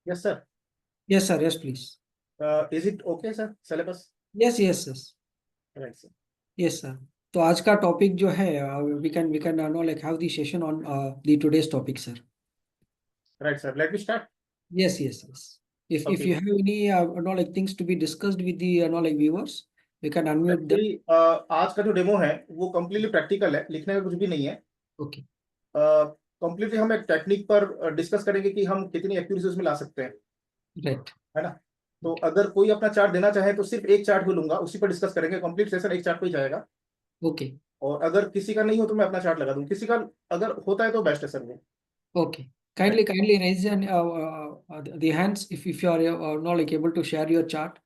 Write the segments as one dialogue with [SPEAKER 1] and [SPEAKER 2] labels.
[SPEAKER 1] Yes, sir.
[SPEAKER 2] Yes, sir. Yes, please.
[SPEAKER 1] Is it okay, sir? Syllabus?
[SPEAKER 2] Yes, yes, yes.
[SPEAKER 1] Right, sir.
[SPEAKER 2] Yes, sir. तो आज का topic जो है we can like have the session on the today's topic, sir.
[SPEAKER 1] Right, sir. Let me start.
[SPEAKER 2] Yes, yes, yes. If
[SPEAKER 1] Okay.
[SPEAKER 2] you have any like things to be discussed with the like viewers, we can unmute them.
[SPEAKER 1] Actually, आज का जो demo है वो completely practical है, लिखने का कुछ भी नहीं है.
[SPEAKER 2] Okay.
[SPEAKER 1] Completely हम एक टेक्निक पर डिस्कस करेंगे कि हम कितनी एक्यूरेसी उसमें ला सकते हैं,
[SPEAKER 2] Right.
[SPEAKER 1] है ना. तो अगर कोई अपना चार्ट देना चाहे तो सिर्फ एक चार्ट को लूंगा, उसी पर डिस्कस करेंगे. कंप्लीट सेशन एक चार्ट पे ही जाएगा.
[SPEAKER 2] Okay.
[SPEAKER 1] और अगर किसी का नहीं हो तो मैं अपना चार्ट लगा दूं. किसी का अगर होता है तो बेस्ट है सर वो.
[SPEAKER 2] Okay. Kindly raise the hands if you are not like able to share your chart.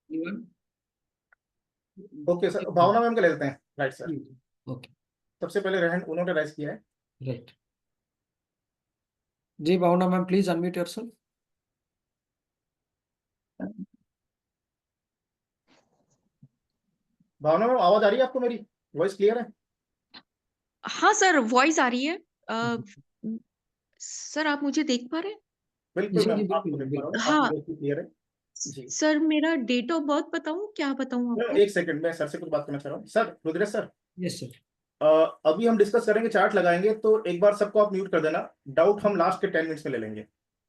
[SPEAKER 2] Anyone?
[SPEAKER 1] Okay sir, Bhavna ma'am का ले लेते हैं. Right sir.
[SPEAKER 2] Okay.
[SPEAKER 1] सबसे पहले रहन उन्होंने राइज किया है.
[SPEAKER 2] Right. जी Bhavna ma'am, please unmute yourself.
[SPEAKER 1] Bhavna ma'am, आवाज आ रही है आपको? मेरी वॉइस क्लियर है?
[SPEAKER 3] हाँ सर, वॉइस आ रही है. सर आप मुझे देख पा रहे हैं?
[SPEAKER 1] बिल्कुल
[SPEAKER 2] जी,
[SPEAKER 1] मैम,
[SPEAKER 2] जी,
[SPEAKER 1] आपको देख पा रहा हूँ.
[SPEAKER 3] हाँ.
[SPEAKER 1] आपकी वॉइस क्लियर है जी.
[SPEAKER 3] सर मेरा डेट ऑफ बर्थ बताऊं, क्या बताऊं
[SPEAKER 1] मैम
[SPEAKER 3] आपको?
[SPEAKER 1] एक सेकंड, मैं सर से कुछ बात करना चाह रहा हूँ. Sir Rudresh sir,
[SPEAKER 2] yes sir.
[SPEAKER 1] अभी हम डिस्कस करेंगे, चार्ट लगाएंगे, तो एक बार सबको आप म्यूट कर देना. डाउट हम लास्ट के 10 मिनट्स में ले लेंगे.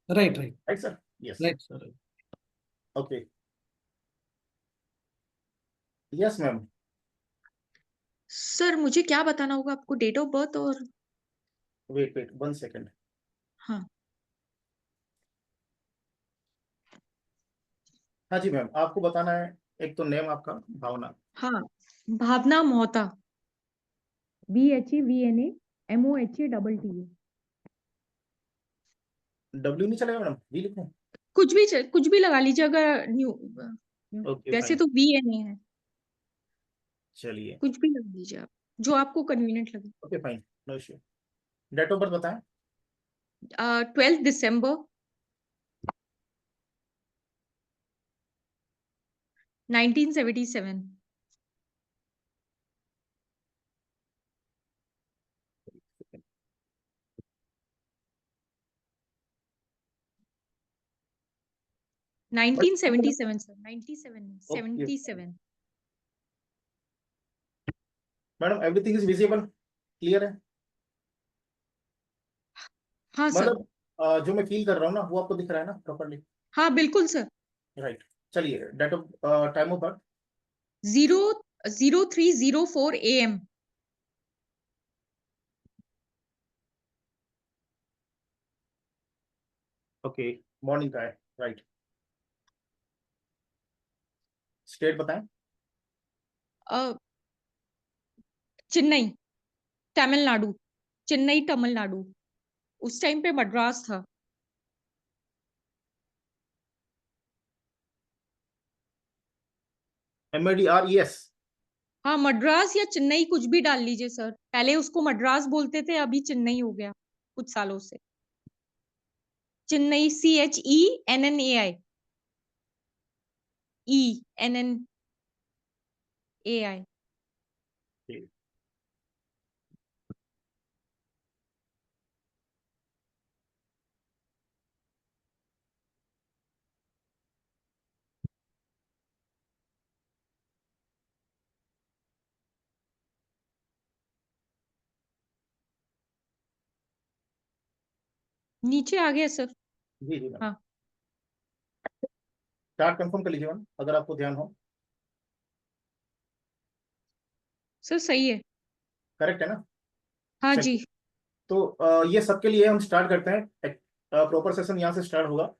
[SPEAKER 2] Right.
[SPEAKER 1] Right sir. Yes.
[SPEAKER 2] Right sir.
[SPEAKER 1] Okay. Yes ma'am.
[SPEAKER 3] Sir मुझे क्या बताना होगा आपको, डेट ऑफ बर्थ और?
[SPEAKER 1] Wait 1 second.
[SPEAKER 3] हाँ.
[SPEAKER 1] हाँ जी मैम, आपको बताना है. एक तो नेम आपका भावना.
[SPEAKER 3] हाँ, भावना मोहता. VHEVNAMOHATTA.
[SPEAKER 1] डब्ल्यू नहीं चलेगा मैडम? वी लिखूं?
[SPEAKER 3] कुछ भी लगा लीजिए अगर न्यू.
[SPEAKER 1] ओके
[SPEAKER 3] वैसे
[SPEAKER 1] फाइन.
[SPEAKER 3] तो VNA है.
[SPEAKER 1] चलिए.
[SPEAKER 3] कुछ भी लगा लीजिए आप, जो आपको कन्वीनियंट लगे.
[SPEAKER 1] Okay fine, no issue. Date of birth बताएं.
[SPEAKER 3] 12 दिसंबर 1977. Sir 1977.
[SPEAKER 1] Madam everything is visible, clear है?
[SPEAKER 3] हाँ सर.
[SPEAKER 1] मतलब जो मैं फील कर रहा हूँ ना वो आपको दिख रहा है ना प्रॉपर्ली?
[SPEAKER 3] हाँ बिल्कुल सर.
[SPEAKER 1] राइट. चलिए, date of time of birth
[SPEAKER 3] 0304 AM.
[SPEAKER 1] Okay, morning का है. राइट. स्टेट बताएं.
[SPEAKER 3] चेन्नई तमिलनाडु. चेन्नई तमिलनाडु. उस टाइम पे मद्रास था.
[SPEAKER 1] MADRES.
[SPEAKER 3] हाँ, मद्रास या चेन्नई कुछ भी डाल लीजिए सर. पहले उसको मद्रास बोलते थे, अभी चेन्नई हो गया कुछ सालों से. चेन्नई CHENNAI. ENNAI. नीचे आ गया सर.
[SPEAKER 1] जी जी मैम.
[SPEAKER 3] हाँ.
[SPEAKER 1] चार्ट कंफर्म कर लीजिए मैम, अगर आपको ध्यान हो.
[SPEAKER 3] सर सही है.
[SPEAKER 1] करेक्ट है ना?
[SPEAKER 3] हाँ
[SPEAKER 1] चलिए.
[SPEAKER 3] जी.
[SPEAKER 1] तो ये सबके लिए हम स्टार्ट करते हैं. प्रॉपर सेशन यहाँ से स्टार्ट होगा.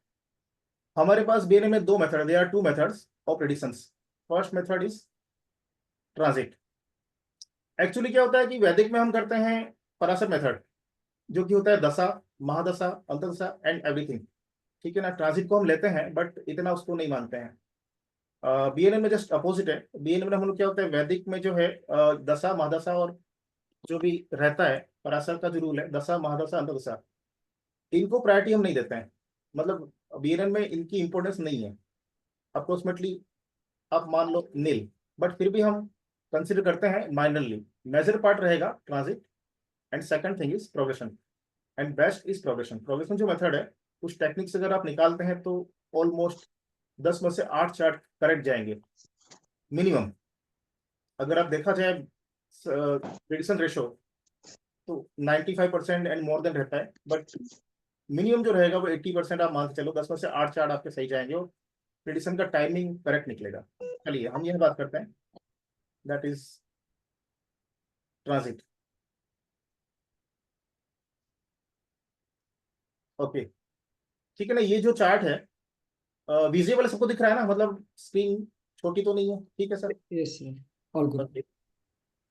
[SPEAKER 1] हमारे पास बीएनए में दो method, there are two methods of predictions. First method is transit. Actually क्या होता है कि वैदिक में हम करते हैं पराशर मेथड, जो कि होता है दशा, महादशा, अंतदशा एंड एवरीथिंग. ठीक है ना? ट्रांजिट को हम लेते हैं बट इतना उसको नहीं मानते हैं. बीएनए में जस्ट अपोजिट है. बीएनए में हम लोग क्या होता है, वैदिक में जो है दशा, महादशा और जो भी रहता है, पराशर का जो रूल है, दशा, महादशा, अंतदशा, इनको प्रायोरिटी हम नहीं देते हैं. मतलब बीएनए में इनकी इंपॉर्टेंस नहीं है. अप्रोक्सीमेटली आप मान लो नील, बट फिर भी हम कंसिडर करते हैं माइनरली. मेजर पार्ट रहेगा transit and second thing is progression and best is progression. Progression जो मेथड है उस टेक्निक से अगर आप निकालते हैं तो ऑलमोस्ट 10 में से 8 चार्ट करेक्ट जाएंगे मिनिमम। अगर आप देखा जाए प्रेडिक्शन रेशो तो 95% एंड मोर देन रहता है, बट मिनिमम जो रहेगा वो 80% आप मान के चलो। 10 में से 8 चार्ट आपके सही जाएंगे और प्रेडिक्शन का टाइमिंग करेक्ट निकलेगा। चलिए हम यह बात करते हैं, दैट इज ट्रांजिट। ओके ठीक है ना, ये जो चार्ट है विजिबल सबको दिख रहा है ना, मतलब स्क्रीन छोटी तो नहीं है? ठीक है sir.
[SPEAKER 2] Yes, sir. All good.
[SPEAKER 1] Okay,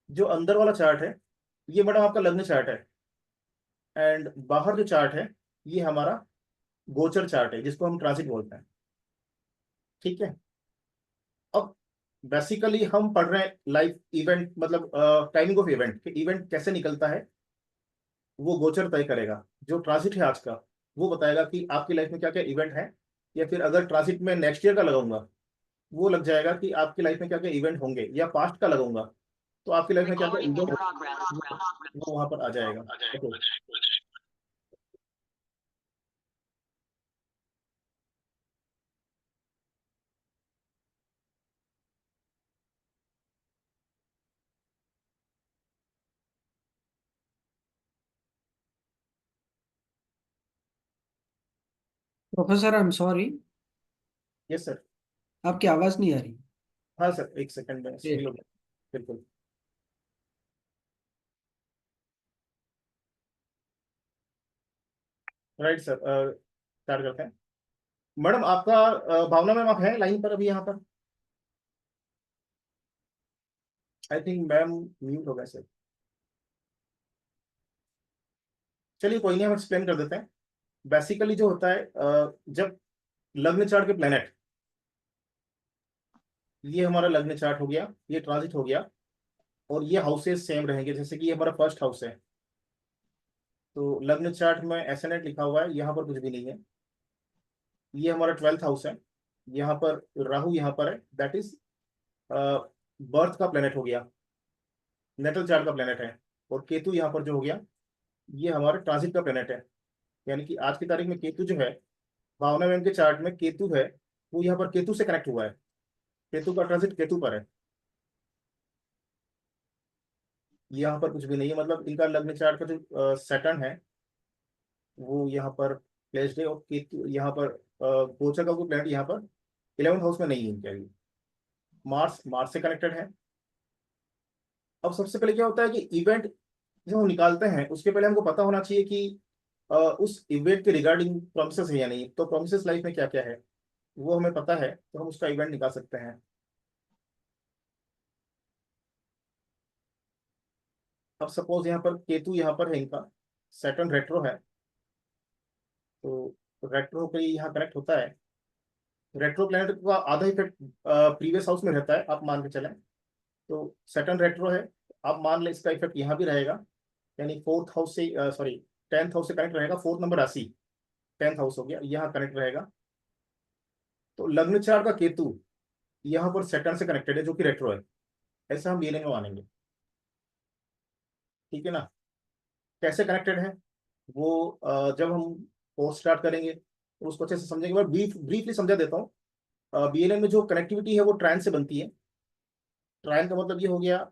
[SPEAKER 1] जो अंदर वाला चार्ट है ये मैडम आपका लग्न चार्ट है, एंड बाहर जो चार्ट है ये हमारा गोचर चार्ट है जिसको हम ट्रांजिट बोलते हैं। ठीक है, अब बेसिकली हम पढ़ रहे हैं लाइफ इवेंट, मतलब टाइमिंग ऑफ इवेंट, इवेंट कैसे निकलता है वो गोचर तय करेगा। जो ट्रांजिट है आज का वो बताएगा कि आपकी लाइफ में क्या क्या इवेंट है, या फिर अगर ट्रांजिट में नेक्स्ट ईयर का लगाऊंगा वो लग जाएगा कि आपकी लाइफ में क्या क्या इवेंट होंगे, या पास्ट का लगाऊंगा तो आपकी लाइफ में क्या क्या इवेंट वो वहां पर आ जाएगा। Okay
[SPEAKER 2] Professor, I'm sorry.
[SPEAKER 1] Yes sir.
[SPEAKER 2] आपकी आवाज नहीं आ रही।
[SPEAKER 1] हाँ सर, एक सेकंड में
[SPEAKER 2] जी।
[SPEAKER 1] बिल्कुल। राइट सर, स्टार्ट करते हैं। मैडम आपका भावना मैम आप हैं लाइन पर अभी यहाँ पर? आई थिंक मैम म्यूट हो गए सर। चलिए कोई नहीं, हम एक्सप्लेन कर देते हैं। बेसिकली जो होता है जब लग्न चार्ट के प्लेनेट, ये हमारा लग्न चार्ट हो गया, ये ट्रांजिट हो गया, और ये हाउसेस सेम रहेंगे। जैसे कि ये हमारा फर्स्ट हाउस है, तो लग्न चार्ट में एसेंडेंट लिखा हुआ है, यहाँ पर कुछ भी नहीं है। ये हमारा 12th हाउस है, यहाँ पर राहु यहाँ पर है, दैट इज बर्थ का प्लेनेट हो गया, नेटल चार्ट का प्लेनेट है। और केतु यहाँ पर जो हो गया ये हमारा ट्रांजिट का प्लेनेट है। यानी कि आज की तारीख में केतु जो है, भावना मैम के चार्ट में केतु है, वो यहाँ पर केतु से कनेक्ट हुआ है, केतु का ट्रांजिट केतु पर है। यहाँ पर कुछ भी नहीं है, मतलब इनका लग्न चार्ट का जो सैटर्न है वो यहाँ पर प्लेस्ड है, और केतु यहाँ पर गोचर का कोई प्लैनेट यहाँ पर 11th हाउस में नहीं है इनके अभी। मार्स मार्स से कनेक्टेड है। अब सबसे पहले क्या होता है कि इवेंट जो हम निकालते हैं उसके पहले हमको पता होना चाहिए कि उस इवेंट के रिगार्डिंग प्रोमिसेस है या नहीं। तो प्रोमिसेस लाइफ में क्या क्या है वो हमें पता है, तो हम उसका इवेंट निकाल सकते हैं। अब सपोज यहाँ पर केतु यहाँ पर है, इनका सैटर्न रेट्रो है, तो रेट्रो पे यहाँ कनेक्ट होता है। रेट्रो प्लैनेट का आधा इफेक्ट प्रीवियस हाउस में रहता है, आप मान के चलें। तो सैटर्न रेट्रो है, आप मान लें इसका इफेक्ट यहाँ भी रहेगा, यानी 4th हाउस से सॉरी 10th हाउस से कनेक्ट रहेगा। 4th नंबर राशि 10th हाउस हो गया, यहाँ कनेक्ट रहेगा। तो लग्न चार्ट का केतु यहाँ पर सैटर्न से कनेक्टेड है जो कि रेट्रो है, ऐसा हम बीएनए में मानेंगे। ठीक है ना, कैसे कनेक्टेड है वो जब हम कोर्स स्टार्ट करेंगे तो उसको अच्छे से समझेंगे। मैं ब्रीफली समझा देता हूँ। बीएनए में जो कनेक्टिविटी है वो ट्रायन से बनती है। ट्रायन का मतलब ये हो गया,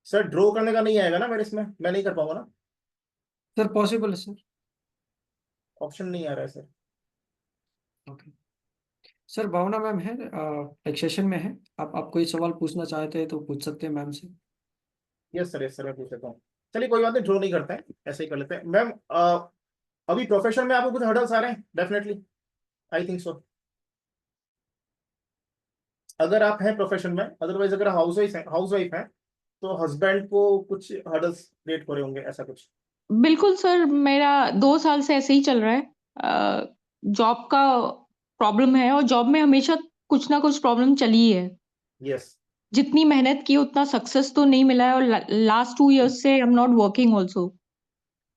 [SPEAKER 1] सर ड्रॉ करने का नहीं आएगा ना मेरे इसमें, मैं नहीं कर पाऊंगा ना?
[SPEAKER 2] सर पॉसिबल है सर।
[SPEAKER 1] ऑप्शन नहीं आ रहा है sir.
[SPEAKER 2] Okay sir, Bhavna ma'am है, एक सेशन में है। आप कोई सवाल पूछना चाहते हैं तो पूछ सकते हैं मैम से।
[SPEAKER 1] यस सर मैं पूछ लेता हूँ। चलिए कोई बात नहीं, ड्रॉ नहीं करते हैं, ऐसे ही कर लेते हैं। मैम अभी प्रोफेशन में आपको कुछ हर्डल्स आ रहे हैं? डेफिनेटली आई थिंक सो, अगर आप हैं प्रोफेशन में। अदरवाइज अगर हाउस वाइफ हैं तो हस्बैंड को कुछ हर्डल्स क्रिएट हो रहे होंगे, ऐसा कुछ।
[SPEAKER 3] बिल्कुल सर, मेरा 2 साल से ऐसे ही चल रहा है। जॉब का प्रॉब्लम है और जॉब में हमेशा कुछ ना कुछ प्रॉब्लम चली ही है।
[SPEAKER 1] यस
[SPEAKER 3] जितनी मेहनत की उतना सक्सेस तो नहीं मिला है, और लास्ट 2 इयर्स से I am not working also.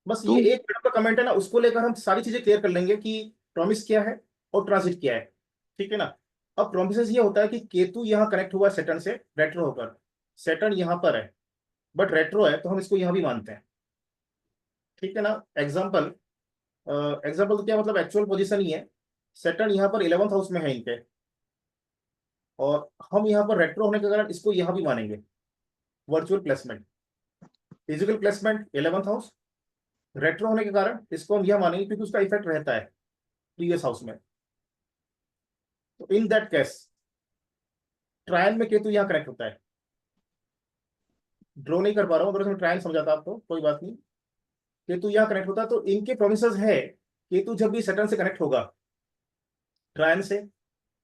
[SPEAKER 1] बस
[SPEAKER 3] तो
[SPEAKER 1] ये एक मिनट का कमेंट है ना, उसको लेकर हम सारी चीजें क्लियर कर लेंगे कि प्रॉमिस क्या है और ट्रांजिट क्या है। ठीक है ना, अब प्रोमिस ये होता है कि केतु यहाँ कनेक्ट हुआ है सेटर्न से रेट्रो होकर, सेटर्न यहाँ पर है, बट रेट्रो है तो हम इसको यहाँ भी मानते हैं, ठीक है ना। एग्जाम्पल तो क्या मतलब एक्चुअल पोजीशन ही है, सैटर्न यहाँ पर 11th हाउस में है इनके, और हम यहाँ पर रेट्रो होने के कारण इसको यहाँ भी मानेंगे। Virtual placement, physical placement 11th house, retro होने के कारण इसको हम यह मानेंगे क्योंकि उसका इफेक्ट रहता है प्रीवियस हाउस में। तो इन दैट केस ट्रायन में केतु यहाँ कनेक्ट होता है। ड्रॉ नहीं कर पा रहा हूँ, अगर मैं ट्रायन समझाता आपको, कोई बात नहीं। केतु यहाँ कनेक्ट होता है तो इनके प्रोमिसेस है, केतु जब भी सैटर्न से कनेक्ट होगा, ट्रायन से,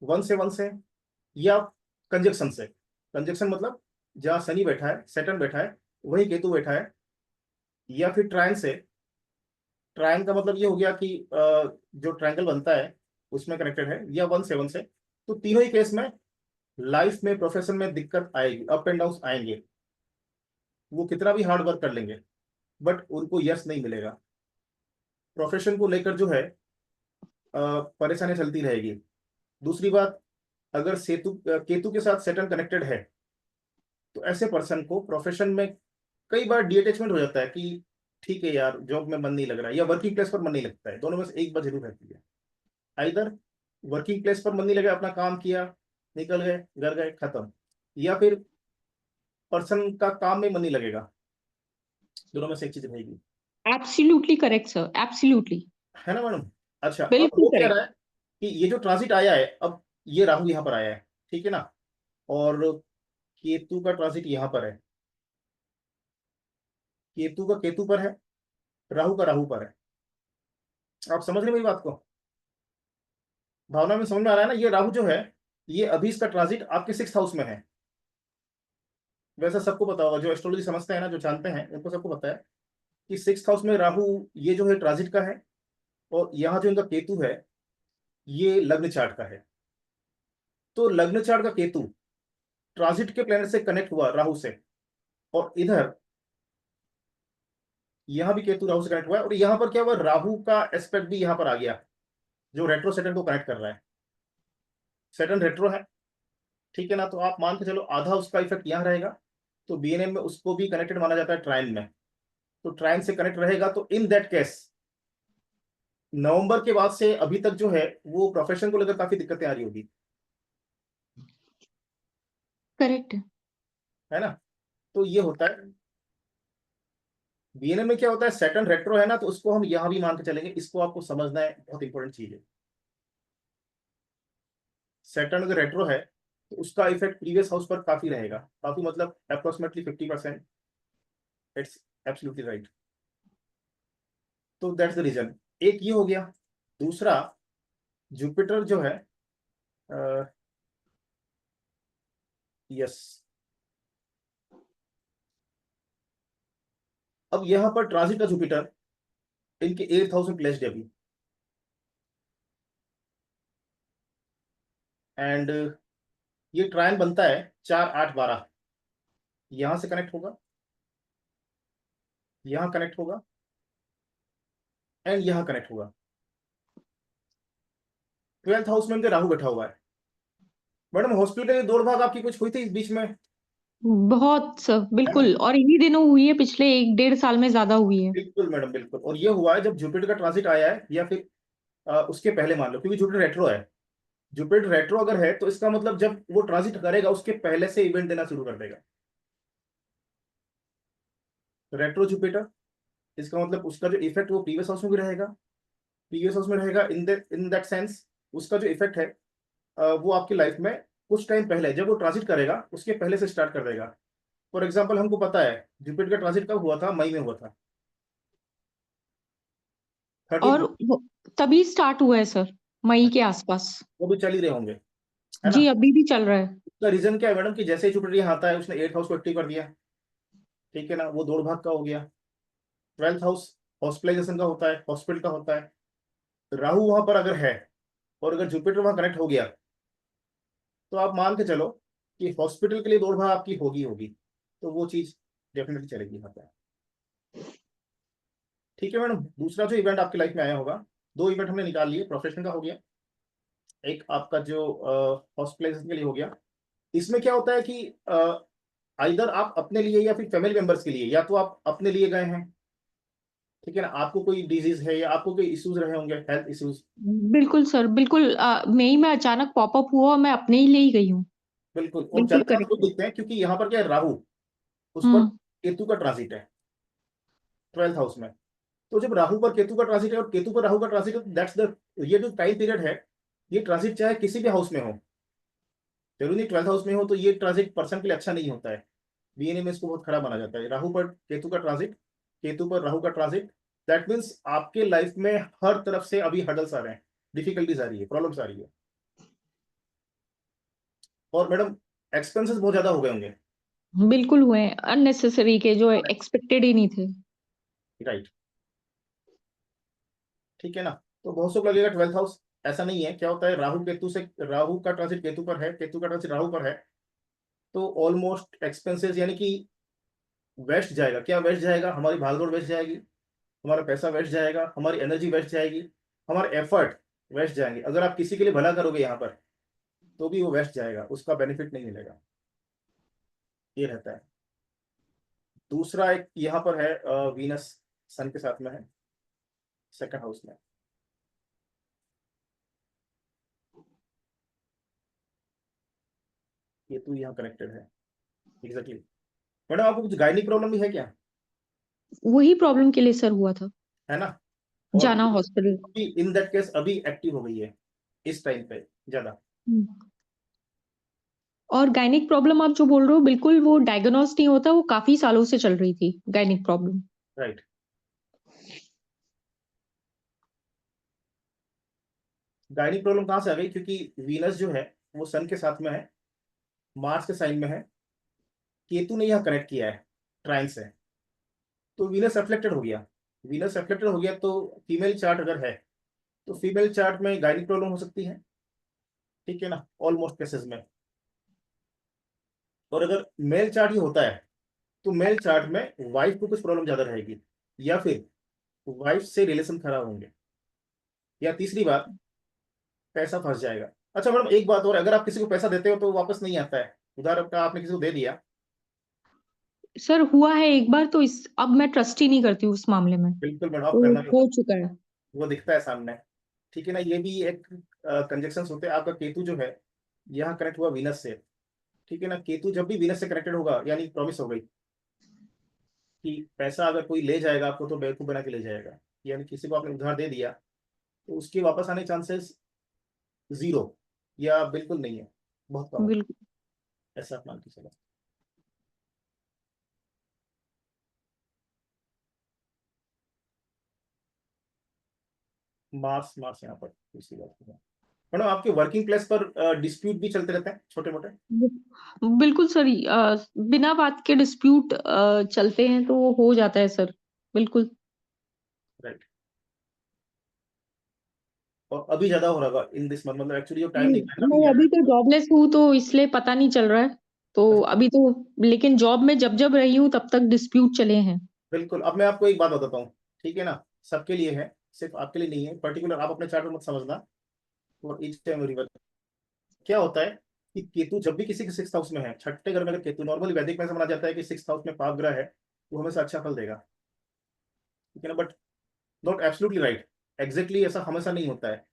[SPEAKER 1] वन से या कंजक्शन से। कंजक्शन मतलब जहां शनि बैठा है, सैटर्न बैठा है, वही केतु बैठा है, या फिर ट्रायन से। ट्रायन का मतलब ये हो गया कि जो ट्रायंगल बनता है उसमें कनेक्टेड है, या 1 से। तो तीनों ही केस में लाइफ में, प्रोफेशन में दिक्कत आएगी, अप एंड डाउन आएंगे। वो कितना भी हार्ड वर्क कर लेंगे बट उनको यश नहीं मिलेगा। प्रोफेशन को लेकर जो है परेशानी चलती रहेगी। दूसरी बात, अगर केतु के साथ सैटर्न कनेक्टेड है तो ऐसे पर्सन को प्रोफेशन में कई बार डिअटैचमेंट हो जाता है कि ठीक है यार, जॉब में मन नहीं लग रहा है, या वर्किंग प्लेस पर मन नहीं लगता है। दोनों में से एक बात जरूर रहती है, आइदर वर्किंग प्लेस पर मन नहीं लगा, अपना काम किया, निकल गए, घर गए, खत्म, या फिर पर्सन का काम में मन नहीं लगेगा। दोनों में से एक चीज रहेगी।
[SPEAKER 3] एब्सोल्युटली करेक्ट सर, एब्सोल्युटली
[SPEAKER 1] है ना मैडम। अच्छा, अब
[SPEAKER 3] बिल्कुल
[SPEAKER 1] वो कह
[SPEAKER 3] करेक्ट।
[SPEAKER 1] रहा है कि ये जो ट्रांजिट आया है, अब ये राहु यहाँ पर आया है, ठीक है ना, और केतु का ट्रांजिट यहाँ पर है। केतु का केतु पर है, राहु का राहु पर है। आप समझ रहे मेरी बात को? भावना में समझ में आ रहा है ना? ये राहु जो है, ये अभी इसका ट्रांजिट आपके 6th हाउस में है। वैसा सबको पता होगा, जो एस्ट्रोलॉजी समझते हैं ना, जो जानते हैं, उनको सबको पता है कि 6th हाउस में राहु ये जो है ट्रांजिट का है, और यहाँ जो इनका केतु है ये लग्न चार्ट का है। तो लग्न चार्ट का केतु ट्रांजिट के प्लैनेट से कनेक्ट हुआ राहु से, और इधर यहां भी केतु राहु से कनेक्ट हुआ है, और यहां पर क्या हुआ, राहु का एस्पेक्ट भी यहां पर आ गया जो रेट्रो सैटर्न को कनेक्ट कर रहा है। सैटर्न रेट्रो है, ठीक है ना, तो आप मान के चलो आधा उसका इफेक्ट यहां रहेगा। तो बीएनएम में उसको भी कनेक्टेड माना जाता है ट्रायन में, तो ट्रायन से कनेक्ट रहेगा। तो इन दैट केस नवंबर के बाद से अभी तक जो है वो प्रोफेशन को लेकर काफी दिक्कतें आ रही होगी,
[SPEAKER 3] करेक्ट।
[SPEAKER 1] है ना। तो ये होता है बीएनएम में। क्या होता है, सैटर्न रेट्रो है ना, तो उसको हम यहां भी मान के चलेंगे। इसको आपको समझना है, बहुत इंपॉर्टेंट चीज है। सैटर्न अगर रेट्रो है तो उसका इफेक्ट प्रीवियस हाउस पर काफी रहेगा, काफी मतलब अप्रोक्सीमेटली 50%। It's absolutely right. तो दैट्स द रीजन। एक ये हो गया। दूसरा, जुपिटर जो है, यस, अब यहां पर ट्रांजिट का जुपिटर इनके 8th हाउस में प्लेस्ड है अभी, एंड ये ट्रायन बनता है 4, 8, 12। यहां से कनेक्ट होगा, यहां कनेक्ट होगा, एंड यहां कनेक्ट होगा। 12th हाउस में इनके राहु बैठा हुआ है। मैडम, हॉस्पिटल की दौड़ भाग आपकी कुछ हुई थी इस बीच में?
[SPEAKER 3] बहुत सर,
[SPEAKER 1] है ना?
[SPEAKER 3] बिल्कुल, और इन्हीं दिनों हुई है, पिछले 1-1.5 साल में ज्यादा हुई है।
[SPEAKER 1] बिल्कुल मैडम, बिल्कुल। और ये हुआ है जब जुपिटर का ट्रांजिट आया है, या फिर उसके पहले मान लो, क्योंकि जुपिटर रेट्रो है। जुपिटर रेट्रो अगर है तो इसका मतलब जब वो ट्रांजिट करेगा उसके पहले से इवेंट देना शुरू कर देगा। रेट्रो जुपिटर, इसका मतलब उसका जो इफेक्ट वो प्रीवियस हाउस में भी रहेगा, प्रीवियस हाउस में रहेगा। इन दैट सेंस उसका जो इफेक्ट है वो आपकी लाइफ में कुछ टाइम पहले, जब वो ट्रांजिट करेगा उसके पहले से स्टार्ट कर देगा। फॉर एग्जाम्पल, हमको पता है जुपिटर का ट्रांजिट कब हुआ था, मई में हुआ था, 30
[SPEAKER 3] और तभी स्टार्ट हुआ है सर, मई के आसपास।
[SPEAKER 1] वो भी चल ही रहे होंगे, है
[SPEAKER 3] जी,
[SPEAKER 1] ना।
[SPEAKER 3] अभी भी चल रहा है।
[SPEAKER 1] उसका रीजन क्या है मैडम, कि जैसे ही जुपिटर यहाँ आता है उसने 8th हाउस को एक्टिव कर दिया, ठीक है ना, वो दौड़ भाग का हो गया। 12th हाउस हॉस्पिटलाइजेशन का होता है, हॉस्पिटल का होता है। राहु वहां पर अगर है और अगर जुपिटर वहां कनेक्ट हो गया तो आप मान के चलो कि हॉस्पिटल के लिए दौड़ भाग आपकी होगी होगी। तो वो चीज डेफिनेटली चलेगी यहाँ पे। ठीक है मैडम। दूसरा जो इवेंट आपकी लाइफ में आया होगा, 2 इवेंट हमने निकाल लिए, प्रोफेशन का हो गया, एक आपका जो हॉस्पिटलाइजेशन के लिए हो गया। इसमें क्या होता है कि आइदर आप अपने लिए या फिर फैमिली मेंबर्स के लिए, या तो आप अपने लिए गए हैं, ठीक है ना, आपको कोई डिजीज है या आपको कोई इश्यूज रहे होंगे, हेल्थ इश्यूज।
[SPEAKER 3] बिल्कुल सर, बिल्कुल मई में अचानक पॉपअप हुआ और मैं अपने ही लिए ही गई हूँ।
[SPEAKER 1] बिल्कुल, और
[SPEAKER 3] बिल्कुल
[SPEAKER 1] ज्यादा चांस
[SPEAKER 3] करेक्ट
[SPEAKER 1] वो
[SPEAKER 3] है।
[SPEAKER 1] दिखते हैं क्योंकि यहाँ पर क्या है, राहु, उस पर
[SPEAKER 3] हम्म।
[SPEAKER 1] केतु का ट्रांजिट है 12th हाउस में। तो जब राहु पर केतु का ट्रांजिट है और केतु पर राहु का ट्रांजिट है, दैट्स द, ये जो टाइम पीरियड है, ये ट्रांजिट चाहे किसी भी हाउस में हो, जरूरी नहीं 12th हाउस में हो, तो ये ट्रांजिट पर्सन के लिए अच्छा नहीं होता है। बीएनए में इसको बहुत खराब माना जाता है, राहु पर केतु का ट्रांजिट, केतु पर राहु का ट्रांजिट। दैट मीन्स आपके लाइफ में हर तरफ से अभी हर्डल्स आ रहे हैं, डिफिकल्टीज आ रही है, प्रॉब्लम्स आ रही है। और मैडम एक्सपेंसेस बहुत ज्यादा हो गए होंगे।
[SPEAKER 3] बिल्कुल हुए, अननेसेसरी के जो एक्सपेक्टेड ही नहीं थे।
[SPEAKER 1] राइट, ठीक है ना। तो बहुत से लगेगा 12th हाउस, ऐसा नहीं है। क्या होता है, राहु केतु से, राहु का ट्रांजिट केतु पर है, केतु का ट्रांजिट राहु पर है, तो ऑलमोस्ट एक्सपेंसेस यानी कि वेस्ट जाएगा। क्या वेस्ट जाएगा, हमारी भागदौड़ वेस्ट जाएगी, हमारा पैसा वेस्ट जाएगा, हमारी एनर्जी वेस्ट जाएगी, हमारे एफर्ट वेस्ट जाएंगे। अगर आप किसी के लिए भला करोगे यहाँ पर, तो भी वो वेस्ट जाएगा, उसका बेनिफिट नहीं मिलेगा, ये रहता है। दूसरा एक यहाँ पर है, वीनस सन के साथ में है, सेकंड हाउस में। ये तो यहाँ कनेक्टेड है, एग्जैक्टली। मैडम आपको कुछ गायनिक प्रॉब्लम भी है क्या?
[SPEAKER 3] वही प्रॉब्लम के लिए सर हुआ था,
[SPEAKER 1] है ना। और
[SPEAKER 3] जाना हॉस्पिटल।
[SPEAKER 1] इन दैट केस अभी एक्टिव हो गई है इस टाइम पे ज्यादा।
[SPEAKER 3] और गायनिक प्रॉब्लम आप जो बोल रहे हो, बिल्कुल वो डायग्नोस नहीं होता, वो काफी सालों से चल रही थी gynaec problem.
[SPEAKER 1] Right, gynaec problem कहाँ से आ गई, क्योंकि वीनस जो है वो सन के साथ में है, मार्स के साइन में है, केतु ने यहाँ कनेक्ट किया है ट्राइन से, तो वीनस एफ्लेक्टेड हो गया। वीनस एफ्लेक्टेड हो गया तो फीमेल चार्ट अगर है, तो फीमेल चार्ट में गायनिक प्रॉब्लम हो सकती है, ठीक है ना, ऑलमोस्ट केसेस में। और अगर मेल चार्ट ही होता है, तो मेल चार्ट में वाइफ को कुछ प्रॉब्लम ज्यादा रहेगी, या फिर वाइफ से रिलेशन खराब होंगे, या तीसरी बात, पैसा फंस जाएगा। अच्छा मैडम एक बात और, अगर आप किसी को पैसा देते हो तो वापस नहीं आता है, उधार आपका आपने किसी को दे दिया,
[SPEAKER 3] सर हुआ है एक बार, तो इस अब मैं ट्रस्ट ही नहीं करती हूँ उस मामले में।
[SPEAKER 1] बिल्कुल मैडम, आप
[SPEAKER 3] तो
[SPEAKER 1] करना भी,
[SPEAKER 3] हो चुका है।
[SPEAKER 1] वो दिखता है सामने, ठीक है ना। ये भी एक कंजक्शन होते हैं। आपका केतु जो है यहाँ कनेक्ट हुआ वीनस से, ठीक है ना। केतु जब भी वीनस से कनेक्टेड होगा, यानी प्रॉमिस हो गई कि पैसा अगर कोई ले जाएगा आपको तो बेवकूफ बना के ले जाएगा, यानी किसी को आपने उधार दे दिया तो उसके वापस आने चांसेस जीरो या बिल्कुल नहीं है, बहुत कम है,
[SPEAKER 3] बिल्कुल।
[SPEAKER 1] ऐसा आप मान के चलो। मार्स, मार्स यहाँ पर दूसरी बात है। मैडम आपके वर्किंग प्लेस पर डिस्प्यूट भी चलते रहते हैं छोटे मोटे?
[SPEAKER 3] बिल्कुल सर, बिना बात के डिस्प्यूट चलते हैं तो वो हो जाता है सर, बिल्कुल।
[SPEAKER 1] राइट, और अभी ज्यादा हो रहा होगा इन दिस मंथ, मतलब एक्चुअली जो टाइम
[SPEAKER 3] नहीं
[SPEAKER 1] निकला है अभी
[SPEAKER 3] नहीं,
[SPEAKER 1] ज्यादा
[SPEAKER 3] अभी तो जॉबलेस हूँ तो इसलिए पता नहीं चल रहा है। तो
[SPEAKER 1] है।
[SPEAKER 3] अभी तो, लेकिन जॉब में जब जब रही हूँ तब तक डिस्प्यूट चले हैं।
[SPEAKER 1] बिल्कुल, अब मैं आपको एक बात बताता हूँ, ठीक है ना, सबके लिए है, सिर्फ आपके लिए नहीं है। पर्टिकुलर आप अपने चार्ट में मत समझना, और ईच टाइम रिवर क्या होता है कि केतु जब भी किसी के 6th हाउस में है, छठे घर में अगर केतु, नॉर्मली वैदिक में से माना जाता है कि 6th हाउस में पाप ग्रह है, वो हमेशा अच्छा फल देगा, ठीक है ना। But not absolutely right, exactly ऐसा हमेशा नहीं होता है।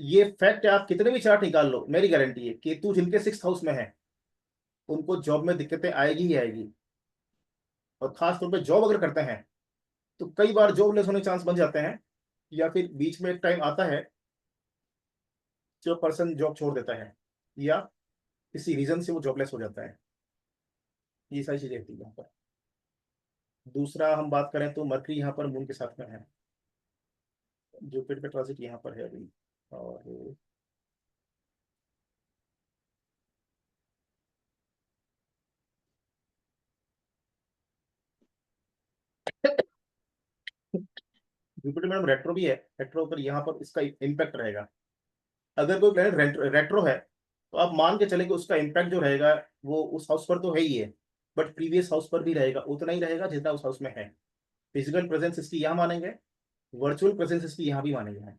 [SPEAKER 1] ये फैक्ट है, आप कितने भी चार्ट निकाल लो, मेरी गारंटी है केतु जिनके 6th हाउस में है उनको जॉब में दिक्कतें आएगी ही आएगी। और खास तौर पे जॉब अगर करते हैं तो कई बार जॉबलेस होने चांस बन जाते हैं, या फिर बीच में एक टाइम आता है जो पर्सन जॉब छोड़ देता है, या किसी रीजन से वो जॉबलेस हो जाता है। ये सारी चीजें होती है यहाँ पर। दूसरा हम बात करें तो मरकरी यहाँ पर मून के साथ में है, जुपिटर का ट्रांजिट यहाँ पर है अभी। और जुपिटर मैडम रेट्रो भी है, रेट्रो पर यहाँ पर इसका इम्पैक्ट रहेगा। अगर कोई प्लेनेट रेट्रो है तो आप मान के चले कि उसका इम्पैक्ट जो रहेगा वो उस हाउस पर तो है ही है, बट प्रीवियस हाउस पर भी रहेगा, उतना ही रहेगा जितना उस हाउस में है। फिजिकल प्रेजेंस इसकी यहाँ मानेंगे, वर्चुअल प्रेजेंस इसकी यहाँ भी मानेंगे हैं।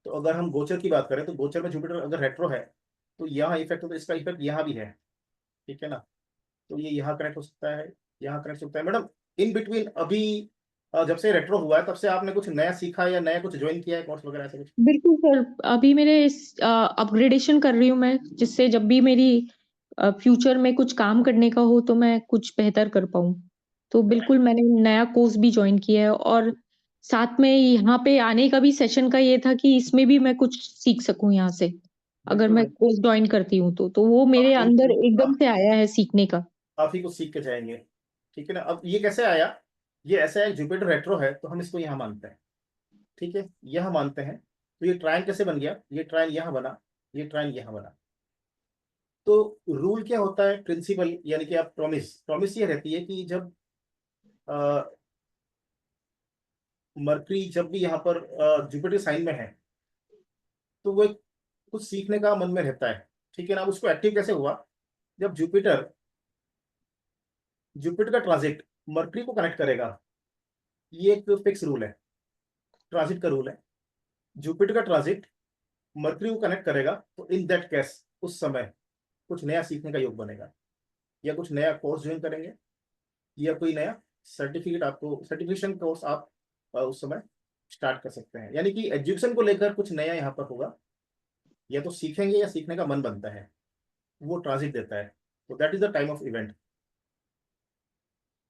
[SPEAKER 1] तो अगर हम गोचर की बात करें तो गोचर में जुपिटर अगर रेट्रो है तो यहाँ इफेक्ट हो, तो इसका इफेक्ट यहाँ भी है। ठीक है ना। तो ये यहाँ कनेक्ट हो सकता है, यहाँ कनेक्ट हो सकता है। मैडम इन बिटवीन अभी जब से रेट्रो हुआ है तब से आपने कुछ नया सीखा या नया कुछ ज्वाइन किया है कोर्स वगैरह ऐसा कुछ?
[SPEAKER 3] बिल्कुल सर, अभी मेरे अपग्रेडेशन कर रही हूँ मैं, जिससे जब भी मेरी फ्यूचर में कुछ काम करने का हो तो मैं कुछ बेहतर कर पाऊँ। तो बिल्कुल मैंने नया कोर्स भी जॉइन किया है, और साथ में यहाँ पे आने का भी सेशन का ये था कि इसमें भी मैं कुछ सीख सकूँ यहाँ से, अगर
[SPEAKER 1] बिल्कुल
[SPEAKER 3] मैं
[SPEAKER 1] बिल्कुल।
[SPEAKER 3] कोर्स जॉइन करती हूँ तो वो मेरे अंदर एकदम से आया है सीखने का।
[SPEAKER 1] काफी कुछ सीख के जाएंगे, ठीक है ना। अब ये कैसे आया, ये ऐसा है जुपिटर रेट्रो है तो हम इसको यहाँ मानते हैं, ठीक है, यह मानते हैं। तो ये ट्राइन कैसे बन गया, ये ट्राइन यहाँ बना, ये ट्राइन यहाँ बना। तो रूल क्या होता है, प्रिंसिपल यानी कि आप प्रॉमिस प्रॉमिस ये रहती है कि जब मरकरी जब भी यहाँ पर जुपिटर साइन में है तो वो एक कुछ सीखने का मन में रहता है, ठीक है ना। अब उसको एक्टिव कैसे हुआ, जब जुपिटर जुपिटर का ट्रांजिट मरकरी को कनेक्ट करेगा, ये एक फिक्स रूल है, ट्रांजिट का रूल है। जुपिटर का ट्रांजिट मरकरी को कनेक्ट करेगा तो इन दैट केस उस समय कुछ नया सीखने का योग बनेगा, या कुछ नया कोर्स ज्वाइन करेंगे, या कोई नया सर्टिफिकेट आपको सर्टिफिकेशन कोर्स आप उस समय स्टार्ट कर सकते हैं। यानी कि एजुकेशन को लेकर कुछ नया यहाँ पर होगा, या तो सीखेंगे या सीखने का मन बनता है, वो ट्रांजिट देता है। तो that is the time of event.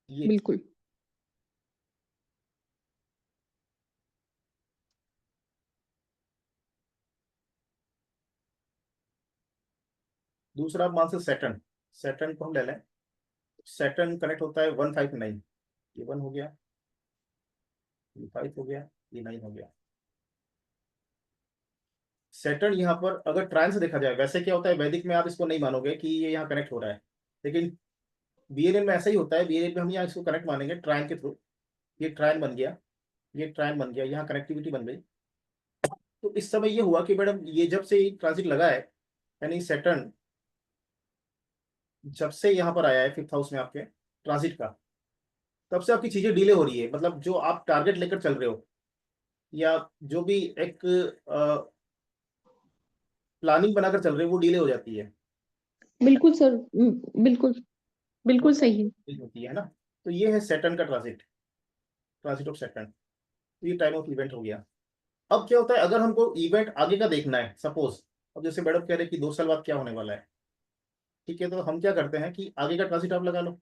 [SPEAKER 1] ये
[SPEAKER 3] बिल्कुल।
[SPEAKER 1] दूसरा आप मान से सैटर्न, सैटर्न को हम ले लें। सैटर्न कनेक्ट होता है 159, ये 1 हो गया, ये 5 हो गया, ये 9 हो गया। सैटर्न यहाँ पर अगर ट्रायन से देखा जाए, वैसे क्या होता है वैदिक में आप इसको नहीं मानोगे कि ये यहाँ कनेक्ट हो रहा है, लेकिन बीएलएन में ऐसा ही होता है। बीएलएन में हम यहाँ इसको कनेक्ट मानेंगे ट्रायन के थ्रू। ये ट्रायन बन गया, ये ट्रायन बन गया, यहाँ कनेक्टिविटी बन गई। तो इस समय ये हुआ कि मैडम ये जब से ट्रांजिट लगा है, यानी सैटर्न जब से यहाँ पर आया है 5th हाउस में आपके ट्रांजिट का, तब से आपकी चीजें डिले हो रही है। मतलब जो आप टारगेट लेकर चल रहे हो, या जो भी एक प्लानिंग बनाकर चल रहे हो, वो डिले हो जाती है।
[SPEAKER 3] बिल्कुल सर, बिल्कुल, बिल्कुल सही है।
[SPEAKER 1] होती है ना। तो ये है सैटर्न का ट्रांजिट, ट्रांजिट ऑफ सैटर्न। तो ये टाइम ऑफ इवेंट हो गया। अब क्या होता है, अगर हमको इवेंट आगे का देखना है, सपोज अब जैसे मैडम कह रहे हैं कि 2 साल बाद क्या होने वाला है, ठीक है, तो हम क्या करते हैं कि आगे का ट्रांजिट आप लगा लो।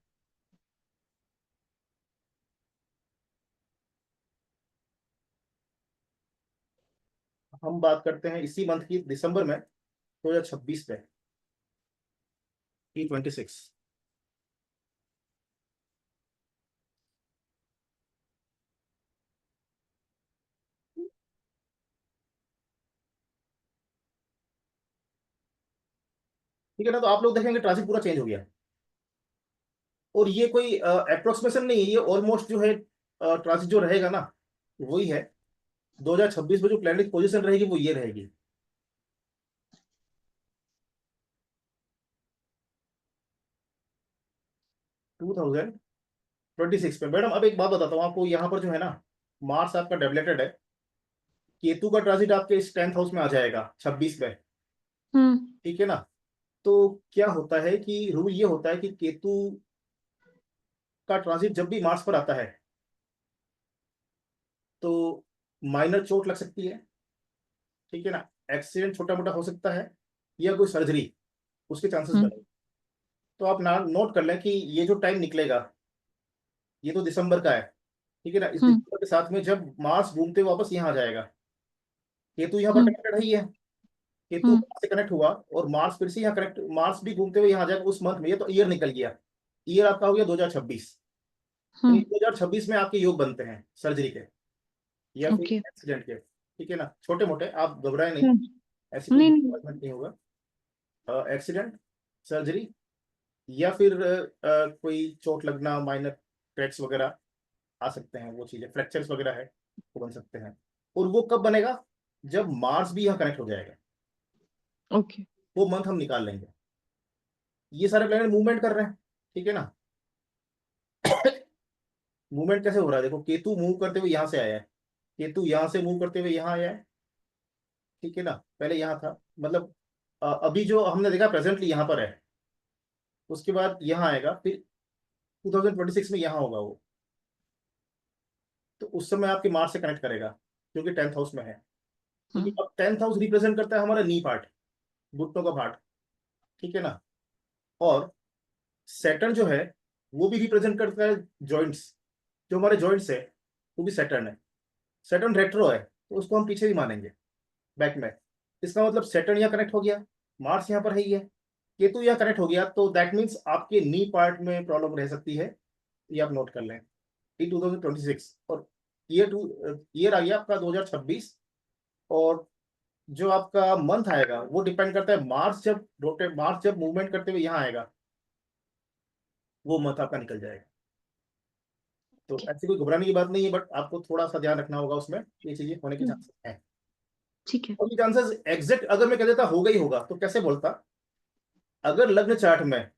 [SPEAKER 1] हम बात करते हैं इसी मंथ की, दिसंबर में 2026 पे, E26। ठीक है ना। तो आप लोग देखेंगे ट्रांजिट पूरा चेंज हो गया, और ये कोई अप्रोक्सीमेशन नहीं है, ये ऑलमोस्ट जो है ट्रांजिट जो रहेगा ना वही है। 2026 में जो प्लैनेटरी पोजीशन रहेगी वो ये रहेगी। टू थाउजेंड 26 पे मैडम। अब एक बात बताता हूँ आपको, यहाँ पर जो है ना मार्स आपका डेवलेटेड है, केतु का ट्रांजिट आपके इस 10th हाउस में आ जाएगा 26 पे,
[SPEAKER 3] हम्म।
[SPEAKER 1] ठीक है ना। तो क्या होता है कि रूल ये होता है कि केतु का ट्रांजिट जब भी मार्स पर आता है तो माइनर चोट लग सकती है, ठीक है ना, एक्सीडेंट छोटा मोटा हो सकता है, या कोई सर्जरी, उसके चांसेस
[SPEAKER 3] हम्म।
[SPEAKER 1] बने। तो आप नोट कर लें कि ये जो टाइम निकलेगा ये तो दिसंबर का है, ठीक है ना। इस
[SPEAKER 3] हम्म।
[SPEAKER 1] दिसंबर के साथ में जब मार्स घूमते हुए वापस यहाँ आ जाएगा, केतु यहाँ पर
[SPEAKER 3] हम्म।
[SPEAKER 1] कनेक्टेड ही है, केतु
[SPEAKER 3] हम्म।
[SPEAKER 1] मार्स से कनेक्ट हुआ और मार्स फिर से यहाँ कनेक्ट, मार्स भी घूमते हुए यहाँ आ जाएगा उस मंथ में। ये तो ईयर निकल गया, ईयर आपका हो गया 2026। यानी
[SPEAKER 3] हम्म।
[SPEAKER 1] 2026 में आपके योग बनते हैं सर्जरी के या फिर
[SPEAKER 3] ओके।
[SPEAKER 1] एक्सीडेंट के, ठीक है ना। छोटे मोटे, आप घबराए नहीं,
[SPEAKER 3] हम्म।
[SPEAKER 1] ऐसी कोई
[SPEAKER 3] नहीं, नहीं।
[SPEAKER 1] डिपार्टमेंट नहीं होगा। एक्सीडेंट, सर्जरी, या फिर कोई चोट लगना, माइनर क्रैक्स वगैरह आ सकते हैं, वो चीजें फ्रैक्चर्स वगैरह है वो बन सकते हैं। और वो कब बनेगा, जब मार्स भी यहाँ कनेक्ट हो जाएगा,
[SPEAKER 3] ओके।
[SPEAKER 1] वो मंथ हम निकाल लेंगे। ये सारे प्लैनेट मूवमेंट कर रहे हैं, ठीक है ना। मूवमेंट कैसे हो रहा है, देखो केतु मूव करते हुए यहाँ से आया है, केतु यहाँ से मूव करते हुए यहाँ आया है, ठीक है ना। पहले यहाँ था, मतलब अभी जो हमने देखा प्रेजेंटली यहाँ पर है, उसके बाद यहाँ आएगा, फिर 2026 में यहाँ होगा वो, तो उस समय आपके मार्स से कनेक्ट करेगा क्योंकि 10th हाउस में है। क्योंकि अब 10th हाउस रिप्रेजेंट करता है हमारा नी पार्ट, घुटनों का पार्ट, ठीक है ना। और सैटर्न जो है वो भी रिप्रेजेंट करता है जॉइंट्स, जो हमारे जॉइंट्स है वो भी सैटर्न है। सैटर्न रेट्रो है तो उसको हम पीछे भी मानेंगे, बैक में। इसका मतलब सैटर्न यहाँ कनेक्ट हो गया, मार्स यहाँ पर है ही है, केतु यहाँ कनेक्ट हो गया, तो दैट मीन्स आपके नी पार्ट में प्रॉब्लम रह सकती है, ये आप नोट कर लें। 2026 और ईयर आ गया आपका 2026। और जो आपका मंथ आएगा वो डिपेंड करता है, मार्स जब मूवमेंट करते हुए यहाँ आएगा वो मंथ आपका निकल जाएगा। तो ऐसी कोई घबराने की बात नहीं है, बट आपको थोड़ा सा ध्यान रखना होगा उसमें, ये चीजें होने के चांसेस हैं।
[SPEAKER 3] ठीक है।
[SPEAKER 1] और ये चांसेस एग्जैक्ट अगर मैं कह देता होगा ही होगा तो कैसे बोलता, अगर लग्न चार्ट में,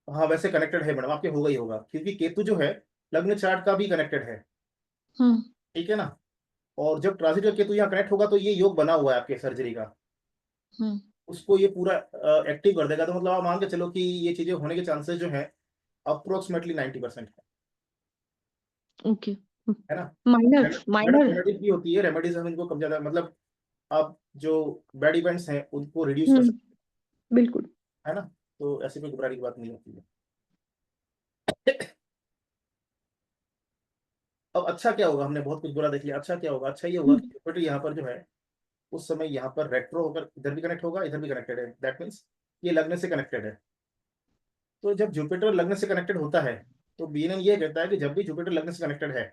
[SPEAKER 1] हाँ वैसे कनेक्टेड है मैडम आपके, होगा ही होगा, क्योंकि केतु जो है लग्न चार्ट का भी कनेक्टेड है, ठीक है ना। और जब ट्रांजिट का केतु यहाँ कनेक्ट होगा तो ये योग बना हुआ है आपके सर्जरी का, उसको ये पूरा एक्टिव कर देगा। तो मतलब आप मान के चलो कि ये चीजें होने के चांसेस जो है अप्रोक्सीमेटली 90% है,
[SPEAKER 3] ओके।
[SPEAKER 1] है ना।
[SPEAKER 3] माइनर माइनर
[SPEAKER 1] रेमेडीज भी होती है, रेमेडीज हम इनको कम ज्यादा, मतलब आप जो बैड इवेंट्स हैं उनको रिड्यूस कर सकते
[SPEAKER 3] बिल्कुल।
[SPEAKER 1] हैं, है ना। तो ऐसी कोई घबराने की बात नहीं होती है। अब अच्छा क्या होगा, हमने बहुत कुछ बुरा देख लिया, अच्छा क्या होगा, अच्छा ये होगा कि जुपिटर यहाँ पर जो है उस समय यहाँ पर रेट्रो होकर इधर भी कनेक्ट होगा, इधर भी कनेक्टेड है, दैट मीन्स ये लग्न से कनेक्टेड है। तो जब जुपिटर लग्न से कनेक्टेड होता है तो बीएनएन ये कहता है कि जब भी जुपिटर लग्न से कनेक्टेड है,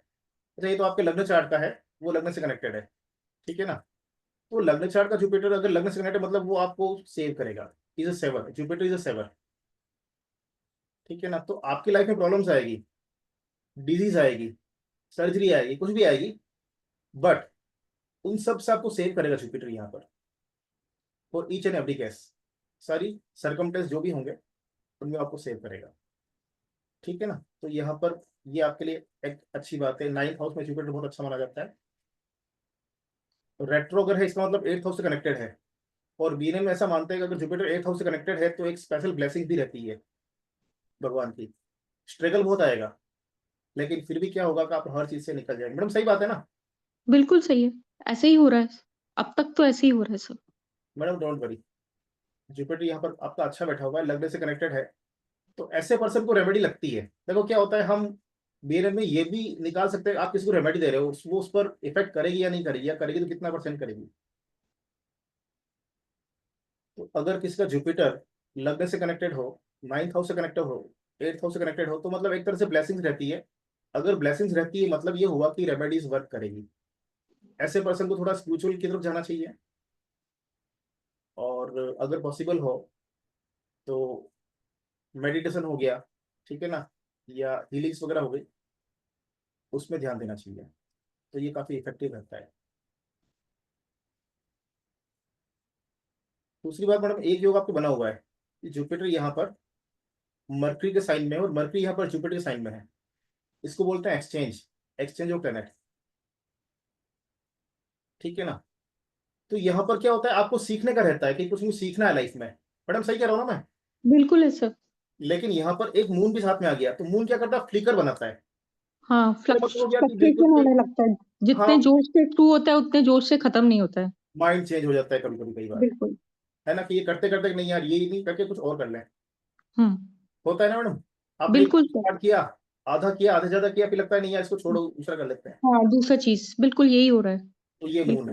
[SPEAKER 1] अच्छा ये तो आपके लग्न चार्ट का है, वो लग्न से कनेक्टेड है, ठीक है ना। तो लग्न चार्ट का जुपिटर अगर लग्न से कनेक्टेड मतलब वो आपको सेव करेगा, is a saver, Jupiter is a saver, ठीक है ना। तो आपकी लाइफ में प्रॉब्लम्स आएगी, डिजीज आएगी, सर्जरी आएगी, कुछ भी आएगी, बट उन सब से आपको सेव करेगा जुपिटर यहाँ पर, for each and every case, सारी सरकमटेंस जो भी होंगे उनमें आपको सेव करेगा, ठीक है ना। तो यहाँ पर ये आपके लिए एक अच्छी बात है, 9th हाउस में जुपिटर बहुत अच्छा माना जाता है। रेट्रो अगर है इसका मतलब 8th हाउस से कनेक्टेड है, और बीएनएन में ऐसा मानते हैं कि अगर जुपिटर 8th हाउस से कनेक्टेड है तो एक स्पेशल ब्लेसिंग भी रहती है भगवान की। स्ट्रगल बहुत आएगा लेकिन फिर भी क्या होगा कि आप हर चीज से निकल जाएंगे। मैडम सही बात है ना।
[SPEAKER 3] बिल्कुल सही है, ऐसे ही हो रहा है, अब तक तो ऐसे ही हो रहा है सब।
[SPEAKER 1] मैडम डोंट वरी, जुपिटर यहाँ पर आपका अच्छा बैठा हुआ है, लग्न से कनेक्टेड है, तो ऐसे पर्सन को रेमेडी लगती है। देखो क्या होता है, हम बीएनएन में ये भी निकाल सकते हैं, आप किसी को रेमेडी दे रहे हो वो उस पर इफेक्ट करेगी या नहीं करेगी, या करेगी तो कितना % करेगी। तो अगर किसी का जुपिटर लग्न से कनेक्टेड हो, 9th हाउस से कनेक्टेड हो, 8th हाउस से कनेक्टेड हो, तो मतलब एक तरह से ब्लेसिंग्स रहती है। अगर ब्लेसिंग्स रहती है मतलब ये हुआ कि रेमेडीज वर्क करेगी। ऐसे पर्सन को थोड़ा स्पिरिचुअल की तरफ जाना चाहिए, और अगर पॉसिबल हो तो मेडिटेशन हो गया, ठीक है ना, या हीलिंग्स वगैरह हो गई, उसमें ध्यान देना चाहिए, तो ये काफी इफेक्टिव रहता है। दूसरी बात मैडम, एक योग आपको बना हुआ है कि जुपिटर यहाँ पर मर्करी के साइन में है और मर्करी यहाँ पर जुपिटर के साइन में है, इसको बोलते हैं एक्सचेंज ऑफ प्लैनेट, ठीक है ना। तो यहाँ पर क्या होता है, आपको सीखने का रहता है कि कुछ नहीं सीखना है लाइफ में, मैडम सही कह रहा हूँ ना मैं।
[SPEAKER 3] बिल्कुल है सर।
[SPEAKER 1] लेकिन यहाँ पर एक मून भी साथ में आ गया, तो मून क्या करता है, फ्लिकर बनाता है।
[SPEAKER 3] हाँ,
[SPEAKER 1] तो मतलब हो गया कि बिल्कुल
[SPEAKER 3] फ्लक्चुएशन होने लगता है, जितने
[SPEAKER 1] हाँ,
[SPEAKER 3] जोश से शुरू होता है उतने जोश से खत्म नहीं होता है।
[SPEAKER 1] माइंड चेंज हो जाता है कभी कभी, कई बार,
[SPEAKER 3] बिल्कुल।
[SPEAKER 1] है ना, कि ये करते करते नहीं यार ये नहीं करके कुछ और कर लें,
[SPEAKER 3] हम्म।
[SPEAKER 1] होता है ना मैडम। आपने
[SPEAKER 3] बिल्कुल सर।
[SPEAKER 1] स्टार्ट किया, आधा किया, आधे ज्यादा किया, फिर लगता है नहीं यार इसको छोड़ो दूसरा कर लेते हैं,
[SPEAKER 3] हाँ, दूसरा चीज बिल्कुल यही हो रहा है।
[SPEAKER 1] तो ये मून
[SPEAKER 3] बिल्कुल।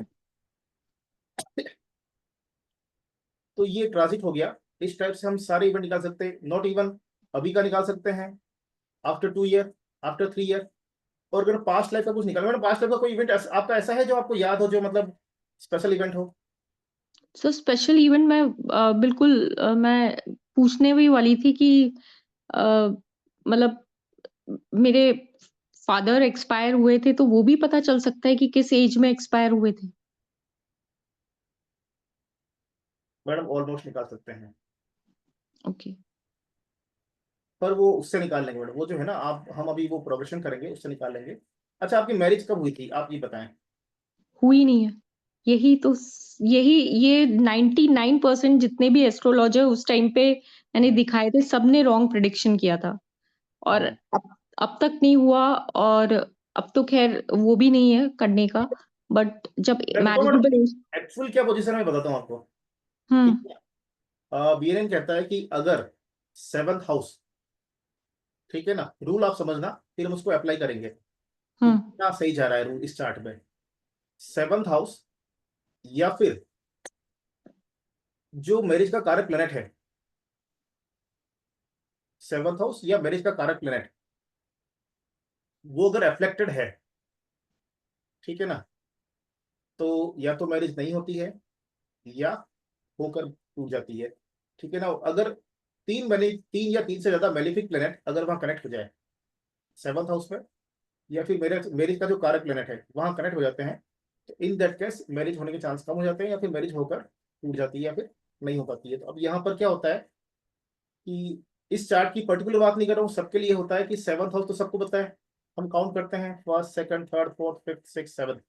[SPEAKER 1] है। तो ये ट्रांजिट हो गया, इस टाइप से हम सारे इवेंट निकाल सकते हैं, नॉट इवन अभी का निकाल सकते हैं, आफ्टर 2 ईयर, आफ्टर 3 ईयर। और अगर पास्ट लाइफ का कुछ निकाल, मैडम पास्ट लाइफ का कोई इवेंट आपका ऐसा है जो आपको याद हो, जो मतलब स्पेशल इवेंट हो।
[SPEAKER 3] सर स्पेशल इवेंट में बिल्कुल मैं पूछने भी वाली थी कि अ, मतलब मेरे फादर एक्सपायर हुए थे, तो वो भी पता चल सकता है कि किस एज में एक्सपायर हुए थे।
[SPEAKER 1] मैडम ऑलमोस्ट निकाल सकते हैं,
[SPEAKER 3] ओके।
[SPEAKER 1] पर वो उससे निकाल लेंगे मैडम, वो जो है ना, आप हम अभी वो प्रोग्रेशन करेंगे उससे निकाल लेंगे। अच्छा आपकी मैरिज कब हुई थी आप ये बताएं।
[SPEAKER 3] हुई नहीं है, यही तो, यही ये 99% जितने भी एस्ट्रोलॉजर उस टाइम पे मैंने दिखाए थे, सबने रॉन्ग प्रिडिक्शन किया था और अब तक नहीं हुआ और अब तो खैर वो भी नहीं है करने का, बट जब मैरिजेबल एज।
[SPEAKER 1] एक्चुअल क्या पोजीशन है मैं बताता हूँ आपको।
[SPEAKER 3] हम्म
[SPEAKER 1] ठीक है, बीएनएन कहता है कि अगर 7th हाउस, ठीक है ना, रूल आप समझना फिर हम उसको अप्लाई करेंगे कि
[SPEAKER 3] हम्म
[SPEAKER 1] क्या सही जा रहा है रूल इस चार्ट में। 7th हाउस या फिर जो मैरिज का कारक प्लेनेट है, 7th हाउस या मैरिज का कारक प्लेनेट, वो अगर अफ्लेक्टेड है, ठीक है ना, तो या तो मैरिज नहीं होती है या होकर टूट जाती है। ठीक है ना, अगर तीन या तीन से ज्यादा मेलिफिक प्लेनेट अगर वहां कनेक्ट हो जाए 7th हाउस में, या फिर मैरिज मैरिज का जो कारक प्लेनेट है वहां कनेक्ट हो जाते हैं, तो इन दैट केस मैरिज होने के चांस कम हो जाते हैं या फिर मैरिज होकर टूट जाती है या फिर नहीं हो पाती है। तो अब यहाँ पर क्या होता है कि इस चार्ट की पर्टिकुलर बात नहीं कर रहा हूँ, सबके लिए होता है कि 7th हाउस तो सबको पता है, हम काउंट करते हैं first second third fourth fifth six seventh,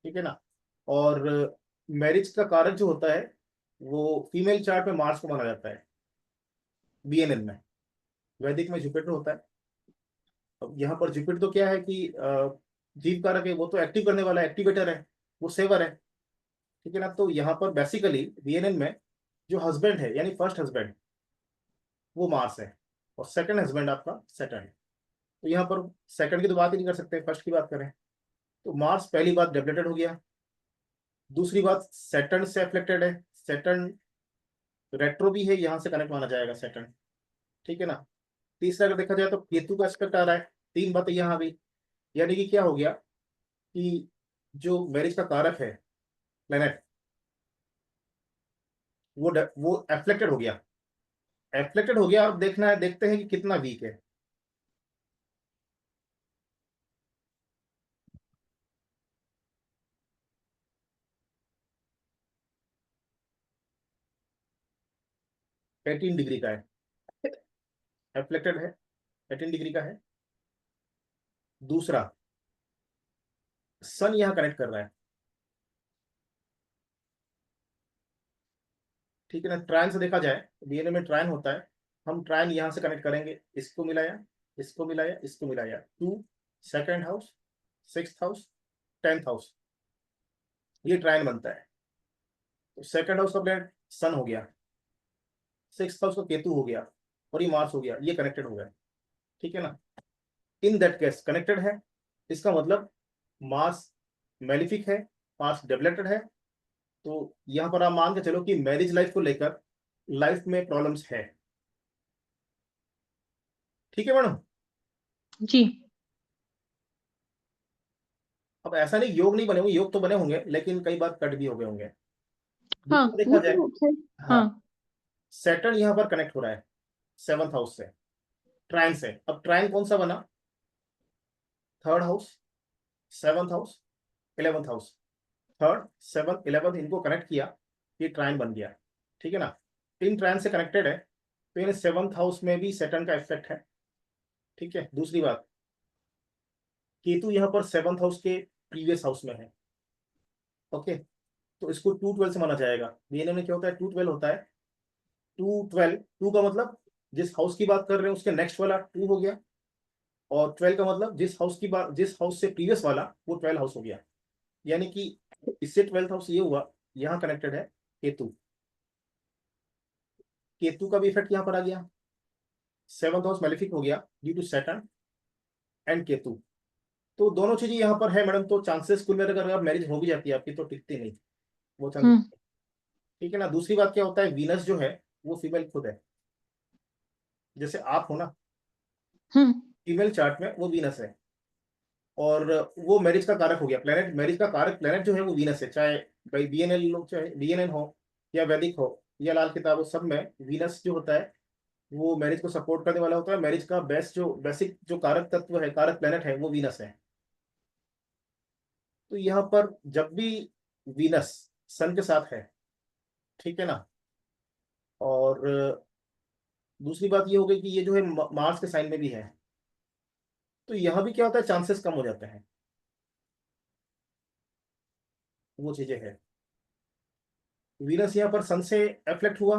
[SPEAKER 1] ठीक है ना। और मैरिज का कारक जो होता है वो फीमेल चार्ट में मार्स को माना जाता है बीएनएन में, वैदिक में जुपिटर होता है। अब यहाँ पर जुपिटर तो क्या है कि जीव कारक है, वो तो एक्टिव करने वाला एक्टिवेटर है, वो सेवर है, ठीक है ना। तो यहाँ पर बेसिकली बीएनएन में जो हस्बैंड है यानी फर्स्ट हस्बैंड वो मार्स है और सेकंड हस्बैंड आपका सैटर्न है। तो यहाँ पर सेकंड की तो बात ही नहीं कर सकते, फर्स्ट की बात करें तो मार्स पहली बात डेवलेटेड हो गया। दूसरी बात सैटर्न से अफ्लेक्टेड है, सैटर्न रेट्रो भी है, यहाँ से कनेक्ट माना जाएगा सैटर्न, ठीक है ना। तीसरा अगर देखा जाए तो केतु का एस्पेक्ट आ रहा है, तीन बातें यहाँ आ गई। यानी कि क्या हो गया कि जो मैरिज का कारक है प्लेनेट वो एफ्लेक्टेड हो गया, एफ्लेक्टेड हो गया। अब देखना है, देखते हैं कि कितना वीक है। एटीन डिग्री का है, एफ्लेक्टेड है, 18 डिग्री का है। दूसरा सन यहाँ कनेक्ट कर रहा है, ठीक है ना। ट्रायन से देखा जाए डीएनए में ट्रायन होता है, हम ट्रायन यहाँ से कनेक्ट करेंगे, इसको मिलाया, इसको मिलाया, इसको मिलाया, 2 second house 6th house 10th house, ये ट्रायन बनता है। तो सेकंड हाउस का प्लैनेट सन हो गया, 6th हाउस का केतु हो गया और ये मार्स हो गया, ये कनेक्टेड हो गया, ठीक है ना। इन दैट केस कनेक्टेड है, इसका मतलब मार्स मेलिफिक है, मार्स डेवलेटेड है। तो यहां पर आप मान के चलो कि मैरिज लाइफ को लेकर लाइफ में प्रॉब्लम्स है, ठीक है मैडम।
[SPEAKER 3] जी
[SPEAKER 1] अब ऐसा नहीं योग नहीं बने होंगे, योग तो बने होंगे लेकिन कई बार कट भी हो गए होंगे।
[SPEAKER 3] हाँ
[SPEAKER 1] दूसरा देखा
[SPEAKER 3] वो
[SPEAKER 1] जाए,
[SPEAKER 3] तो खैर।
[SPEAKER 1] हाँ,
[SPEAKER 3] हाँ
[SPEAKER 1] सैटर्न यहां पर कनेक्ट हो रहा है 7th हाउस से, ट्राइन से। अब ट्राइन कौन सा बना, 3rd house 7th house 11th house, 3rd 7th 11th इनको कनेक्ट किया, ये ट्राइन बन गया, ठीक है ना। इन ट्राइन से कनेक्टेड है तो यानी 7th हाउस में भी सैटर्न का इफेक्ट है, ठीक है। दूसरी बात, केतु यहाँ पर 7th हाउस के प्रीवियस हाउस में है, ओके। तो इसको 212 से माना जाएगा। डीएनए में क्या होता है, 212 होता है। 212, 2 का मतलब जिस हाउस की बात कर रहे हैं उसके नेक्स्ट वाला 2 हो गया, और 12 का मतलब जिस हाउस की बात, जिस हाउस से प्रीवियस वाला वो 12 हाउस हो गया। यानी कि इससे 12th हाउस ये हुआ, यहाँ कनेक्टेड है केतु, केतु का भी इफेक्ट यहाँ पर आ गया। 7th हाउस मेलिफिक हो गया due to Saturn and Ketu. तो दोनों चीजें यहाँ पर है मैडम, तो चांसेस स्कूल में अगर मैरिज हो भी जाती है आपकी तो टिकती नहीं, वो चांसेस,
[SPEAKER 3] हम्म
[SPEAKER 1] ठीक है ना। दूसरी बात क्या होता है, वीनस जो है वो फीमेल खुद है, जैसे आप हो ना,
[SPEAKER 3] हम्म
[SPEAKER 1] फीमेल चार्ट में वो वीनस है, और वो मैरिज का कारक हो गया प्लेनेट, मैरिज का कारक प्लेनेट जो है वो वीनस है। चाहे भाई बीएनएल लो, चाहे डीएनएन हो या वैदिक हो या लाल किताब हो, सब में वीनस जो होता है वो मैरिज को सपोर्ट करने वाला होता है। मैरिज का बेस्ट जो बेसिक जो कारक तत्व है, कारक प्लेनेट है, वो वीनस है। तो यहाँ पर जब भी वीनस सन के साथ है, ठीक है ना, और दूसरी बात ये हो गई कि ये जो है मार्स के साइन में भी है, तो यहाँ भी क्या होता है, चांसेस कम हो जाते हैं, वो चीजें है। वीनस यहाँ पर सन से एफ्लेक्ट हुआ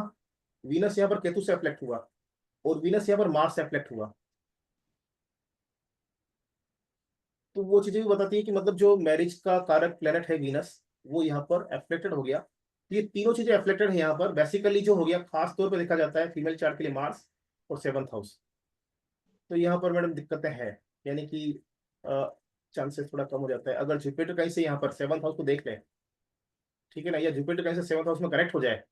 [SPEAKER 1] वीनस यहाँ पर केतु से अफ्लेक्ट हुआ और वीनस यहाँ पर मार्स से अफ्लेक्ट हुआ, तो वो चीजें भी बताती है कि मतलब जो मैरिज का कारक प्लेनेट है वीनस, वो यहाँ पर एफ्लेक्टेड हो गया। ये तीनों चीजें एफ्लेक्टेड है यहाँ पर। बेसिकली जो हो गया, खास तौर पे देखा जाता है फीमेल चार्ट के लिए मार्स और 7th हाउस। तो यहाँ पर मैडम दिक्कतें हैं, यानी कि चांसेस थोड़ा कम हो जाता है। अगर जुपिटर कहीं से यहाँ पर 7th हाउस को देख ले, ठीक है ना, या जुपिटर कहीं से 7th हाउस में कनेक्ट हो जाए,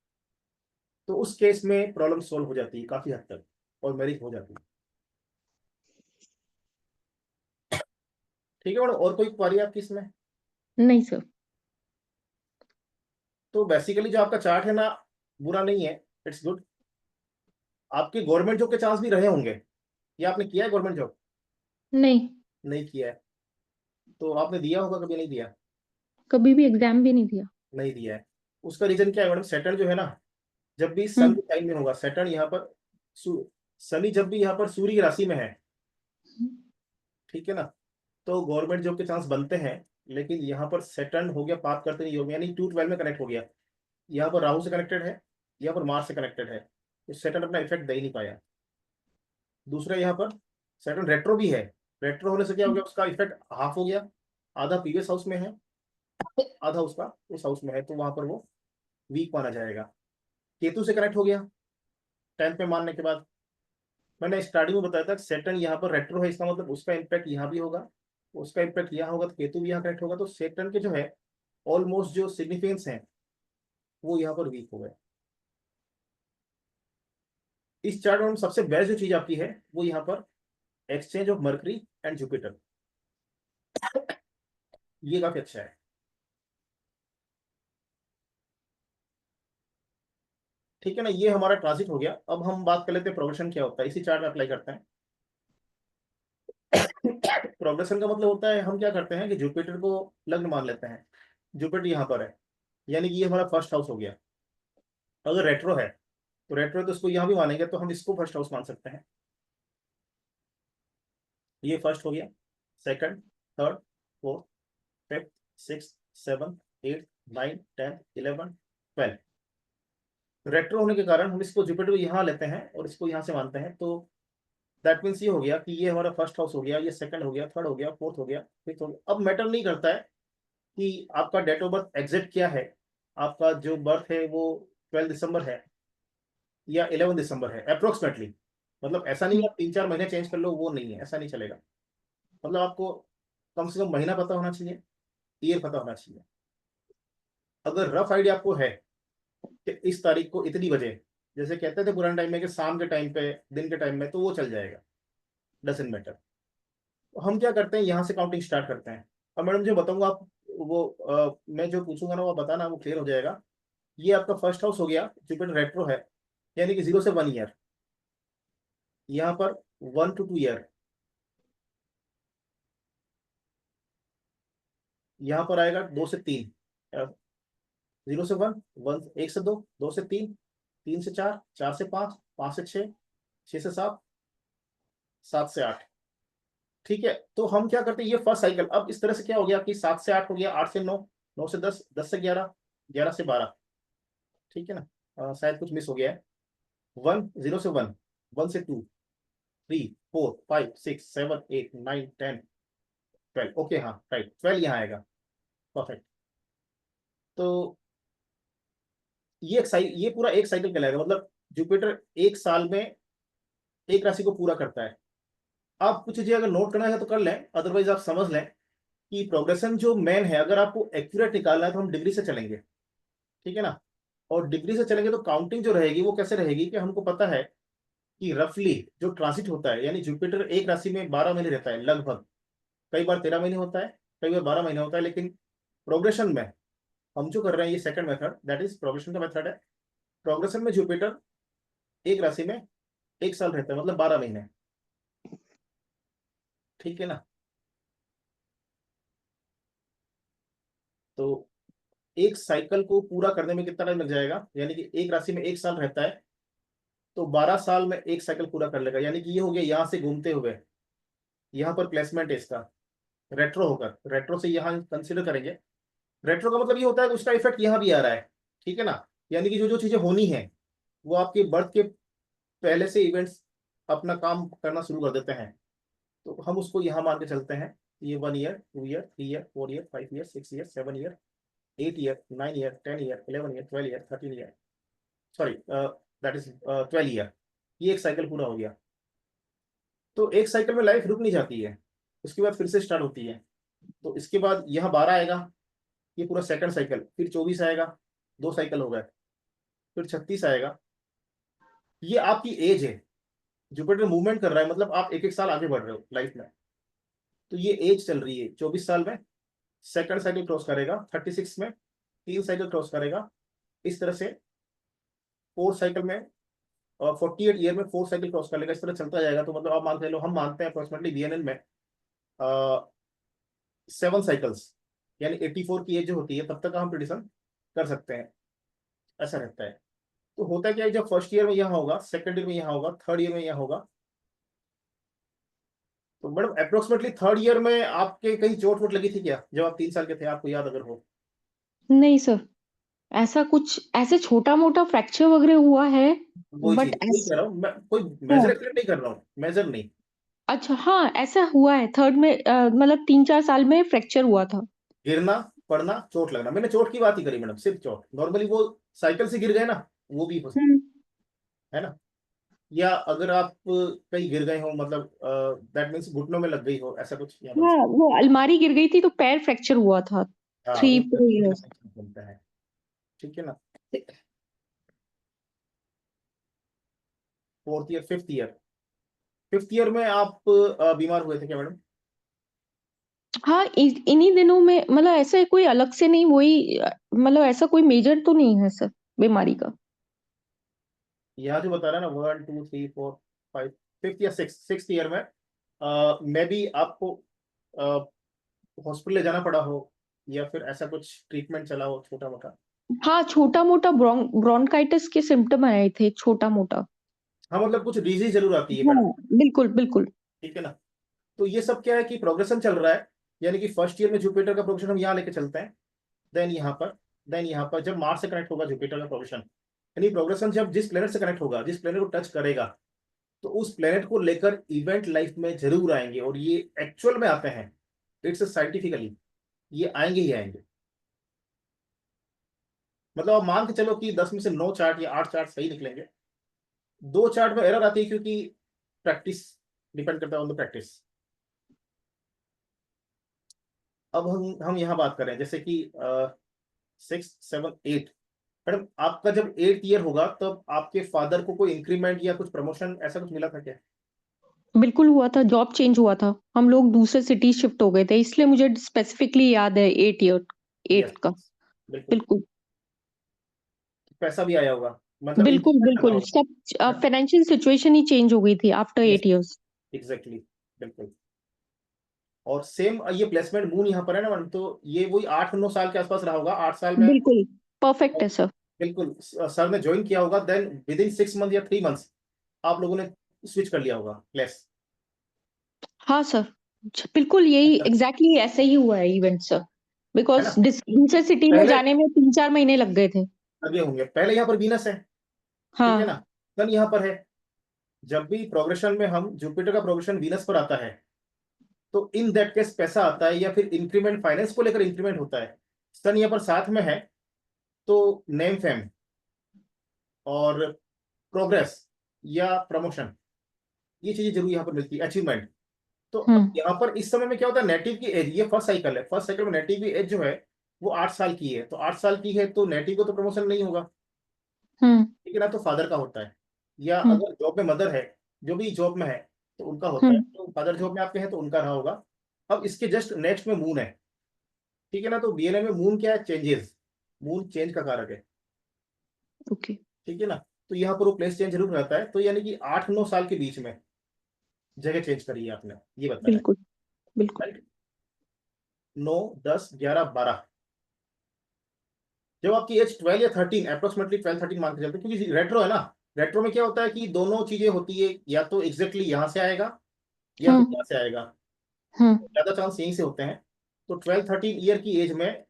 [SPEAKER 1] तो उस केस में प्रॉब्लम सॉल्व हो जाती है काफी हद तक और मैरिज हो जाती है। ठीक है मैडम, और कोई क्वारी आपकी इसमें?
[SPEAKER 3] नहीं सर।
[SPEAKER 1] तो बेसिकली जो आपका चार्ट है ना, बुरा नहीं है, इट्स गुड। आपके गवर्नमेंट जॉब के चांस भी रहे होंगे, या आपने किया है गवर्नमेंट जॉब?
[SPEAKER 3] नहीं,
[SPEAKER 1] नहीं किया है, तो आपने दिया होगा, कभी नहीं दिया?
[SPEAKER 3] कभी भी एग्जाम भी नहीं दिया।
[SPEAKER 1] नहीं दिया है। उसका रीजन क्या है मैडम? सैटर्न जो है ना, जब भी सन के टाइम में होगा सैटर्न यहाँ पर, शनि जब भी यहाँ पर सूर्य की राशि में है, ठीक है ना, तो गवर्नमेंट जॉब के चांस बनते हैं। लेकिन यहाँ पर सैटर्न हो गया पाप करते नहीं योग में, यानी 212 में कनेक्ट हो गया। यहाँ पर राहु से कनेक्टेड है, यहाँ पर मार्स से कनेक्टेड है, तो सैटर्न अपना इफेक्ट दे ही नहीं पाया। दूसरा यहाँ पर सैटर्न रेट्रो भी है। रेट्रो होने से क्या हो गया, उसका इफेक्ट हाफ हो गया। आधा प्रीवियस हाउस में है, आधा उसका उस हाउस में है, तो वहां पर वो वीक माना जाएगा। केतु से कनेक्ट हो गया 10th पे मानने के बाद। मैंने स्टार्टिंग में बताया था सैटर्न यहाँ पर रेट्रो है, इसका मतलब उसका इम्पैक्ट यहाँ भी होगा, उसका इम्पैक्ट यहाँ होगा, तो केतु भी यहाँ कनेक्ट होगा, तो सैटर्न के जो है ऑलमोस्ट जो सिग्निफिकेंस है वो यहाँ पर वीक हो गए। इस चार्ट में सबसे बेस्ट जो चीज आपकी है वो यहाँ पर exchange of mercury and Jupiter, ये काफी अच्छा है। ठीक है ना, ये हमारा ट्रांजिट हो गया। अब हम बात कर लेते हैं प्रोग्रेशन क्या होता है, इसी चार्ट में अप्लाई करते हैं। प्रोग्रेशन का मतलब होता है, हम क्या करते हैं कि जुपिटर को लग्न मान लेते हैं। जुपिटर यहाँ पर है, यानी कि ये हमारा फर्स्ट हाउस हो गया। अगर रेट्रो है तो रेट्रो है तो इसको यहाँ भी मानेंगे, तो हम इसको फर्स्ट हाउस मान सकते हैं। ये फर्स्ट हो गया, second, third, fourth, fifth, six, 7, 8, 9, 10, 11, 12। Retro होने के कारण हम इसको जुपिटर को यहाँ लेते हैं और इसको यहाँ से मानते हैं। तो दैट मीन्स ये हो गया कि ये हमारा फर्स्ट हाउस हो गया, ये सेकंड हो गया, थर्ड हो गया, फोर्थ हो गया, फिफ्थ हो गया। अब मैटर नहीं करता है कि आपका डेट ऑफ बर्थ एग्जैक्ट क्या है। आपका जो बर्थ है वो 12 दिसंबर है या 11 दिसंबर है अप्रोक्सीमेटली, मतलब ऐसा नहीं है आप 3-4 महीने चेंज कर लो, वो नहीं है, ऐसा नहीं चलेगा। मतलब आपको कम से कम महीना पता होना चाहिए, ईयर पता होना चाहिए। अगर रफ आइडिया आपको है कि इस तारीख को इतनी बजे, जैसे कहते थे पुराने टाइम में कि शाम के टाइम पे, दिन के टाइम में, तो वो चल जाएगा, डजंट मैटर। तो हम क्या करते हैं, यहाँ से काउंटिंग स्टार्ट करते हैं। अब मैडम जो बताऊंगा आप वो मैं जो पूछूंगा ना वो बताना, वो क्लियर हो जाएगा। ये आपका फर्स्ट हाउस हो गया, जुपिटर रेट्रो है, यानी कि 0 से 1 ईयर, यहाँ पर 1 to 2 ईयर, यहाँ पर आएगा 2 से 3, 0 से 1, 1 से 2, 2 से 3, 3 से 4, 4 से 5, 5 से 6, 6 से 7, 7 से 8। ठीक है, तो हम क्या करते हैं, ये फर्स्ट साइकिल। अब इस तरह से क्या हो गया कि 7 से 8 हो गया, 8 से 9, 9 से 10, 10 से 11, 11 से 12। ठीक है ना, शायद कुछ मिस हो गया है। 1, 0 से 1, 1 से 2, 3, 4, 5, 6, 7, 8, 9, 10, 12। ओके, हाँ राइट, 12 यहाँ आएगा, परफेक्ट। तो ये पूरा एक साइकिल कहलाएगा, मतलब जुपिटर एक साल में एक राशि को पूरा करता है। आप कुछ चीजें अगर नोट करना है तो कर लें, अदरवाइज आप समझ लें कि प्रोग्रेशन जो मेन है, अगर आपको एक्यूरेट निकालना है तो हम डिग्री से चलेंगे, ठीक है ना। और डिग्री से चलेंगे तो काउंटिंग जो रहेगी वो कैसे रहेगी कि हमको पता है कि रफली जो ट्रांसिट होता है, यानी जुपिटर एक राशि में 12 महीने रहता है लगभग, कई बार 13 महीने होता है, कई बार 12 महीने होता है। लेकिन प्रोग्रेशन में हम जो कर रहे हैं, ये second method, that is progression का मेथड है। प्रोग्रेशन में जुपिटर एक राशि में एक साल रहता है, मतलब 12 महीने, ठीक है ना। तो एक साइकिल को पूरा करने में कितना टाइम लग जाएगा, यानी कि एक राशि में एक साल रहता है, तो 12 साल में एक साइकिल पूरा कर लेगा। यानी कि ये हो गया यहाँ से घूमते हुए, यहाँ पर प्लेसमेंट है इसका, रेट्रो होकर, रेट्रो से यहाँ कंसिडर करेंगे। रेट्रो का मतलब ये होता है कि उसका इफेक्ट यहाँ भी आ रहा है, ठीक है ना। यानी कि जो जो चीजें होनी है वो आपके बर्थ के पहले से इवेंट्स अपना काम करना शुरू कर देते हैं, तो हम उसको यहाँ मान के चलते हैं। ये 1 year, 2 year, 3 year, 4 year, 5 year, 6 year, 7 year, 8 year, 9 year, 10 year, 11 year, 12 year, 13 year, sorry that is 12 year. ये एक साइकिल पूरा हो गया। तो एक साइकिल में लाइफ रुक नहीं जाती है, उसके बाद फिर से स्टार्ट होती है। तो इसके बाद यहाँ 12 आएगा, ये पूरा सेकंड साइकिल, फिर 24 आएगा, 2 साइकिल हो गए, फिर 36 आएगा। ये आपकी एज है, जुपिटर मूवमेंट कर रहा है, मतलब आप एक एक साल आगे बढ़ रहे हो लाइफ में। तो ये एज चल रही है, 24 साल में सेकंड साइकिल क्रॉस करेगा, 36 में 3 साइकिल क्रॉस करेगा, इस तरह से 4 साइकिल में, और 48 ईयर में 4 साइकिल क्रॉस कर लेगा, इस तरह चलता जाएगा। तो मतलब आप मान के लो, हम मानते हैं अप्रोक्सीमेटली बीएनएन में 7 साइकिल्स, यानी 84 की एज जो होती है तब तक हम प्रिडिक्शन कर सकते हैं, ऐसा रहता है। तो होता है क्या है, जब फर्स्ट ईयर में यहाँ होगा, सेकंड ईयर में यहाँ होगा, थर्ड ईयर में यहाँ होगा। तो मैडम अप्रोक्सीमेटली थर्ड ईयर में आपके कहीं चोट वोट लगी थी क्या, जब आप 3 साल के थे, आपको याद अगर हो?
[SPEAKER 3] नहीं सर, ऐसा कुछ ऐसे छोटा मोटा फ्रैक्चर वगैरह हुआ है,
[SPEAKER 1] वही
[SPEAKER 3] बट
[SPEAKER 1] चीज वही कह रहा हूँ मैं, कोई मेजर एक्सीडेंट नहीं कर रहा हूँ, मेजर नहीं।
[SPEAKER 3] अच्छा हाँ, ऐसा हुआ है थर्ड में, मतलब 3-4 साल में फ्रैक्चर हुआ था।
[SPEAKER 1] गिरना, पड़ना, चोट लगना, मैंने चोट की बात ही करी मैडम, सिर्फ चोट। नॉर्मली वो साइकिल से गिर गए ना, वो भी हो सकता
[SPEAKER 3] हम्म।
[SPEAKER 1] है ना। या अगर आप कहीं गिर गए हो, मतलब दैट मीन्स घुटनों में लग गई हो, ऐसा कुछ यहाँ बन
[SPEAKER 3] हाँ,
[SPEAKER 1] सकता
[SPEAKER 3] वो अलमारी गिर गई थी तो पैर फ्रैक्चर हुआ था।
[SPEAKER 1] है। हाँ,
[SPEAKER 3] 3-4
[SPEAKER 1] वो
[SPEAKER 3] इयर्स।
[SPEAKER 1] बनता है, ठीक है ना। 4th year, 5th year, 5th year में आप बीमार हुए थे क्या मैडम?
[SPEAKER 3] हाँ, इन्हीं दिनों में, मतलब ऐसा कोई अलग से नहीं, वही मतलब ऐसा कोई मेजर तो नहीं है सर बीमारी का।
[SPEAKER 1] यहाँ जो बता रहा है ना, 1 2 3 4 5, 5th या 6th ईयर में मे बी आपको हॉस्पिटल ले जाना पड़ा हो, या फिर ऐसा कुछ ट्रीटमेंट चला हो छोटा मोटा।
[SPEAKER 3] हाँ, छोटा मोटा ब्रोंकाइटिस के सिम्टम आए थे, छोटा मोटा।
[SPEAKER 1] हाँ, मतलब कुछ डिजीज जरूर आती है मैडम,
[SPEAKER 3] हाँ, बिल्कुल बिल्कुल।
[SPEAKER 1] ठीक है ना। तो ये सब क्या है कि प्रोग्रेशन चल रहा है, यानी कि फर्स्ट ईयर में जुपिटर का प्रोग्रेशन हम यहाँ लेके चलते हैं, देन यहाँ पर, देन यहाँ पर जब मार्स से कनेक्ट होगा जुपिटर का प्रोग्रेशन, यानी प्रोग्रेशन जब जिस प्लेनेट से कनेक्ट होगा, जिस प्लेनेट को टच करेगा, तो उस प्लेनेट को लेकर इवेंट लाइफ में जरूर आएंगे, और ये एक्चुअल में आते हैं, इट्स साइंटिफिकली ये आएंगे ही आएंगे। मतलब आप मान के चलो कि 10 में से 9 चार्ट या 8 चार्ट सही निकलेंगे, 2 चार्ट में एरर आती है, क्योंकि प्रैक्टिस डिपेंड करता है ऑन द प्रैक्टिस। अब हम यहाँ बात करें जैसे कि 6 7 8, मैडम आपका जब 8th ईयर होगा तब आपके फादर को कोई इंक्रीमेंट या कुछ प्रमोशन ऐसा कुछ मिला था क्या?
[SPEAKER 3] बिल्कुल हुआ था, जॉब चेंज हुआ था, हम लोग दूसरे सिटी शिफ्ट हो गए थे, इसलिए मुझे स्पेसिफिकली याद है 8 ईयर,
[SPEAKER 1] यस,
[SPEAKER 3] 8 का।
[SPEAKER 1] बिल्कुल।
[SPEAKER 3] बिल्कुल
[SPEAKER 1] पैसा भी आया होगा, मतलब
[SPEAKER 3] बिल्कुल
[SPEAKER 1] इंक्रीमेंट लगा
[SPEAKER 3] बिल्कुल,
[SPEAKER 1] होगा,
[SPEAKER 3] सब फाइनेंशियल सिचुएशन ही चेंज हो गई थी आफ्टर
[SPEAKER 1] यस,
[SPEAKER 3] 8 इयर्स।
[SPEAKER 1] एग्जैक्टली, बिल्कुल। और सेम ये प्लेसमेंट मून यहाँ पर है ना मैडम, तो ये वही 8 9 साल के आसपास रहा होगा, 8 साल में।
[SPEAKER 3] बिल्कुल परफेक्ट है सर।
[SPEAKER 1] बिल्कुल, सर ने ज्वाइन किया होगा, देन विद इन 6 मंथ या 3 मंथ्स आप लोगों ने स्विच कर लिया होगा प्लेस।
[SPEAKER 3] हाँ सर, बिल्कुल यही
[SPEAKER 1] अच्छा,
[SPEAKER 3] एग्जैक्टली ऐसे ही हुआ है इवेंट सर,
[SPEAKER 1] है
[SPEAKER 3] बिकॉज
[SPEAKER 1] ना।
[SPEAKER 3] दूसरे सिटी में
[SPEAKER 1] पहले
[SPEAKER 3] जाने में 3-4 महीने लग गए थे।
[SPEAKER 1] लगे होंगे, पहले यहाँ पर वीनस है, ठीक है ना,
[SPEAKER 3] हाँ।
[SPEAKER 1] सन यहाँ पर है। जब भी प्रोग्रेशन में हम जुपिटर का प्रोग्रेशन वीनस पर आता है, तो इन दैट केस पैसा आता है, या फिर इंक्रीमेंट फाइनेंस को लेकर इंक्रीमेंट होता है। सन यहाँ पर साथ में है, तो नेम फेम और प्रोग्रेस या प्रमोशन, ये चीजें जरूर यहाँ पर मिलती है, अचीवमेंट। तो अब
[SPEAKER 3] हम्म।
[SPEAKER 1] यहाँ पर इस समय में क्या होता है, नेटिव की एज, ये फर्स्ट साइकिल है, फर्स्ट साइकिल में नेटिव की एज जो है वो 8 साल की है, तो 8 साल की है तो नेटिव को तो प्रमोशन नहीं होगा,
[SPEAKER 3] हम्म।
[SPEAKER 1] ठीक है ना, तो फादर का होता है। या
[SPEAKER 3] हम्म।
[SPEAKER 1] अगर जॉब में मदर है, जो भी जॉब में है, तो उनका होता है,
[SPEAKER 3] हम्म।
[SPEAKER 1] तो फादर जॉब में आपके हैं तो उनका रहा होगा। अब इसके जस्ट नेक्स्ट में मून है, ठीक है ना, तो बीएनए में मून क्या है, चेंजेस, मून चेंज का कारक है,
[SPEAKER 3] ओके।
[SPEAKER 1] ठीक है ना। तो यहाँ पर वो प्लेस चेंज जरूर रहता है, तो यानी कि 8 9 साल के बीच में जगह चेंज करी है आपने, ये बताया,
[SPEAKER 3] बिल्कुल बिल्कुल।
[SPEAKER 1] राइट। 9 10 11 12, जब आपकी एज 12 या 13, अप्रोक्सीमेटली 12 13 मान के चलते हैं, क्योंकि रेट्रो है ना। रेट्रो में क्या होता है कि दोनों चीजें होती है, या तो एग्जैक्टली यहाँ से आएगा, या फिर
[SPEAKER 3] हम्म।
[SPEAKER 1] यहाँ से आएगा,
[SPEAKER 3] हम्म।
[SPEAKER 1] ज्यादा चांस यहीं से होते हैं। तो 12 13 ईयर की एज में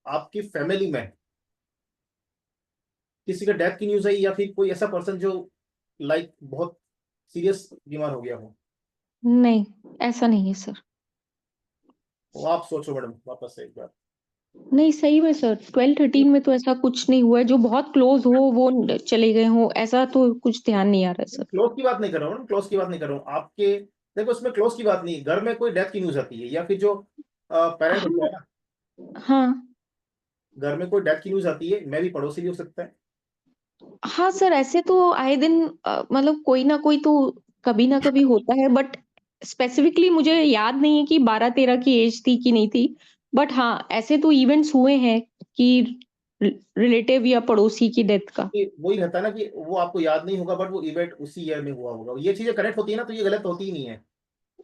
[SPEAKER 1] आपकी फैमिली में, किसी का डेथ की न्यूज आई या फिर कोई ऐसा पर्सन जो लाइक बहुत सीरियस बीमार हो गया हो?
[SPEAKER 3] नहीं, ऐसा नहीं है सर।
[SPEAKER 1] तो आप सोचो मैडम वापस से एक बार।
[SPEAKER 3] नहीं, सही में सर 12-13 में तो ऐसा कुछ नहीं हुआ है, जो बहुत क्लोज हो वो चले गए हों, ऐसा तो कुछ ध्यान नहीं आ रहा है सर।
[SPEAKER 1] क्लोज की बात नहीं कर रहा हूँ, क्लोज की बात नहीं कर रहा हूँ आपके। देखो इसमें क्लोज की बात नहीं, घर में कोई डेथ की न्यूज आती है या फिर जो पेरेंट होता है ना,
[SPEAKER 3] हाँ,
[SPEAKER 1] घर में कोई डेथ की न्यूज आती है, मैं भी पड़ोसी भी हो सकता है।
[SPEAKER 3] हाँ सर, ऐसे तो आए दिन मतलब कोई ना कोई तो कभी ना कभी होता है, बट स्पेसिफिकली मुझे याद नहीं है कि 12-13 की एज थी कि नहीं थी। बट हाँ, ऐसे तो इवेंट्स हुए हैं कि रिलेटिव या पड़ोसी की डेथ का।
[SPEAKER 1] कि वही रहता है ना कि वो आपको याद नहीं होगा बट वो इवेंट उसी ईयर में हुआ होगा। ये चीजें कनेक्ट होती है ना तो ये गलत होती ही नहीं है।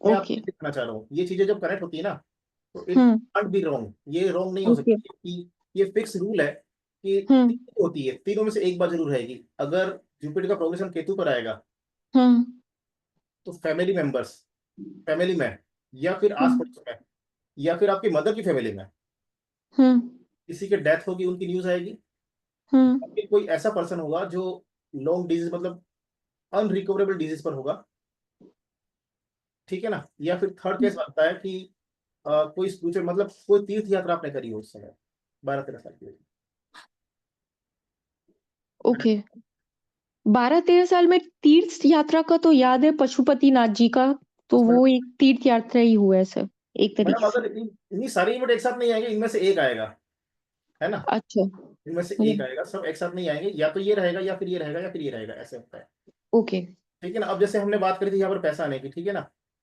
[SPEAKER 1] मैं आपको
[SPEAKER 3] ओके।
[SPEAKER 1] ये दिखाना चाह रहा हूँ, ये चीजें जब कनेक्ट होती है ना तो it
[SPEAKER 3] hmm.
[SPEAKER 1] Can't be wrong, ये रॉन्ग नहीं हो
[SPEAKER 3] ओके।
[SPEAKER 1] सकती क्योंकि ये फिक्स रूल है कि
[SPEAKER 3] हम्म।
[SPEAKER 1] तीन होती है, तीनों में से एक बार जरूर रहेगी। अगर जुपिटर का प्रोग्रेशन केतु पर आएगा
[SPEAKER 3] हम्म।
[SPEAKER 1] तो फैमिली मेंबर्स, फैमिली में या फिर आस
[SPEAKER 3] हम्म।
[SPEAKER 1] पड़ोस में या फिर आपकी मदर की फैमिली में
[SPEAKER 3] हम्म।
[SPEAKER 1] किसी की डेथ होगी, उनकी न्यूज आएगी।
[SPEAKER 3] हम्म।
[SPEAKER 1] या फिर कोई ऐसा पर्सन होगा जो लॉन्ग डिजीज मतलब अनरिकवरेबल डिजीज पर होगा, ठीक है ना। या फिर थर्ड केस बनता है कि कोई स्पिरिचुअल मतलब कोई तीर्थ यात्रा आपने करी हो उस समय 12-13 साल की।
[SPEAKER 3] ओके। 12-13 साल में तीर्थ यात्रा का तो याद है, पशुपतिनाथ जी का। तो वो एक तीर्थ यात्रा ही हुआ है सर, एक
[SPEAKER 1] मैडम
[SPEAKER 3] तरीके से।
[SPEAKER 1] अगर इतनी सारी इवेंट एक साथ नहीं आएंगे, इनमें से एक आएगा, है ना।
[SPEAKER 3] अच्छा।
[SPEAKER 1] इनमें से एक
[SPEAKER 3] हम्म।
[SPEAKER 1] आएगा, सब एक साथ नहीं आएंगे, या तो ये रहेगा या फिर ये रहेगा या फिर ये रहेगा, ऐसे होता है।
[SPEAKER 3] ओके।
[SPEAKER 1] ठीक है ना। अब जैसे हमने बात करी थी यहाँ पर पैसा आने की, ठीक है ना।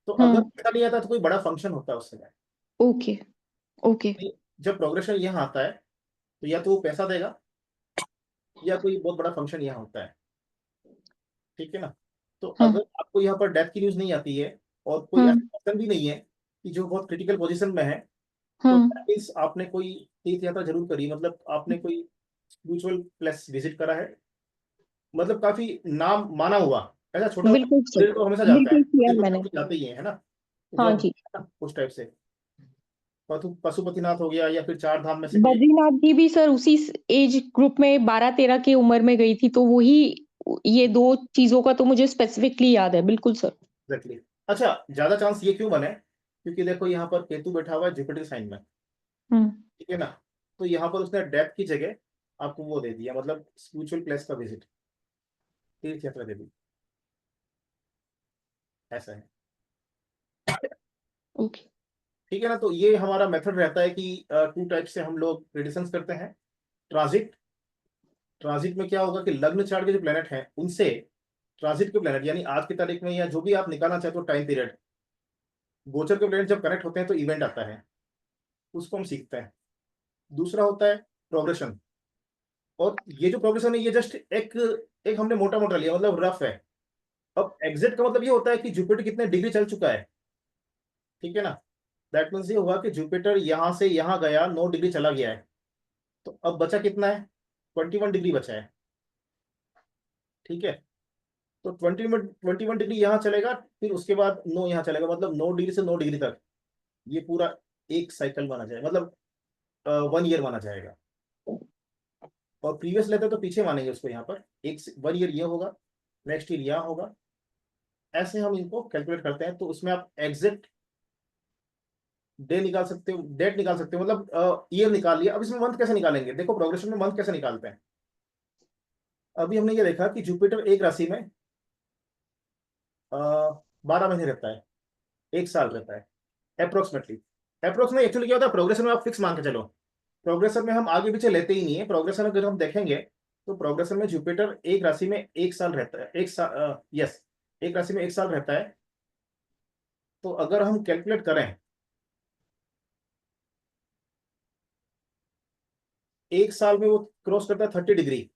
[SPEAKER 1] तो अगर
[SPEAKER 3] हम्म।
[SPEAKER 1] पैसा नहीं आता तो कोई बड़ा फंक्शन होता है उस समय।
[SPEAKER 3] ओके। ओके।
[SPEAKER 1] जब प्रोग्रेशन यहाँ आता है तो या तो वो पैसा देगा या कोई बहुत बड़ा फंक्शन यहाँ होता है, ठीक है ना। तो
[SPEAKER 3] हाँ।
[SPEAKER 1] अगर आपको यहाँ पर डेथ की न्यूज नहीं आती है और कोई
[SPEAKER 3] हाँ।
[SPEAKER 1] ऐसा पर्सन भी नहीं है कि जो बहुत क्रिटिकल पोजीशन में है, तो
[SPEAKER 3] हाँ।
[SPEAKER 1] that means आपने कोई तीर्थ यात्रा जरूर करी, मतलब आपने कोई स्पिरिचुअल प्लेस विजिट करा है, मतलब काफी नाम माना हुआ। ऐसा छोटा मोटा
[SPEAKER 3] बिल्कुल सर,
[SPEAKER 1] मंदिर तो हमेशा जाता है,
[SPEAKER 3] बिल्कुल किया
[SPEAKER 1] ये तो
[SPEAKER 3] मैंने।
[SPEAKER 1] सब जाते ही है ना।
[SPEAKER 3] हाँ
[SPEAKER 1] जो
[SPEAKER 3] जी।
[SPEAKER 1] है ना उस टाइप से पशुपतिनाथ हो गया या फिर चार धाम में से कोई।
[SPEAKER 3] बद्रीनाथ जी भी सर उसी एज ग्रुप में 12-13 की उम्र में गई थी, तो वही ये दो चीजों का तो मुझे स्पेसिफिकली याद है, बिल्कुल सर।
[SPEAKER 1] एग्जैक्टली। अच्छा, ज्यादा चांस ये क्यों बने, क्योंकि देखो यहाँ पर केतु बैठा हुआ है जुपिटर साइन में,
[SPEAKER 3] हम्म।
[SPEAKER 1] ठीक है ना। तो यहाँ पर उसने डेथ की जगह आपको वो दे दिया, मतलब स्पिरिचुअल प्लेस का विजिट, तीर्थ यात्रा दे दी, ऐसा है।
[SPEAKER 3] ओके।
[SPEAKER 1] ठीक है ना। तो ये हमारा मेथड रहता है कि टू टाइप से हम लोग प्रेडिक्शंस करते हैं। ट्रांजिट, ट्रांजिट में क्या होगा कि लग्न चार्ट के जो प्लेनेट हैं उनसे ट्रांजिट के प्लेनेट यानी आज की तारीख में या जो भी आप निकालना चाहते हो टाइम पीरियड, गोचर के प्लेनेट जब कनेक्ट होते हैं तो इवेंट आता है, उसको हम सीखते हैं। दूसरा होता है प्रोग्रेशन, और ये जो प्रोग्रेशन है ये जस्ट एक एक हमने मोटा मोटा लिया, मतलब रफ है। अब एग्जैक्ट का मतलब ये होता है कि जुपिटर कितने डिग्री चल चुका है, ठीक है ना। दैट मीन्स ये हुआ कि जुपिटर यहाँ से यहाँ गया 9 डिग्री चला गया है, तो अब बचा कितना है, 21 डिग्री बचा है, ठीक है। तो 21 डिग्री यहाँ चलेगा, फिर उसके बाद 9 यहाँ चलेगा, मतलब 9 डिग्री से 9 डिग्री तक ये पूरा एक साइकिल माना जाएगा, मतलब 1 ईयर माना जाएगा। और प्रीवियस लेते तो पीछे मानेंगे उसको, यहाँ पर एक 1 ईयर ये होगा, नेक्स्ट ईयर यहाँ होगा, ऐसे हम इनको कैलकुलेट करते हैं। तो उसमें आप एग्जैक्ट डे निकाल सकते हो, डेट निकाल सकते हो, मतलब ईयर निकाल लिया। अब इसमें मंथ कैसे निकालेंगे, देखो प्रोग्रेशन में मंथ कैसे निकालते हैं। अभी हमने ये देखा कि जुपिटर एक राशि में 12 महीने रहता है, एक साल रहता है अप्रोक्सीमेटली। अप्रोक्स में एक्चुअली क्या होता है, प्रोग्रेशन में आप फिक्स मान के चलो, प्रोग्रेशन में हम आगे पीछे लेते ही नहीं है। प्रोग्रेशन अगर हम देखेंगे तो प्रोग्रेशन में जुपिटर एक राशि में एक साल रहता है, एक साल, यस, एक राशि में एक साल रहता है। तो अगर हम कैलकुलेट करें, एक साल में वो क्रॉस करता है 30 डिग्री,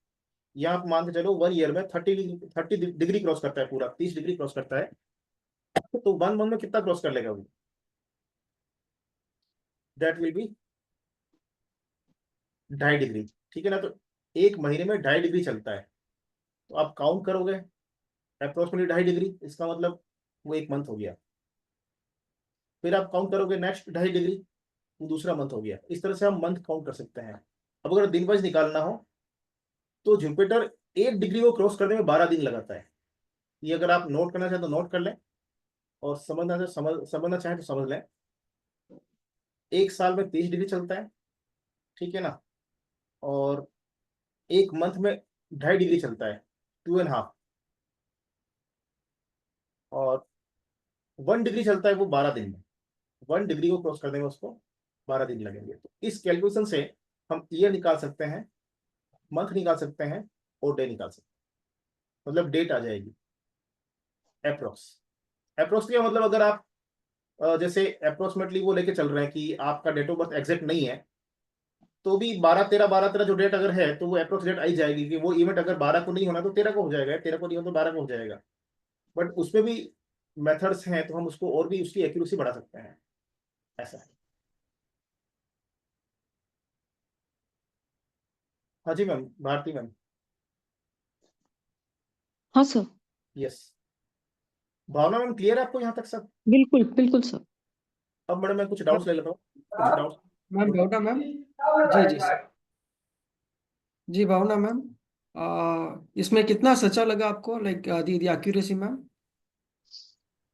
[SPEAKER 1] या आप मान के चलो 1 ईयर में 30 डिग्री क्रॉस करता है, पूरा 30 डिग्री क्रॉस करता है। तो 1 मंथ में कितना क्रॉस कर लेगा वो, दैट विल बी 2.5 डिग्री, ठीक है ना। तो एक महीने में 2.5 डिग्री चलता है, तो आप काउंट करोगे अप्रोक्सीमेटली 2.5 डिग्री, इसका मतलब वो एक मंथ हो गया। फिर आप काउंट करोगे नेक्स्ट 2.5 डिग्री, वो दूसरा मंथ हो गया। इस तरह से हम मंथ काउंट कर सकते हैं। अब अगर दिन वाइज निकालना हो तो जुपिटर 1 डिग्री को क्रॉस करने में 12 दिन लगाता है। ये अगर आप नोट करना चाहें तो नोट कर लें, और समझना चाहें तो समझ लें। 1 साल में 30 डिग्री चलता है, ठीक है ना, और 1 मंथ में 2.5 डिग्री चलता है, 2.5, और 1 डिग्री चलता है वो 12 दिन में। 1 डिग्री को क्रॉस करने में उसको 12 दिन लगेंगे। तो इस कैलकुलेशन से हम ईयर निकाल सकते हैं, मंथ निकाल सकते हैं, और डे निकाल सकते हैं, मतलब डेट आ जाएगी अप्रोक्स। अप्रोक्स क्या मतलब, अगर आप जैसे अप्रोक्सीमेटली वो लेके चल रहे हैं कि आपका डेट ऑफ बर्थ एग्जैक्ट नहीं है, तो भी 12-13 जो डेट अगर है, तो वो अप्रोक्स डेट आई जाएगी कि वो इवेंट अगर 12 को नहीं होना तो 13 को हो जाएगा, 13 को नहीं हो तो 12 को हो जाएगा। बट उसमें भी मेथड्स हैं, तो हम उसको और भी उसकी एक्यूरेसी बढ़ा सकते हैं, ऐसा है। हाँ जी मैम, भारती मैम।
[SPEAKER 3] हाँ सर,
[SPEAKER 1] यस, भावना मैम, क्लियर है आपको यहाँ तक सब?
[SPEAKER 3] बिल्कुल बिल्कुल सर।
[SPEAKER 1] अब मैडम मैं कुछ डाउट्स ले लेता हूँ, कुछ डाउट्स।
[SPEAKER 2] मैम भावना मैम, जी सर, जी भावना मैम, इसमें कितना सच्चा लगा आपको, like the accuracy ma'am?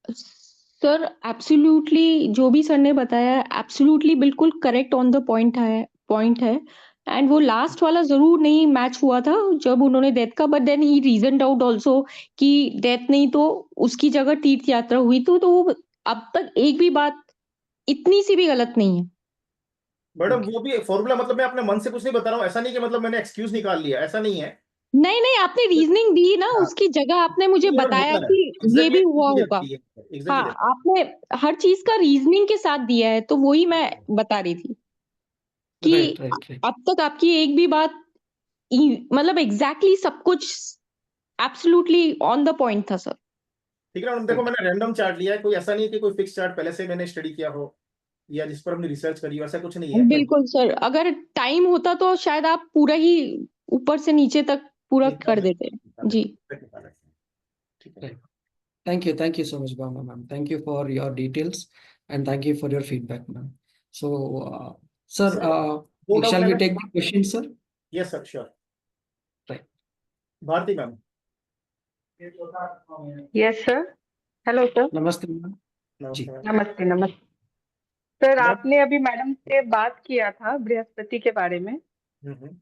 [SPEAKER 3] Sir absolutely जो भी सर ने बताया एब्सोल्युटली बिल्कुल करेक्ट ऑन द पॉइंट है। एंड वो लास्ट वाला जरूर नहीं मैच हुआ था जब उन्होंने डेथ का, बट देन ही रीजनड आउट आल्सो कि डेथ नहीं तो उसकी जगह तीर्थ यात्रा हुई, तो वो अब तक एक भी बात इतनी सी भी गलत नहीं है।
[SPEAKER 1] मैडम वो भी फॉर्मूला, मतलब मैं अपने मन से कुछ नहीं बता रहा हूँ, ऐसा नहीं कि मतलब मैंने एक्सक्यूज निकाल लिया, ऐसा नहीं है।
[SPEAKER 3] नहीं नहीं, आपने रीजनिंग दी ना,
[SPEAKER 1] हाँ,
[SPEAKER 3] उसकी जगह आपने मुझे
[SPEAKER 1] ये मैडम
[SPEAKER 3] बताया
[SPEAKER 1] होता है,
[SPEAKER 3] कि ये
[SPEAKER 1] एग्जैक्टली
[SPEAKER 3] भी हुआ
[SPEAKER 1] चीजें
[SPEAKER 3] होगा।
[SPEAKER 1] रहती है,
[SPEAKER 3] हाँ,
[SPEAKER 1] एग्जैक्टली।
[SPEAKER 3] आपने हर चीज का रीजनिंग के साथ दिया है, तो वही मैं बता रही थी कि
[SPEAKER 2] राइट राइट राइट।
[SPEAKER 3] अब तक आपकी एक भी बात मतलब एग्जैक्टली सब कुछ एब्सोल्युटली ऑन द पॉइंट था सर।
[SPEAKER 1] ठीक है मैडम, देखो मैंने रैंडम चार्ट लिया है, कोई ऐसा नहीं है कि कोई फिक्स चार्ट पहले से मैंने स्टडी किया हो या जिस पर हमने रिसर्च करी हो, ऐसा कुछ नहीं है।
[SPEAKER 3] बिल्कुल सर, अगर टाइम होता तो शायद आप पूरा ही ऊपर से नीचे तक पूरा
[SPEAKER 1] निकाल
[SPEAKER 3] कर
[SPEAKER 1] लेते
[SPEAKER 3] देते।
[SPEAKER 1] हैं, निकाल
[SPEAKER 3] जी
[SPEAKER 1] लेते हैं, निकाल लेते हैं। ठीक है।
[SPEAKER 2] Thank you so much, Bhavna ma'am. Thank you for your details and thank you for your feedback, ma'am. So, sir,
[SPEAKER 1] sir, दो डाउट
[SPEAKER 2] shall we
[SPEAKER 1] लेना।
[SPEAKER 2] take the questions, sir?
[SPEAKER 1] Yes sir, sure.
[SPEAKER 2] Right.
[SPEAKER 1] Bharti ma'am.
[SPEAKER 4] Yes sir. Hello sir.
[SPEAKER 2] Namaste, ma'am.
[SPEAKER 1] नमस्ते
[SPEAKER 2] जी।
[SPEAKER 1] Ma'am.
[SPEAKER 4] नमस्ते नमस्ते sir.
[SPEAKER 1] Ma'am,
[SPEAKER 4] आपने अभी madam से बात किया था बृहस्पति के बारे में।
[SPEAKER 1] हम्म,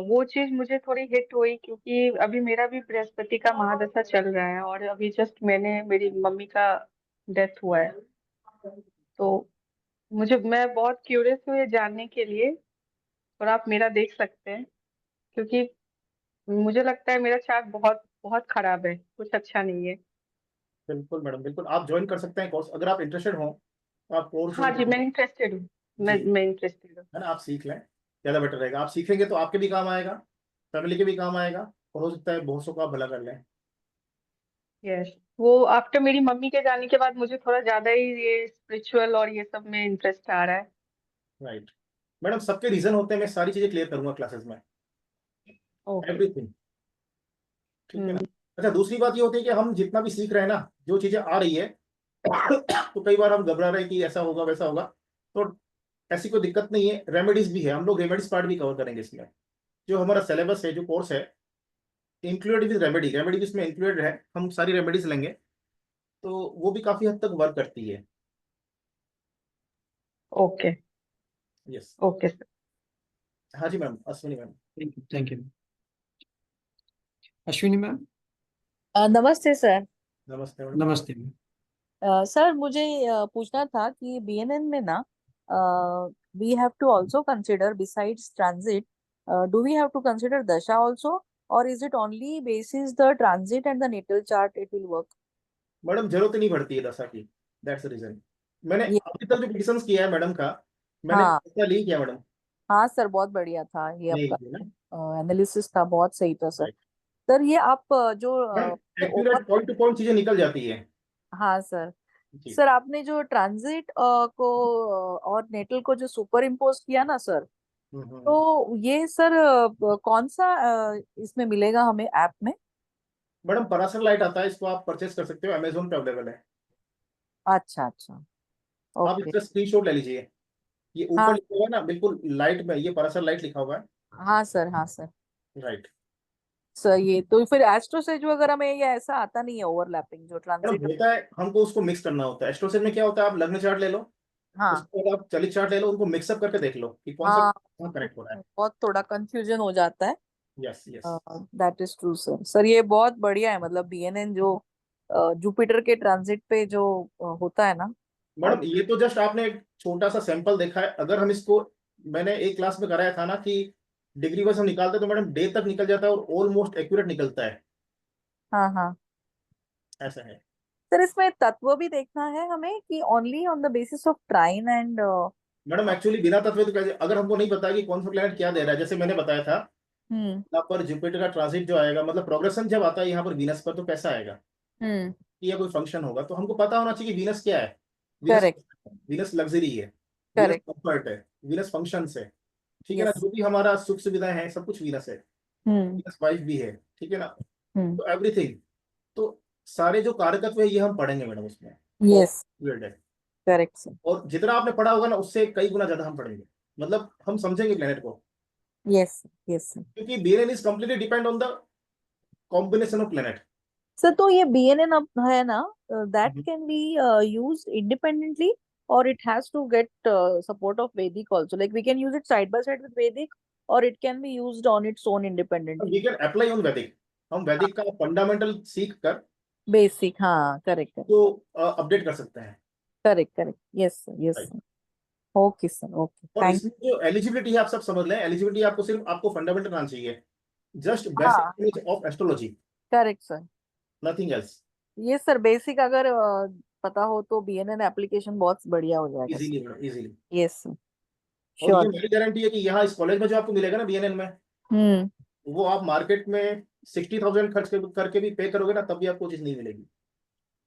[SPEAKER 4] वो चीज मुझे थोड़ी हिट हुई क्योंकि अभी मेरा भी बृहस्पति का महादशा चल रहा है और अभी जस्ट मेरी मम्मी का डेथ हुआ है। तो मैं बहुत क्यूरियस हूँ ये जानने के लिए, और आप मेरा देख सकते हैं क्योंकि मुझे लगता है मेरा चार्ट बहुत बहुत खराब है, कुछ अच्छा नहीं है।
[SPEAKER 1] बिल्कुल मैडम, बिल्कुल आप ज्वाइन कर सकते हैं कोर्स, अगर आप इंटरेस्टेड हो तो आप कोर्स
[SPEAKER 4] हाँ
[SPEAKER 1] ज्वाइन
[SPEAKER 4] जी,
[SPEAKER 1] कर।
[SPEAKER 4] मैं इंटरेस्टेड हूँ।
[SPEAKER 1] जी,
[SPEAKER 4] मैं इंटरेस्टेड हूँ।
[SPEAKER 1] है ना, आप सीख लें, ज़्यादा बेटर रहेगा। आप सीखेंगे तो आपके भी काम आएगा, फैमिली के भी काम आएगा, और हो सकता है बहुत सौ का आप भला कर लें।
[SPEAKER 4] यस। वो आफ्टर मेरी मम्मी के जाने के बाद मुझे थोड़ा ज्यादा ही ये स्पिरिचुअल और ये सब में इंटरेस्ट आ रहा है।
[SPEAKER 1] राइट मैडम, सबके रीजन होते हैं, मैं सारी चीज़ें क्लियर करूंगा क्लासेस में,
[SPEAKER 4] ओके।
[SPEAKER 1] एवरीथिंग। ठीक है ना।
[SPEAKER 4] हम्म।
[SPEAKER 1] अच्छा, दूसरी बात ये होती है कि हम जितना भी सीख रहे हैं ना, जो चीज़ें आ रही है तो कई बार हम घबरा रहे हैं कि ऐसा होगा वैसा होगा, तो ऐसी कोई दिक्कत नहीं है, रेमेडीज भी है, हम लोग रेमेडीज पार्ट भी कवर करेंगे इसमें। जो हमारा सिलेबस है, जो कोर्स है, इंक्लूडेड विद रेमेडी, रेमेडी भी इसमें इंक्लूडेड है, हम सारी रेमेडीज लेंगे, तो वो भी काफी हद तक वर्क करती है।
[SPEAKER 4] ओके।
[SPEAKER 1] यस।
[SPEAKER 4] Okay sir.
[SPEAKER 1] हाँ जी ma'am, Ashwini ma'am.
[SPEAKER 2] Thank you. Ashwini ma'am,
[SPEAKER 5] नमस्ते सर।
[SPEAKER 1] नमस्ते मैडम।
[SPEAKER 2] namaste ma'am.
[SPEAKER 5] सर मुझे पूछना था कि बीएनएन में ना we have to also consider besides transit, do we have to consider dasha also, और is it only basis the transit and the natal chart it will work?
[SPEAKER 1] Madam जरूरत ही नहीं पड़ती है दशा की, दैट्स द रीजन। मैंने
[SPEAKER 5] ये
[SPEAKER 1] अभी तक जो पिटिशन किया है मैडम का, मैंने
[SPEAKER 5] हाँ
[SPEAKER 1] दशा ली किया मैडम,
[SPEAKER 5] हाँ सर, बहुत बढ़िया था ये
[SPEAKER 1] नहीं
[SPEAKER 5] आपका
[SPEAKER 1] किया ना।
[SPEAKER 5] एनालिसिस था, बहुत सही था सर।
[SPEAKER 1] राइट
[SPEAKER 5] सर ये आप जो
[SPEAKER 1] ma'am,
[SPEAKER 5] open,
[SPEAKER 1] accurate point two point चीजें निकल जाती है।
[SPEAKER 5] हाँ सर।
[SPEAKER 1] जी।
[SPEAKER 5] सर आपने जो ट्रांजिट को और नेटल को जो सुपर इम्पोज किया ना सर,
[SPEAKER 1] हम्म।
[SPEAKER 5] तो ये सर कौन सा इसमें मिलेगा हमें ऐप में?
[SPEAKER 1] मैडम परासर लाइट आता है, इसको आप परचेस कर सकते हो, अमेजोन पे अवेलेबल है।
[SPEAKER 5] अच्छा अच्छा।
[SPEAKER 1] आप
[SPEAKER 5] ओके।
[SPEAKER 1] इसका स्क्रीनशॉट ले लीजिए, ये ऊपर
[SPEAKER 5] हाँ
[SPEAKER 1] लिखा हुआ है ना, बिल्कुल लाइट में, ये परासर लाइट लिखा हुआ है।
[SPEAKER 5] हाँ सर, हाँ सर।
[SPEAKER 1] राइट।
[SPEAKER 5] सर ये तो फिर एस्ट्रोसेज वगैरह में ये ऐसा आता नहीं है ओवरलैपिंग जो
[SPEAKER 1] मैडम
[SPEAKER 5] ट्रांजिट।
[SPEAKER 1] होता है, हमको उसको मिक्स करना होता है। एस्ट्रोसेट में क्या होता है, आप लग्न चार्ट ले लो,
[SPEAKER 5] हाँ
[SPEAKER 1] उसके बाद आप चलित चार्ट ले लो, उनको मिक्सअप करके देख लो कि कौन सा
[SPEAKER 5] हाँ,
[SPEAKER 1] कहाँ कनेक्ट हो रहा है।
[SPEAKER 5] बहुत थोड़ा कंफ्यूजन हो जाता है।
[SPEAKER 1] Yes yes.
[SPEAKER 5] That is true sir. Sir ये बहुत बढ़िया है, मतलब बीएनएन जो जुपिटर के ट्रांजिट पे जो होता है ना।
[SPEAKER 1] मैडम ये तो जस्ट आपने एक छोटा सा सैंपल देखा है। अगर हम इसको, मैंने एक क्लास में कराया था ना कि डिग्री वाइज हम निकालते तो मैडम डे तक निकल जाता है और ऑलमोस्ट एक्यूरेट निकलता है।
[SPEAKER 5] हाँ हाँ।
[SPEAKER 1] ऐसा है
[SPEAKER 5] सर इसमें तत्व भी देखना है हमें कि only on the basis of trine and.
[SPEAKER 1] Madam. Actually बिना तत्व तो कैसे, अगर हमको नहीं पता कि कौन सा प्लेनेट क्या दे रहा है, जैसे मैंने बताया था
[SPEAKER 5] हम्म
[SPEAKER 1] यहाँ पर जुपिटर का ट्रांजिट जो आएगा, मतलब प्रोग्रेशन जब आता है यहाँ पर वीनस पर, तो कैसा आएगा
[SPEAKER 5] हम्म।
[SPEAKER 1] कि या कोई फंक्शन होगा, तो हमको पता होना चाहिए कि वीनस क्या है। वीनस,
[SPEAKER 5] करेक्ट
[SPEAKER 1] वीनस लग्जरी है, वीनस
[SPEAKER 5] करेक्ट।
[SPEAKER 1] कंफर्ट है, वीनस फंक्शन है। ठीक है ना,
[SPEAKER 5] यस।
[SPEAKER 1] जो भी हमारा सुख सुविधाएं हैं सब कुछ वीनस है।
[SPEAKER 5] हम्म
[SPEAKER 1] वीनस वाइफ भी है, ठीक है ना,
[SPEAKER 5] हम्म।
[SPEAKER 1] तो एवरीथिंग। तो सारे जो कारकत्व है ये हम पढ़ेंगे मैडम उसमें। और
[SPEAKER 5] यस
[SPEAKER 1] weird है।
[SPEAKER 5] Correct sir.
[SPEAKER 1] और जितना आपने पढ़ा होगा ना उससे कई गुना ज्यादा हम पढ़ेंगे, मतलब हम समझेंगे प्लेनेट को।
[SPEAKER 5] Yes yes sir.
[SPEAKER 1] क्योंकि BNN is completely depend on the combination of planet.
[SPEAKER 5] Sir तो ये बीएनएन अब है ना, that can be used independently और it has to get support of Vedic also, like we can use it side by side with Vedic or it can be used on its own
[SPEAKER 1] we
[SPEAKER 5] independently.
[SPEAKER 1] Can apply on Vedic. हम वैदिक का fundamental सीख कर
[SPEAKER 5] basic, हाँ correct
[SPEAKER 1] तो update कर सकते हैं।
[SPEAKER 5] Correct correct. Yes sir yes
[SPEAKER 1] Right.
[SPEAKER 5] Sir. Okay sir okay
[SPEAKER 1] और
[SPEAKER 5] थैंक।
[SPEAKER 1] इसमें जो एलिजिबिलिटी है आप सब समझ लें, एलिजिबिलिटी आपको सिर्फ आपको फंडामेंटल आना चाहिए, जस्ट बेसिक
[SPEAKER 5] हाँ
[SPEAKER 1] knowledge of astrology,
[SPEAKER 5] correct sir.
[SPEAKER 1] Nothing else.
[SPEAKER 5] ये सर बेसिक अगर पता हो तो बीएनएन एप्लीकेशन बहुत बढ़िया हो जाएगा
[SPEAKER 1] easily
[SPEAKER 5] sir.
[SPEAKER 1] Easily.
[SPEAKER 5] Yes sir
[SPEAKER 1] और ये
[SPEAKER 5] श्योर।
[SPEAKER 1] मेरी गारंटी है कि यहाँ इस कॉलेज में जो आपको मिलेगा ना बीएनएन में,
[SPEAKER 5] हम्म
[SPEAKER 1] वो आप मार्केट में 60,000 खर्च करके भी पे करोगे ना, तब भी आपको चीज नहीं मिलेगी।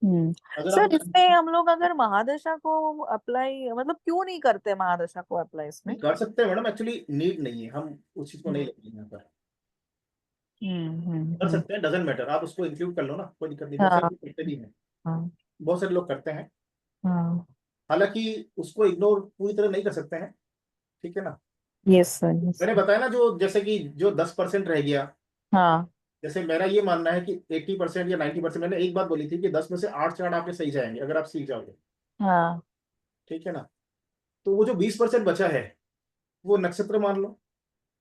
[SPEAKER 5] हम्म।
[SPEAKER 1] अगर आप
[SPEAKER 5] सर इसमें हम लोग अगर महादशा को अप्लाई, मतलब क्यों नहीं करते महादशा को अप्लाई इसमें?
[SPEAKER 1] कर सकते हैं मैडम, एक्चुअली नीड नहीं है, हम उस चीज को नहीं
[SPEAKER 5] हम्म
[SPEAKER 1] लेंगे यहाँ पर। कर
[SPEAKER 5] हम्म।
[SPEAKER 1] सकते हैं, डजेंट मैटर, आप उसको इंक्लूड कर लो ना, कोई दिक्कत नहीं, बहुत सारे
[SPEAKER 5] हाँ
[SPEAKER 1] लोग करते भी हैं,
[SPEAKER 5] हाँ
[SPEAKER 1] बहुत सारे लोग करते हैं।
[SPEAKER 5] हाँ।
[SPEAKER 1] हालांकि उसको इग्नोर पूरी तरह नहीं कर सकते हैं, ठीक है ना।
[SPEAKER 5] यस सर यस
[SPEAKER 1] मैंने
[SPEAKER 5] सर।
[SPEAKER 1] बताया ना, जो जैसे कि जो 10% रह गया,
[SPEAKER 5] हाँ
[SPEAKER 1] जैसे मेरा ये मानना है कि 80% या 90%, मैंने एक बात बोली थी कि 10 में से 8 चार्ट आपके सही जाएंगे अगर आप सीख जाओगे,
[SPEAKER 5] हाँ।
[SPEAKER 1] ठीक है ना। तो वो जो 20% बचा है, वो नक्षत्र मान लो,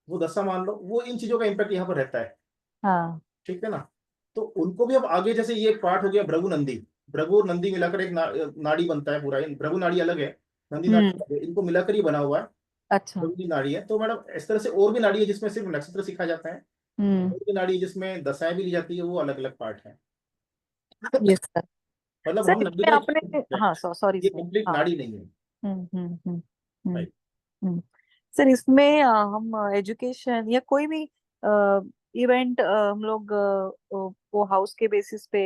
[SPEAKER 1] वो दशा मान लो, वो इन चीजों का इम्पैक्ट यहाँ पर रहता है,
[SPEAKER 5] हाँ
[SPEAKER 1] ठीक है ना। तो उनको भी अब आगे, जैसे ये पार्ट हो गया भृगु नंदी, भृगु और नंदी मिलाकर एक नाड़ी बनता है पूरा। भृगु नाड़ी अलग है, नंदी नाड़ी
[SPEAKER 5] हम्म।
[SPEAKER 1] अलग है, इनको मिलाकर ही बना हुआ है
[SPEAKER 5] अच्छा।
[SPEAKER 1] भृगु की नाड़ी है। तो मैडम इस तरह से और भी नाड़ी है जिसमें सिर्फ नक्षत्र सिखा जाता है,
[SPEAKER 5] हम्म।
[SPEAKER 1] और भी नाड़ी है जिसमें दशाएं भी ली जाती है, वो अलग अलग पार्ट है।
[SPEAKER 5] Yes sir.
[SPEAKER 1] मतलब
[SPEAKER 5] सर
[SPEAKER 1] हम नंदी
[SPEAKER 5] इसमें
[SPEAKER 1] का
[SPEAKER 5] आपने, हाँ सॉरी
[SPEAKER 1] ये
[SPEAKER 5] सर।
[SPEAKER 1] कंप्लीट
[SPEAKER 5] हाँ।
[SPEAKER 1] नाड़ी नहीं है।
[SPEAKER 5] हम्म। हम्म।
[SPEAKER 1] राइट।
[SPEAKER 5] हम्म। सर इसमें हम एजुकेशन या कोई भी इवेंट हम लोग वो हाउस के बेसिस पे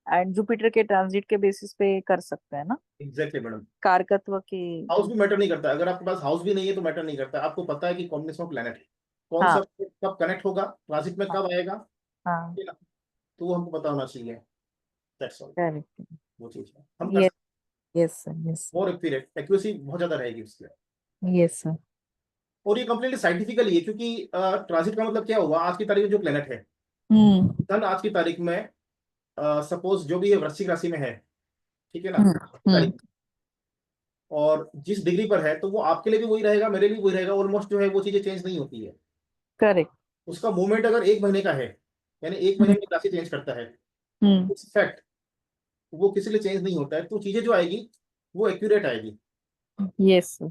[SPEAKER 5] एंड जुपिटर के ट्रांजिट के बेसिस पे कर सकते हैं ना,
[SPEAKER 1] एग्जैक्टली मैडम।
[SPEAKER 5] कारकत्व के।
[SPEAKER 1] हाउस भी मैटर नहीं करता, अगर आपके पास हाउस भी नहीं है तो मैटर नहीं करता, आपको पता है कि कॉम्बिनेशन ऑफ प्लेनेट कौन
[SPEAKER 5] हाँ
[SPEAKER 1] सा कब कनेक्ट होगा, ट्रांजिट में
[SPEAKER 5] हाँ
[SPEAKER 1] कब आएगा,
[SPEAKER 5] हाँ।
[SPEAKER 1] ठीक है ना। तो वो हमको पता होना चाहिए, दैट्स ऑल।
[SPEAKER 5] करेक्ट।
[SPEAKER 1] वो चीज है हम कर
[SPEAKER 5] यस
[SPEAKER 1] सकते
[SPEAKER 5] यस सर यस
[SPEAKER 1] हैं, और एक्यूरेसी बहुत ज्यादा रहेगी उसकी।
[SPEAKER 5] Yes sir.
[SPEAKER 1] और ये कंप्लीटली साइंटिफिकली है, क्योंकि ट्रांजिट का मतलब क्या हुआ, आज की तारीख में जो प्लेनेट है,
[SPEAKER 5] हम्म
[SPEAKER 1] सन आज की तारीख में सपोज जो भी है वृश्चिक राशि में है, ठीक है ना,
[SPEAKER 5] हम्म हम्म।
[SPEAKER 1] तारीख, और जिस डिग्री पर है, तो वो आपके लिए भी वही रहेगा, मेरे लिए भी वही रहेगा, ऑलमोस्ट जो है वो चीजें चेंज नहीं होती है।
[SPEAKER 5] करेक्ट।
[SPEAKER 1] उसका मूवमेंट अगर 1 महीने का है, यानी 1 महीने में राशि चेंज करता है,
[SPEAKER 5] हम्म।
[SPEAKER 1] इट्स फैक्ट, वो किसी लिए चेंज नहीं होता है, तो चीजें जो आएगी वो एक्यूरेट आएगी।
[SPEAKER 5] Yes sir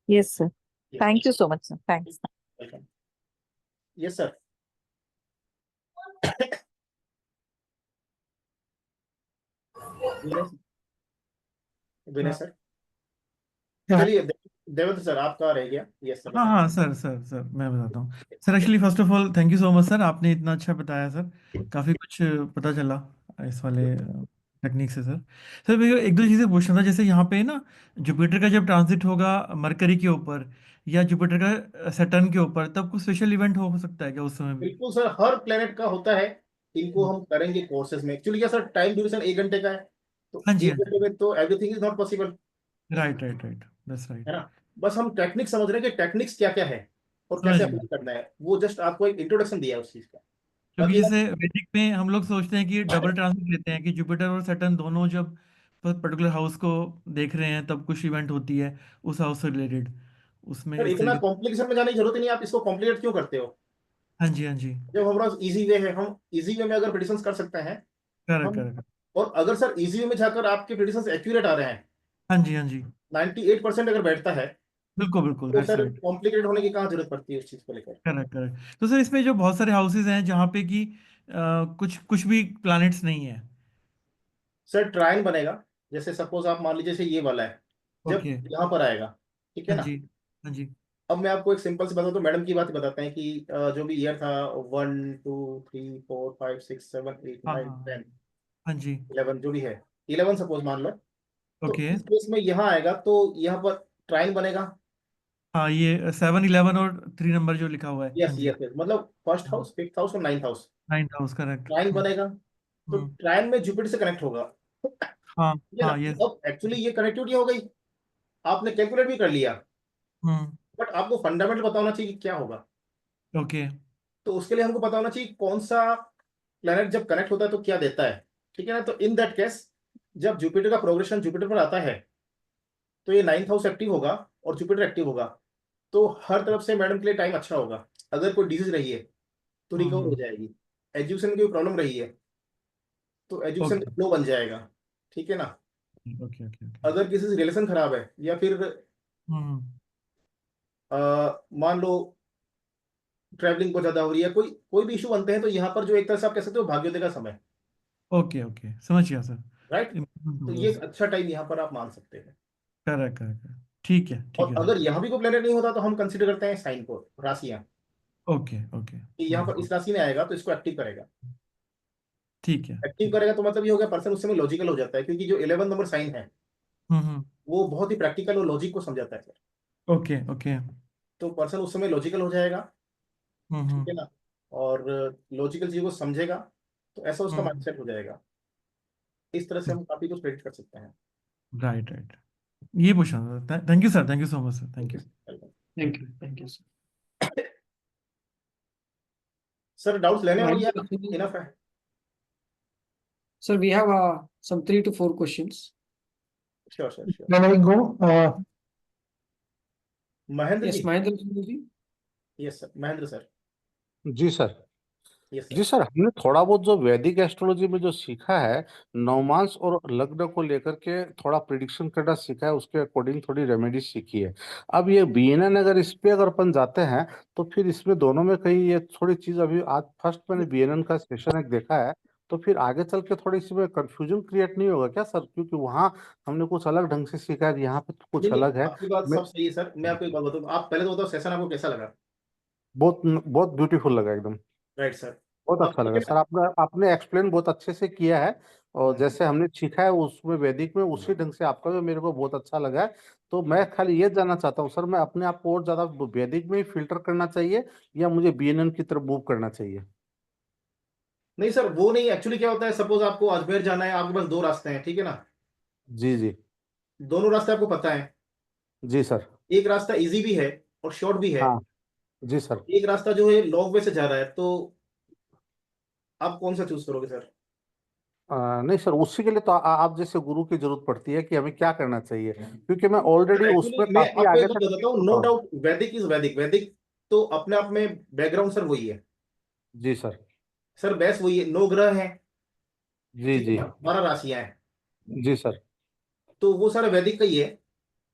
[SPEAKER 5] yes sir.
[SPEAKER 1] Yes
[SPEAKER 5] thank you so much sir, thanks.
[SPEAKER 1] Welcome. Yes sir. Vinay, Vinay sir. चलिए देवेंद्र सर आपका रह गया। यस सर
[SPEAKER 6] हाँ
[SPEAKER 1] बताएं।
[SPEAKER 6] हाँ सर सर सर मैं बताता हूँ। Sir actually first of all thank you so much sir, आपने इतना अच्छा बताया सर, काफ़ी कुछ पता चला इस वाले टेक्निक से सर। सर मेरे को एक दो चीज़ें पूछना था, जैसे यहाँ पे ना जुपिटर का जब ट्रांजिट होगा मरकरी के ऊपर या जुपिटर का सैटर्न के ऊपर, तब कुछ स्पेशल इवेंट हो सकता है क्या उस समय भी?
[SPEAKER 1] बिल्कुल सर, हर प्लेनेट का होता है, इनको
[SPEAKER 6] हम्म।
[SPEAKER 1] हम करेंगे कोर्सेज में। एक्चुअली क्या सर, टाइम ड्यूरेशन 1 घंटे का है, तो
[SPEAKER 6] हाँ जी हाँ
[SPEAKER 1] एक
[SPEAKER 6] जी।
[SPEAKER 1] घंटे में तो everything is not possible,
[SPEAKER 6] right right right that's
[SPEAKER 1] है
[SPEAKER 6] राइट।
[SPEAKER 1] ना। बस हम टेक्निक समझ रहे हैं कि टेक्निक्स क्या क्या है। और
[SPEAKER 6] समझ
[SPEAKER 1] कैसे
[SPEAKER 6] गया।
[SPEAKER 1] अप्लाई करना है, वो जस्ट आपको एक इंट्रोडक्शन दिया है उस चीज का।
[SPEAKER 6] क्योंकि
[SPEAKER 1] बाकी
[SPEAKER 6] जैसे वैदिक में हम लोग सोचते हैं कि डबल ट्रांजिट लेते हैं कि जुपिटर और सैटर्न दोनों जब पर्टिकुलर हाउस को देख रहे हैं तब कुछ इवेंट होती है उस हाउस से रिलेटेड, उसमें
[SPEAKER 1] सर
[SPEAKER 6] इस
[SPEAKER 1] इतना
[SPEAKER 6] तरीके।
[SPEAKER 1] कॉम्प्लिकेशन में जाने की जरूरत ही नहीं, आप इसको कॉम्प्लिकेट क्यों करते हो?
[SPEAKER 6] हाँ जी, हाँ जी।
[SPEAKER 1] जब हमारा इजी वे है, हम इजी वे में अगर प्रिडिक्शंस कर सकते हैं
[SPEAKER 6] करेक्ट,
[SPEAKER 1] हम।
[SPEAKER 6] करेक्ट।
[SPEAKER 1] और अगर सर इजी वे में जाकर आपके प्रिडिक्शंस एक्यूरेट आ रहे हैं,
[SPEAKER 6] हाँ जी, हाँ जी।
[SPEAKER 1] 98% अगर बैठता है,
[SPEAKER 6] बिल्कुल, बिल्कुल,
[SPEAKER 1] तो
[SPEAKER 6] दैट्स
[SPEAKER 1] सर
[SPEAKER 6] राइट।
[SPEAKER 1] कॉम्प्लिकेटेड होने की कहाँ जरूरत पड़ती है उस चीज को लेकर?
[SPEAKER 6] Correct, correct. तो सर इसमें जो बहुत सारे हाउसेज हैं जहाँ पे कि कुछ कुछ भी प्लैनेट्स नहीं है।
[SPEAKER 1] सर ट्रायन बनेगा, जैसे सपोज आप मान लीजिए जैसे ये वाला है, जब
[SPEAKER 6] ओके।
[SPEAKER 1] यहाँ पर आएगा, ठीक है
[SPEAKER 6] हाँ
[SPEAKER 1] ना।
[SPEAKER 6] जी, हाँ जी।
[SPEAKER 1] अब मैं आपको एक सिंपल से बताता हूँ, मैडम की बात ही बताते हैं कि जो भी ईयर था, 1 2 3 4 5 6 7 8
[SPEAKER 6] हाँ,
[SPEAKER 1] 9
[SPEAKER 6] हाँ, हाँ।
[SPEAKER 1] 10
[SPEAKER 6] हाँ जी।
[SPEAKER 1] 11 जो भी है, 11 सपोज मान लो। तो
[SPEAKER 6] ओके।
[SPEAKER 1] इस केस में यहाँ आएगा तो यहाँ पर ट्राइन बनेगा।
[SPEAKER 6] हाँ, ये 7, 11 और 3 नंबर जो लिखा हुआ है।
[SPEAKER 1] यस
[SPEAKER 6] हाँ जी।
[SPEAKER 1] यस यस, मतलब फर्स्ट हाउस, फिफ्थ हाउस और ninth house,
[SPEAKER 6] 9th house, correct.
[SPEAKER 1] Trine बनेगा। तो
[SPEAKER 6] हम्म।
[SPEAKER 1] ट्राइन में जुपिटर से कनेक्ट होगा,
[SPEAKER 6] हाँ,
[SPEAKER 1] ठीक है ना।
[SPEAKER 6] हाँ, ये।
[SPEAKER 1] अब एक्चुअली ये कनेक्टिविटी हो गई, आपने कैलकुलेट भी कर लिया,
[SPEAKER 6] हम्म।
[SPEAKER 1] बट आपको फंडामेंटल पता होना चाहिए कि क्या होगा।
[SPEAKER 6] ओके।
[SPEAKER 1] तो उसके लिए हमको पता होना चाहिए कौन सा प्लेनेट जब कनेक्ट होता है तो क्या देता है, ठीक है ना। तो इन दैट केस, जब जुपिटर का प्रोग्रेशन जुपिटर पर आता है, तो ये नाइन्थ हाउस एक्टिव होगा और जुपिटर एक्टिव होगा। तो हर तरफ से मैडम के लिए टाइम अच्छा होगा। अगर कोई डिजीज रही है तो रिकवर हो
[SPEAKER 6] हम्म।
[SPEAKER 1] जाएगी, एजुकेशन की कोई प्रॉब्लम रही है तो एजुकेशन
[SPEAKER 6] ओके,
[SPEAKER 1] का फ्लो बन जाएगा, ठीक है ना।
[SPEAKER 6] Okay, okay, okay.
[SPEAKER 1] अगर किसी से रिलेशन खराब है या फिर
[SPEAKER 6] हम्म।
[SPEAKER 1] मान लो ट्रैवलिंग बहुत ज्यादा हो रही है, कोई कोई भी इशू बनते हैं, तो यहाँ पर जो एक तरह से आप कह सकते हो भाग्योदय का समय,
[SPEAKER 6] ओके, ओके, समझ गया सर।
[SPEAKER 1] राइट।
[SPEAKER 6] इम्पोर्टेंट
[SPEAKER 1] तो
[SPEAKER 6] होगा
[SPEAKER 1] ये
[SPEAKER 6] उस।
[SPEAKER 1] एक अच्छा टाइम यहाँ पर आप मान सकते हैं।
[SPEAKER 6] Correct, correct, correct. ठीक है, ठीक
[SPEAKER 1] और
[SPEAKER 6] है
[SPEAKER 1] अगर
[SPEAKER 6] सर।
[SPEAKER 1] यहाँ भी कोई प्लेनेट नहीं होता तो हम कंसिडर करते हैं साइन को, राशियां,
[SPEAKER 6] ओके, ओके।
[SPEAKER 1] कि यहाँ पर इस राशि में आएगा तो इसको एक्टिव करेगा।
[SPEAKER 6] ठीक है,
[SPEAKER 1] एक्टिव
[SPEAKER 6] ठीक है।
[SPEAKER 1] करेगा तो मतलब ये हो गया पर्सन उस समय लॉजिकल हो जाता है, क्योंकि जो 11 नंबर साइन है
[SPEAKER 6] हम्म।
[SPEAKER 1] वो बहुत ही प्रैक्टिकल और लॉजिक को समझाता है सर।
[SPEAKER 6] Okay, okay.
[SPEAKER 1] तो पर्सन उस समय लॉजिकल हो जाएगा, ठीक
[SPEAKER 6] हम्म।
[SPEAKER 1] है ना। और लॉजिकल चीजों को समझेगा, तो ऐसा उसका
[SPEAKER 6] हम्म।
[SPEAKER 1] माइंडसेट हो जाएगा। इस तरह से हम काफी कुछ प्रेडिक्ट कर सकते हैं।
[SPEAKER 6] Right, right. ये पूछना था। Thank you sir, thank you so much sir, thank
[SPEAKER 1] okay
[SPEAKER 6] you.
[SPEAKER 1] Sir,
[SPEAKER 2] thank you, thank you sir.
[SPEAKER 1] Sir doubts लेने और या
[SPEAKER 2] Mine,
[SPEAKER 1] इनफ है?
[SPEAKER 2] sir, we have some 3 to 4 questions.
[SPEAKER 1] Sure sir sure.
[SPEAKER 7] Can I go?
[SPEAKER 1] Mahendra
[SPEAKER 2] Yes,
[SPEAKER 1] ji.
[SPEAKER 2] Mahendra ji.
[SPEAKER 1] Yes sir, Mahendra sir.
[SPEAKER 7] Ji sir.
[SPEAKER 1] Yes
[SPEAKER 7] ji
[SPEAKER 1] sir.
[SPEAKER 7] Sir, हमने थोड़ा बहुत जो वैदिक astrology में जो सीखा है, नवमांश और लग्न को लेकर के थोड़ा प्रिडिक्शन करना सीखा है, उसके अकॉर्डिंग थोड़ी रेमेडी सीखी है। अब ये बीएनएन अगर इस पे अगर अपन जाते हैं, तो फिर इसमें दोनों में कहीं ये थोड़ी चीज, अभी आज फर्स्ट मैंने बीएनएन का सेशन एक देखा है, तो फिर आगे चल के थोड़ी इसमें कंफ्यूजन क्रिएट नहीं होगा क्या सर? क्योंकि वहाँ हमने कुछ अलग ढंग से सीखा है, यहाँ पे तो कुछ
[SPEAKER 1] नहीं नहीं,
[SPEAKER 7] अलग है।
[SPEAKER 1] आपकी बात
[SPEAKER 7] मैं
[SPEAKER 1] सब सही है सर। मैं आपको एक बात बताऊँ, आप पहले तो बताओ सेशन आपको कैसा लगा?
[SPEAKER 7] बहुत बहुत ब्यूटीफुल लगा एकदम।
[SPEAKER 1] Right sir.
[SPEAKER 7] बहुत
[SPEAKER 1] अब
[SPEAKER 7] अच्छा लगा
[SPEAKER 1] देखिए
[SPEAKER 7] सर, आपने आपने एक्सप्लेन बहुत अच्छे से किया है। और
[SPEAKER 1] ना,
[SPEAKER 7] जैसे हमने सीखा है उसमें वैदिक में, उसी ढंग से आपका भी मेरे को बहुत अच्छा लगा है। तो मैं खाली ये जानना चाहता हूँ सर, मैं अपने आप को और ज्यादा वैदिक में ही फिल्टर करना चाहिए, या मुझे बीएनएन की तरफ मूव करना चाहिए?
[SPEAKER 1] नहीं सर वो नहीं, एक्चुअली क्या होता है, सपोज आपको अजमेर जाना है, आपके पास दो रास्ते हैं, ठीक है ना।
[SPEAKER 7] जी जी।
[SPEAKER 1] दोनों रास्ते आपको पता है।
[SPEAKER 7] जी सर।
[SPEAKER 1] एक रास्ता इजी भी है और शॉर्ट भी है,
[SPEAKER 7] हाँ। जी सर।
[SPEAKER 1] और एक रास्ता जो है लॉन्ग वे से जा रहा है, तो आप कौन सा चूज करोगे सर?
[SPEAKER 7] नहीं सर, उसी के लिए तो आप जैसे गुरु की जरूरत पड़ती है कि हमें क्या करना चाहिए, क्योंकि मैं ऑलरेडी उसमें
[SPEAKER 1] एक्चुअली मैं
[SPEAKER 7] काफी
[SPEAKER 1] आपको एक
[SPEAKER 7] आगे
[SPEAKER 1] बात
[SPEAKER 7] तक
[SPEAKER 1] बताता
[SPEAKER 7] सीख
[SPEAKER 1] हूँ,
[SPEAKER 7] चुका
[SPEAKER 1] नो
[SPEAKER 7] हूँ।
[SPEAKER 1] डाउट वैदिक इज वैदिक, वैदिक तो अपने आप में बैकग्राउंड सर वही है।
[SPEAKER 7] जी सर।
[SPEAKER 1] सर बेस वही है, 9 ग्रह हैं,
[SPEAKER 7] जी
[SPEAKER 1] ठीक है
[SPEAKER 7] जी।
[SPEAKER 1] ना, 12 राशियां हैं,
[SPEAKER 7] जी सर।
[SPEAKER 1] तो वो सारा वैदिक का ही है,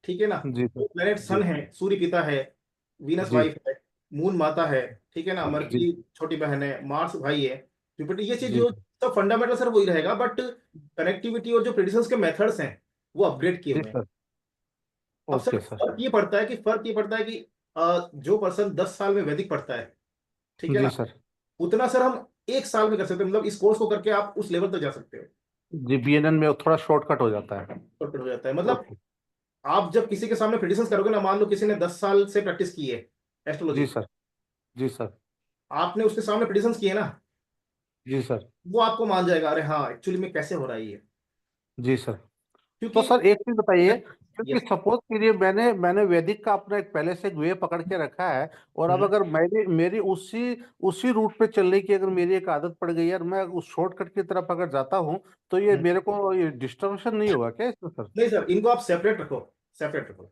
[SPEAKER 1] ठीक है ना।
[SPEAKER 7] जी सर।
[SPEAKER 1] तो प्लेनेट सन
[SPEAKER 7] जी
[SPEAKER 1] है, सूर्य पिता है, वीनस
[SPEAKER 7] जी।
[SPEAKER 1] वाइफ है, मून माता है, ठीक है ना,
[SPEAKER 7] जी
[SPEAKER 1] मरकरी छोटी बहन है, मार्स भाई है, जुपिटर, ये चीज
[SPEAKER 7] जी।
[SPEAKER 1] जो सब फंडामेंटल सर वही रहेगा, बट कनेक्टिविटी और जो प्रिडिक्शंस के मेथड्स हैं वो अपग्रेड किए
[SPEAKER 7] जी
[SPEAKER 1] हुए हैं।
[SPEAKER 7] सर।
[SPEAKER 1] अब सर
[SPEAKER 7] ओके सर।
[SPEAKER 1] फर्क ये पड़ता है कि जो पर्सन 10 साल में वैदिक पढ़ता है, ठीक है
[SPEAKER 7] जी
[SPEAKER 1] ना,
[SPEAKER 7] सर।
[SPEAKER 1] उतना सर हम एक साल में कर सकते हैं, मतलब इस कोर्स को करके आप उस लेवल तक जा सकते हो।
[SPEAKER 7] जी, बीएनएन में थोड़ा शॉर्टकट हो जाता है।
[SPEAKER 1] परफेक्ट हो जाता है, मतलब
[SPEAKER 7] ओके।
[SPEAKER 1] आप जब किसी के सामने प्रिडिक्शंस करोगे ना, मान लो किसी ने 10 साल से प्रैक्टिस की है एस्ट्रोलॉजी,
[SPEAKER 7] जी सर। जी सर।
[SPEAKER 1] आपने उसके सामने प्रिडिक्शंस किए ना,
[SPEAKER 7] जी सर।
[SPEAKER 1] वो आपको मान जाएगा, अरे हाँ एक्चुअली में कैसे हो रहा है ये,
[SPEAKER 7] जी सर। तो
[SPEAKER 1] क्योंकि
[SPEAKER 7] सर एक चीज बताइए, क्योंकि
[SPEAKER 1] यस
[SPEAKER 7] सपोज कीजिए मैंने वैदिक का अपना एक पहले से एक वे पकड़ के रखा है, और अब अगर मेरी उसी उसी रूट पे चलने की अगर मेरी एक आदत पड़ गई है और मैं उस शॉर्टकट की तरफ अगर जाता हूँ, तो ये मेरे को ये डिस्टर्बेंस नहीं होगा क्या इसमें सर?
[SPEAKER 1] नहीं सर, इनको आप सेपरेट रखो, सेपरेट रखो।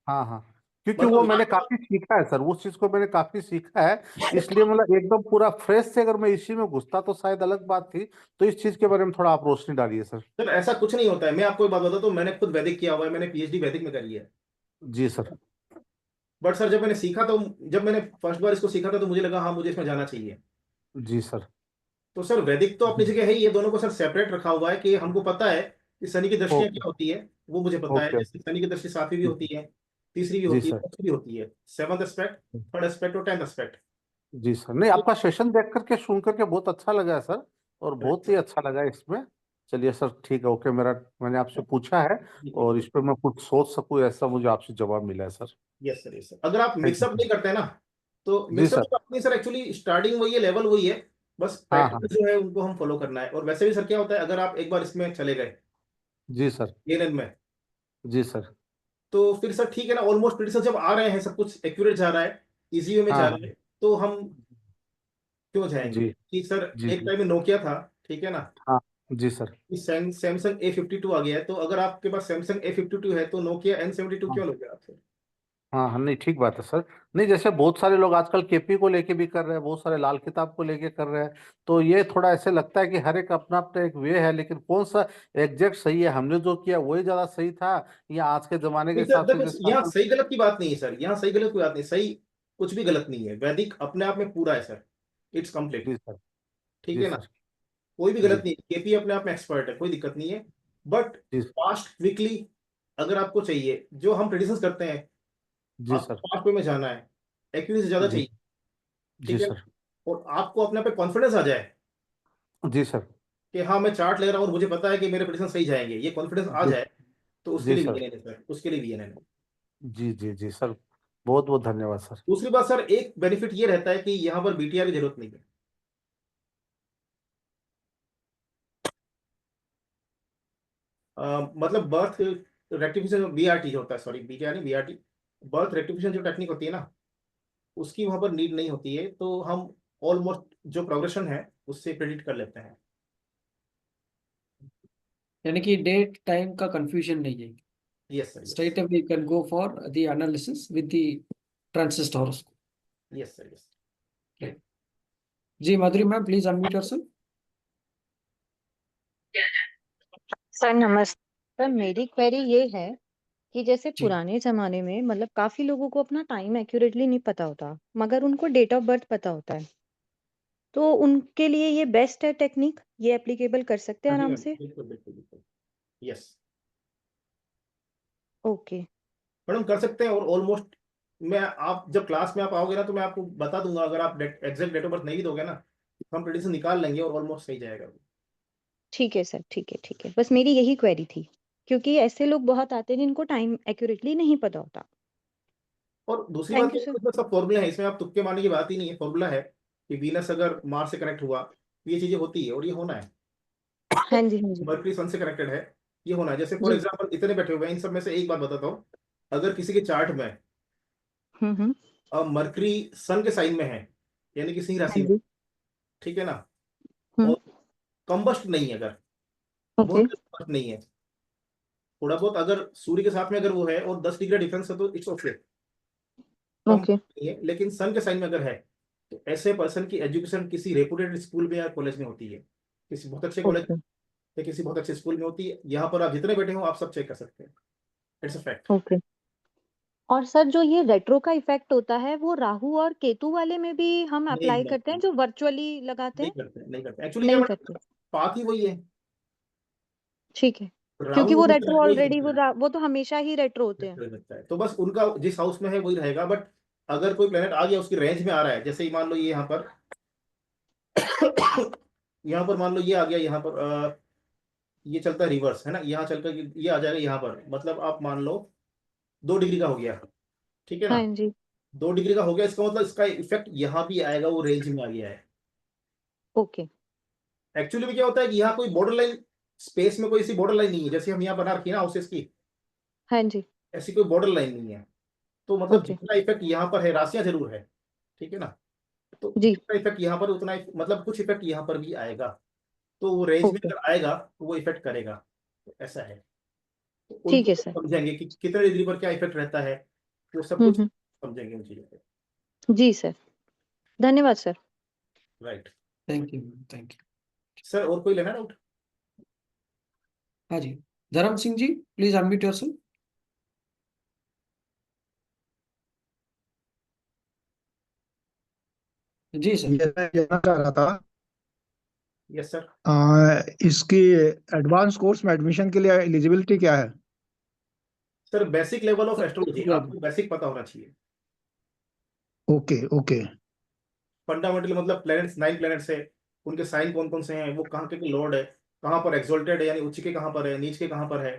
[SPEAKER 7] हाँ हाँ, क्योंकि वो
[SPEAKER 1] मतलब
[SPEAKER 7] मैंने काफी सीखा है सर, उस चीज को मैंने काफी सीखा है। इसलिए मतलब एकदम पूरा फ्रेश से अगर मैं इसी में घुसता तो शायद अलग बात थी। तो इस चीज के बारे में थोड़ा आप रोशनी डालिए सर।
[SPEAKER 1] सर ऐसा कुछ नहीं होता है, मैं आपको एक बात बताता हूँ, मैंने खुद वैदिक किया हुआ है, मैंने पीएचडी वैदिक में करी है।
[SPEAKER 7] जी सर।
[SPEAKER 1] बट सर जब मैंने सीखा तो, जब मैंने फर्स्ट बार इसको सीखा था तो मुझे लगा हाँ मुझे इसमें जाना चाहिए।
[SPEAKER 7] जी सर।
[SPEAKER 1] तो सर वैदिक तो अपनी जगह है ही, ये दोनों को सर सेपरेट रखा हुआ है कि हमको पता है कि शनि की दृष्टियां
[SPEAKER 7] ओके
[SPEAKER 1] क्या होती है, वो मुझे पता है।
[SPEAKER 7] ओके।
[SPEAKER 1] जैसे शनि की दृष्टि सातवीं भी होती है, तीसरी भी
[SPEAKER 7] जी
[SPEAKER 1] होती है,
[SPEAKER 7] सर।
[SPEAKER 1] चौथी भी होती है, सेवंथ एस्पेक्ट, थर्ड एस्पेक्ट और टेंथ एस्पेक्ट।
[SPEAKER 7] जी सर, नहीं आपका सेशन देख करके सुन करके बहुत अच्छा लगा है सर, और बहुत ही अच्छा लगा इसमें। चलिए सर ठीक है, ओके, मैंने आपसे पूछा है और इस पर मैं कुछ सोच सकूं ऐसा मुझे आपसे जवाब मिला है sir.
[SPEAKER 1] Yes sir, yes sir. अगर आप
[SPEAKER 7] थैंक यू
[SPEAKER 1] मिक्सअप
[SPEAKER 7] सर।
[SPEAKER 1] नहीं करते हैं ना, तो
[SPEAKER 7] जी
[SPEAKER 1] मिक्सअप
[SPEAKER 7] सर।
[SPEAKER 1] तो अपनी सर एक्चुअली स्टार्टिंग वही है, लेवल वही है, बस
[SPEAKER 7] हाँ हाँ।
[SPEAKER 1] पैटर्न जो है उनको हम फॉलो करना है। और वैसे भी सर क्या होता है, अगर आप एक बार इसमें चले गए
[SPEAKER 7] जी सर।
[SPEAKER 1] एएनएन में,
[SPEAKER 7] जी सर।
[SPEAKER 1] तो फिर सर ठीक है ना, ऑलमोस्ट प्रिडिक्शन जब आ रहे हैं, सब कुछ एक्यूरेट जा रहा है, इजी वे में
[SPEAKER 7] हाँ
[SPEAKER 1] जा रहा
[SPEAKER 7] हाँ।
[SPEAKER 1] है, तो हम क्यों जाएंगे?
[SPEAKER 7] जी
[SPEAKER 1] कि सर
[SPEAKER 7] जी
[SPEAKER 1] एक
[SPEAKER 7] जी।
[SPEAKER 1] टाइम में नोकिया था, ठीक है ना,
[SPEAKER 7] हाँ जी सर।
[SPEAKER 1] सैमसंग A52 आ गया है, तो अगर आपके पास सैमसंग A52 है तो नोकिया N72
[SPEAKER 7] हाँ
[SPEAKER 1] क्यों लोगे आप फिर?
[SPEAKER 7] हाँ हाँ, नहीं ठीक बात है सर। नहीं जैसे बहुत सारे लोग आजकल केपी को लेके भी कर रहे हैं, बहुत सारे लाल किताब को लेके कर रहे हैं। तो ये थोड़ा ऐसे लगता है कि हर एक अपना अपना एक वे है, लेकिन कौन सा एग्जैक्ट सही है, हमने जो किया वही ज्यादा सही था, या आज के जमाने के
[SPEAKER 1] नहीं सर
[SPEAKER 7] हिसाब से
[SPEAKER 1] देखो,
[SPEAKER 7] जैसे
[SPEAKER 1] यहाँ
[SPEAKER 7] आजकल।
[SPEAKER 1] सही गलत की बात नहीं है सर, यहाँ सही गलत की बात नहीं, सही कुछ भी गलत नहीं है, वैदिक अपने आप में पूरा है सर, इट्स कंप्लीट।
[SPEAKER 7] जी सर।
[SPEAKER 1] ठीक
[SPEAKER 7] जी
[SPEAKER 1] है ना,
[SPEAKER 7] सर।
[SPEAKER 1] कोई भी
[SPEAKER 7] जी
[SPEAKER 1] गलत नहीं है, केपी अपने आप में एक्सपर्ट है, कोई दिक्कत नहीं है। But
[SPEAKER 7] ji.
[SPEAKER 1] फास्ट क्विकली अगर आपको चाहिए, जो हम प्रेडिक्शन करते हैं,
[SPEAKER 7] जी
[SPEAKER 1] आपको
[SPEAKER 7] सर।
[SPEAKER 1] फास्ट वे में जाना है, एक्यूरेसी ज्यादा
[SPEAKER 7] जी
[SPEAKER 1] चाहिए,
[SPEAKER 7] जी
[SPEAKER 1] ठीक है ना,
[SPEAKER 7] सर।
[SPEAKER 1] और आपको अपने पे कॉन्फिडेंस आ जाए
[SPEAKER 7] जी सर।
[SPEAKER 1] कि हाँ मैं चार्ट ले रहा हूँ और मुझे पता है कि मेरे प्रेडिक्शन सही जाएंगे, ये कॉन्फिडेंस आ
[SPEAKER 7] जी
[SPEAKER 1] जाए, तो उसके
[SPEAKER 7] जी
[SPEAKER 1] लिए
[SPEAKER 7] सर।
[SPEAKER 1] वीएनएन है सर, उसके लिए वीएनएन है।
[SPEAKER 7] जी जी जी सर, बहुत बहुत धन्यवाद सर।
[SPEAKER 1] दूसरी बात सर, एक बेनिफिट ये रहता है कि यहाँ पर बीटीआर की जरूरत नहीं है। मतलब बर्थ रेक्टिफिकेशन बीआरटी होता है, सॉरी बीटीआर नहीं, बीआरटी, बर्थ रेक्टिफिकेशन जो टेक्निक होती है ना, उसकी वहां पर नीड नहीं होती है, तो हम ऑलमोस्ट जो प्रोग्रेशन है उससे प्रेडिक्ट कर लेते हैं।
[SPEAKER 2] यानी कि डेट टाइम का कंफ्यूजन नहीं है,
[SPEAKER 1] yes sir, yes
[SPEAKER 2] straight away you can go for the analysis with the transist horoscope.
[SPEAKER 1] Yes sir, yes.
[SPEAKER 2] Right. जी Madhuri ma'am, please unmute yourself.
[SPEAKER 8] Sir नमस्ते। सर मेरी क्वेरी ये है कि जैसे
[SPEAKER 2] जी
[SPEAKER 8] पुराने जमाने में मतलब काफी लोगों को अपना टाइम एक्यूरेटली नहीं पता होता, मगर उनको डेट ऑफ बर्थ पता होता है, तो उनके लिए ये बेस्ट है टेक्निक, ये एप्लीकेबल कर सकते हैं
[SPEAKER 1] हाँ जी
[SPEAKER 8] आराम
[SPEAKER 1] मैम,
[SPEAKER 8] से।
[SPEAKER 1] बिल्कुल बिल्कुल बिल्कुल, यस
[SPEAKER 8] ओके।
[SPEAKER 1] मैडम, कर सकते हैं। और ऑलमोस्ट मैं, आप जब क्लास में आप आओगे ना, तो मैं आपको बता दूंगा, अगर आप एग्जैक्ट डेट ऑफ बर्थ नहीं भी दोगे ना, तो हम प्रेडिक्शन निकाल लेंगे और ऑलमोस्ट सही जाएगा।
[SPEAKER 8] ठीक है सर, ठीक है ठीक है, बस मेरी यही क्वेरी थी, क्योंकि ऐसे लोग बहुत आते हैं जिनको टाइम एक्यूरेटली नहीं पता होता।
[SPEAKER 1] और दूसरी बात
[SPEAKER 8] थैंक यू
[SPEAKER 1] ये,
[SPEAKER 8] सर।
[SPEAKER 1] इसमें सब फॉर्मूला है, इसमें आप तुक्के मारने की बात ही नहीं है, फॉर्मूला है कि वीनस अगर मार्स से कनेक्ट हुआ तो ये चीजें होती है, और ये होना है।
[SPEAKER 8] हाँ जी हाँ जी।
[SPEAKER 1] मरकरी सन से कनेक्टेड है, ये होना है। जैसे फॉर
[SPEAKER 8] जी।
[SPEAKER 1] एग्जांपल इतने बैठे हुए हैं, इन सब में से एक बात बताता हूँ, अगर किसी के चार्ट में
[SPEAKER 8] हम्म।
[SPEAKER 1] अब मरकरी सन के साइन में है, यानी कि सिंह
[SPEAKER 8] हाँ
[SPEAKER 1] राशि में,
[SPEAKER 8] जी।
[SPEAKER 1] ठीक है ना,
[SPEAKER 8] हम्म।
[SPEAKER 1] और कंबस्ट नहीं है, अगर
[SPEAKER 8] ओके।
[SPEAKER 1] बहुत कंबस्ट नहीं है, थोड़ा बहुत अगर सूर्य के साथ में अगर वो है और 10 डिग्री डिफरेंस है, तो इट्स ओके, कम
[SPEAKER 8] ओके।
[SPEAKER 1] नहीं है। लेकिन सन के साइन में अगर है, तो ऐसे पर्सन की एजुकेशन किसी रेपुटेड स्कूल में या कॉलेज में होती है, किसी बहुत अच्छे कॉलेज
[SPEAKER 8] ओके।
[SPEAKER 1] या किसी बहुत अच्छे स्कूल में होती है। यहाँ पर आप जितने बैठे हो आप सब चेक कर सकते हैं, इट्स अ फैक्ट।
[SPEAKER 8] ओके। और सर जो ये रेट्रो का इफेक्ट होता है वो राहु और केतु वाले में भी हम
[SPEAKER 1] नहीं
[SPEAKER 8] अप्लाई
[SPEAKER 1] नहीं
[SPEAKER 8] करते हैं, जो वर्चुअली लगाते
[SPEAKER 1] नहीं
[SPEAKER 8] हैं?
[SPEAKER 1] करते, नहीं करते एक्चुअली, क्या
[SPEAKER 8] नहीं
[SPEAKER 1] मैडम,
[SPEAKER 8] करते।
[SPEAKER 1] बात ही वही है।
[SPEAKER 8] ठीक है। क्योंकि
[SPEAKER 1] राहु
[SPEAKER 8] वो
[SPEAKER 1] हमेशा
[SPEAKER 8] रेट्रो
[SPEAKER 1] रेट्रो ही
[SPEAKER 8] ऑलरेडी
[SPEAKER 1] करता है,
[SPEAKER 8] वो तो हमेशा ही रेट्रो होते हैं।
[SPEAKER 1] रेट्रो करता है, तो बस उनका जिस हाउस में है वही रहेगा। बट अगर कोई प्लेनेट आ गया उसकी रेंज में आ रहा है, जैसे ही मान लो ये यहाँ पर यहाँ पर मान लो ये आ गया, यहाँ पर ये चलता है रिवर्स, है ना, यहाँ चलकर ये आ जाएगा यहाँ पर, मतलब आप मान लो 2 डिग्री का हो गया, ठीक है ना,
[SPEAKER 8] हाँ जी।
[SPEAKER 1] 2 डिग्री का हो गया, इसका मतलब इसका इफेक्ट यहाँ भी आएगा, वो रेंज में आ गया है।
[SPEAKER 8] ओके।
[SPEAKER 1] एक्चुअली में क्या होता है कि यहाँ कोई बॉर्डर लाइन, स्पेस में कोई ऐसी बॉर्डर लाइन नहीं है, जैसे हम यहाँ बना रखी है ना हाउसेस की,
[SPEAKER 8] हाँ जी।
[SPEAKER 1] ऐसी कोई बॉर्डर लाइन नहीं है। तो मतलब
[SPEAKER 8] ओके
[SPEAKER 1] जितना इफेक्ट यहाँ पर है, राशियां जरूर है, ठीक है ना, तो
[SPEAKER 8] जी।
[SPEAKER 1] जितना इफेक्ट यहाँ पर उतना मतलब कुछ इफेक्ट यहाँ पर भी आएगा। तो वो रेंज में
[SPEAKER 8] ओके
[SPEAKER 1] अगर आएगा तो वो इफेक्ट करेगा। तो ऐसा है, तो
[SPEAKER 8] ठीक
[SPEAKER 1] उनको
[SPEAKER 8] है सर।
[SPEAKER 1] समझेंगे कि कितने डिग्री पर क्या इफेक्ट रहता है, वो सब कुछ
[SPEAKER 8] हम्म।
[SPEAKER 1] समझेंगे उन चीजों को।
[SPEAKER 8] जी सर, धन्यवाद sir.
[SPEAKER 1] Right
[SPEAKER 2] thank you, thank you.
[SPEAKER 1] Sir, और कोई लेना डाउट?
[SPEAKER 2] हाँ जी, Dharm Singh ji, please unmute yourself. जी सर।
[SPEAKER 9] ये मैं जानना चाह रहा था,
[SPEAKER 1] यस सर।
[SPEAKER 9] इसकी एडवांस कोर्स में एडमिशन के लिए एलिजिबिलिटी क्या है?
[SPEAKER 1] Sir basic level of astrology,
[SPEAKER 2] sir,
[SPEAKER 1] आपको बेसिक पता होना चाहिए।
[SPEAKER 9] ओके ओके
[SPEAKER 1] फंडामेंटल मतलब प्लैनेट्स, 9 प्लैनेट्स है, उनके साइन कौन कौन से हैं, वो कहाँ के लॉर्ड है, कहाँ पर एक्सोल्टेड है यानी उच्च के कहाँ पर है, नीच के कहाँ पर है,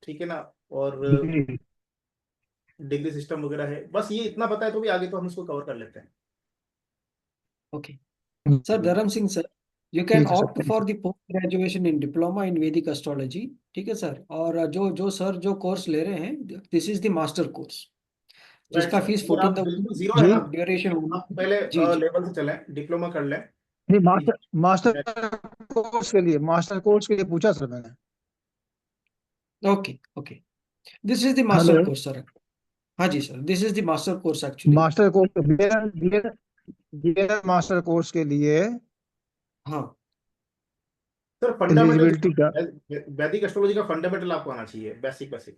[SPEAKER 1] ठीक है ना, और
[SPEAKER 9] जी
[SPEAKER 1] डिग्री सिस्टम वगैरह है। बस ये इतना पता है तो भी आगे तो हम इसको कवर कर लेते हैं।
[SPEAKER 2] ओके सर, धर्म सिंह सर, यू कैन
[SPEAKER 9] ठीक है
[SPEAKER 2] opt
[SPEAKER 9] sir.
[SPEAKER 2] For the post graduation in diploma in वैदिक एस्ट्रोलॉजी। ठीक है सर, और जो जो सर जो कोर्स ले रहे हैं, this is the master course,
[SPEAKER 1] right
[SPEAKER 2] जिसका
[SPEAKER 1] सर,
[SPEAKER 2] फीस
[SPEAKER 1] अगर आप
[SPEAKER 2] 14,000
[SPEAKER 1] बिल्कुल जीरो है
[SPEAKER 9] जी
[SPEAKER 1] ना,
[SPEAKER 2] ड्यूरेशन।
[SPEAKER 1] आप पहले
[SPEAKER 2] जी जी।
[SPEAKER 1] लेवल से चलें, डिप्लोमा कर लें।
[SPEAKER 9] नहीं, मास्टर मास्टर कोर्स के लिए पूछा सर मैंने।
[SPEAKER 2] Okay okay, this is the
[SPEAKER 9] hello,
[SPEAKER 2] master course sir. हाँ जी sir, this is the master course actually.
[SPEAKER 9] Master course master course के लिए
[SPEAKER 2] हाँ
[SPEAKER 1] सर फंडामेंटल,
[SPEAKER 9] एलिजिबिलिटी का?
[SPEAKER 1] वैदिक एस्ट्रोलॉजी का फंडामेंटल आपको आना चाहिए, बेसिक बेसिक।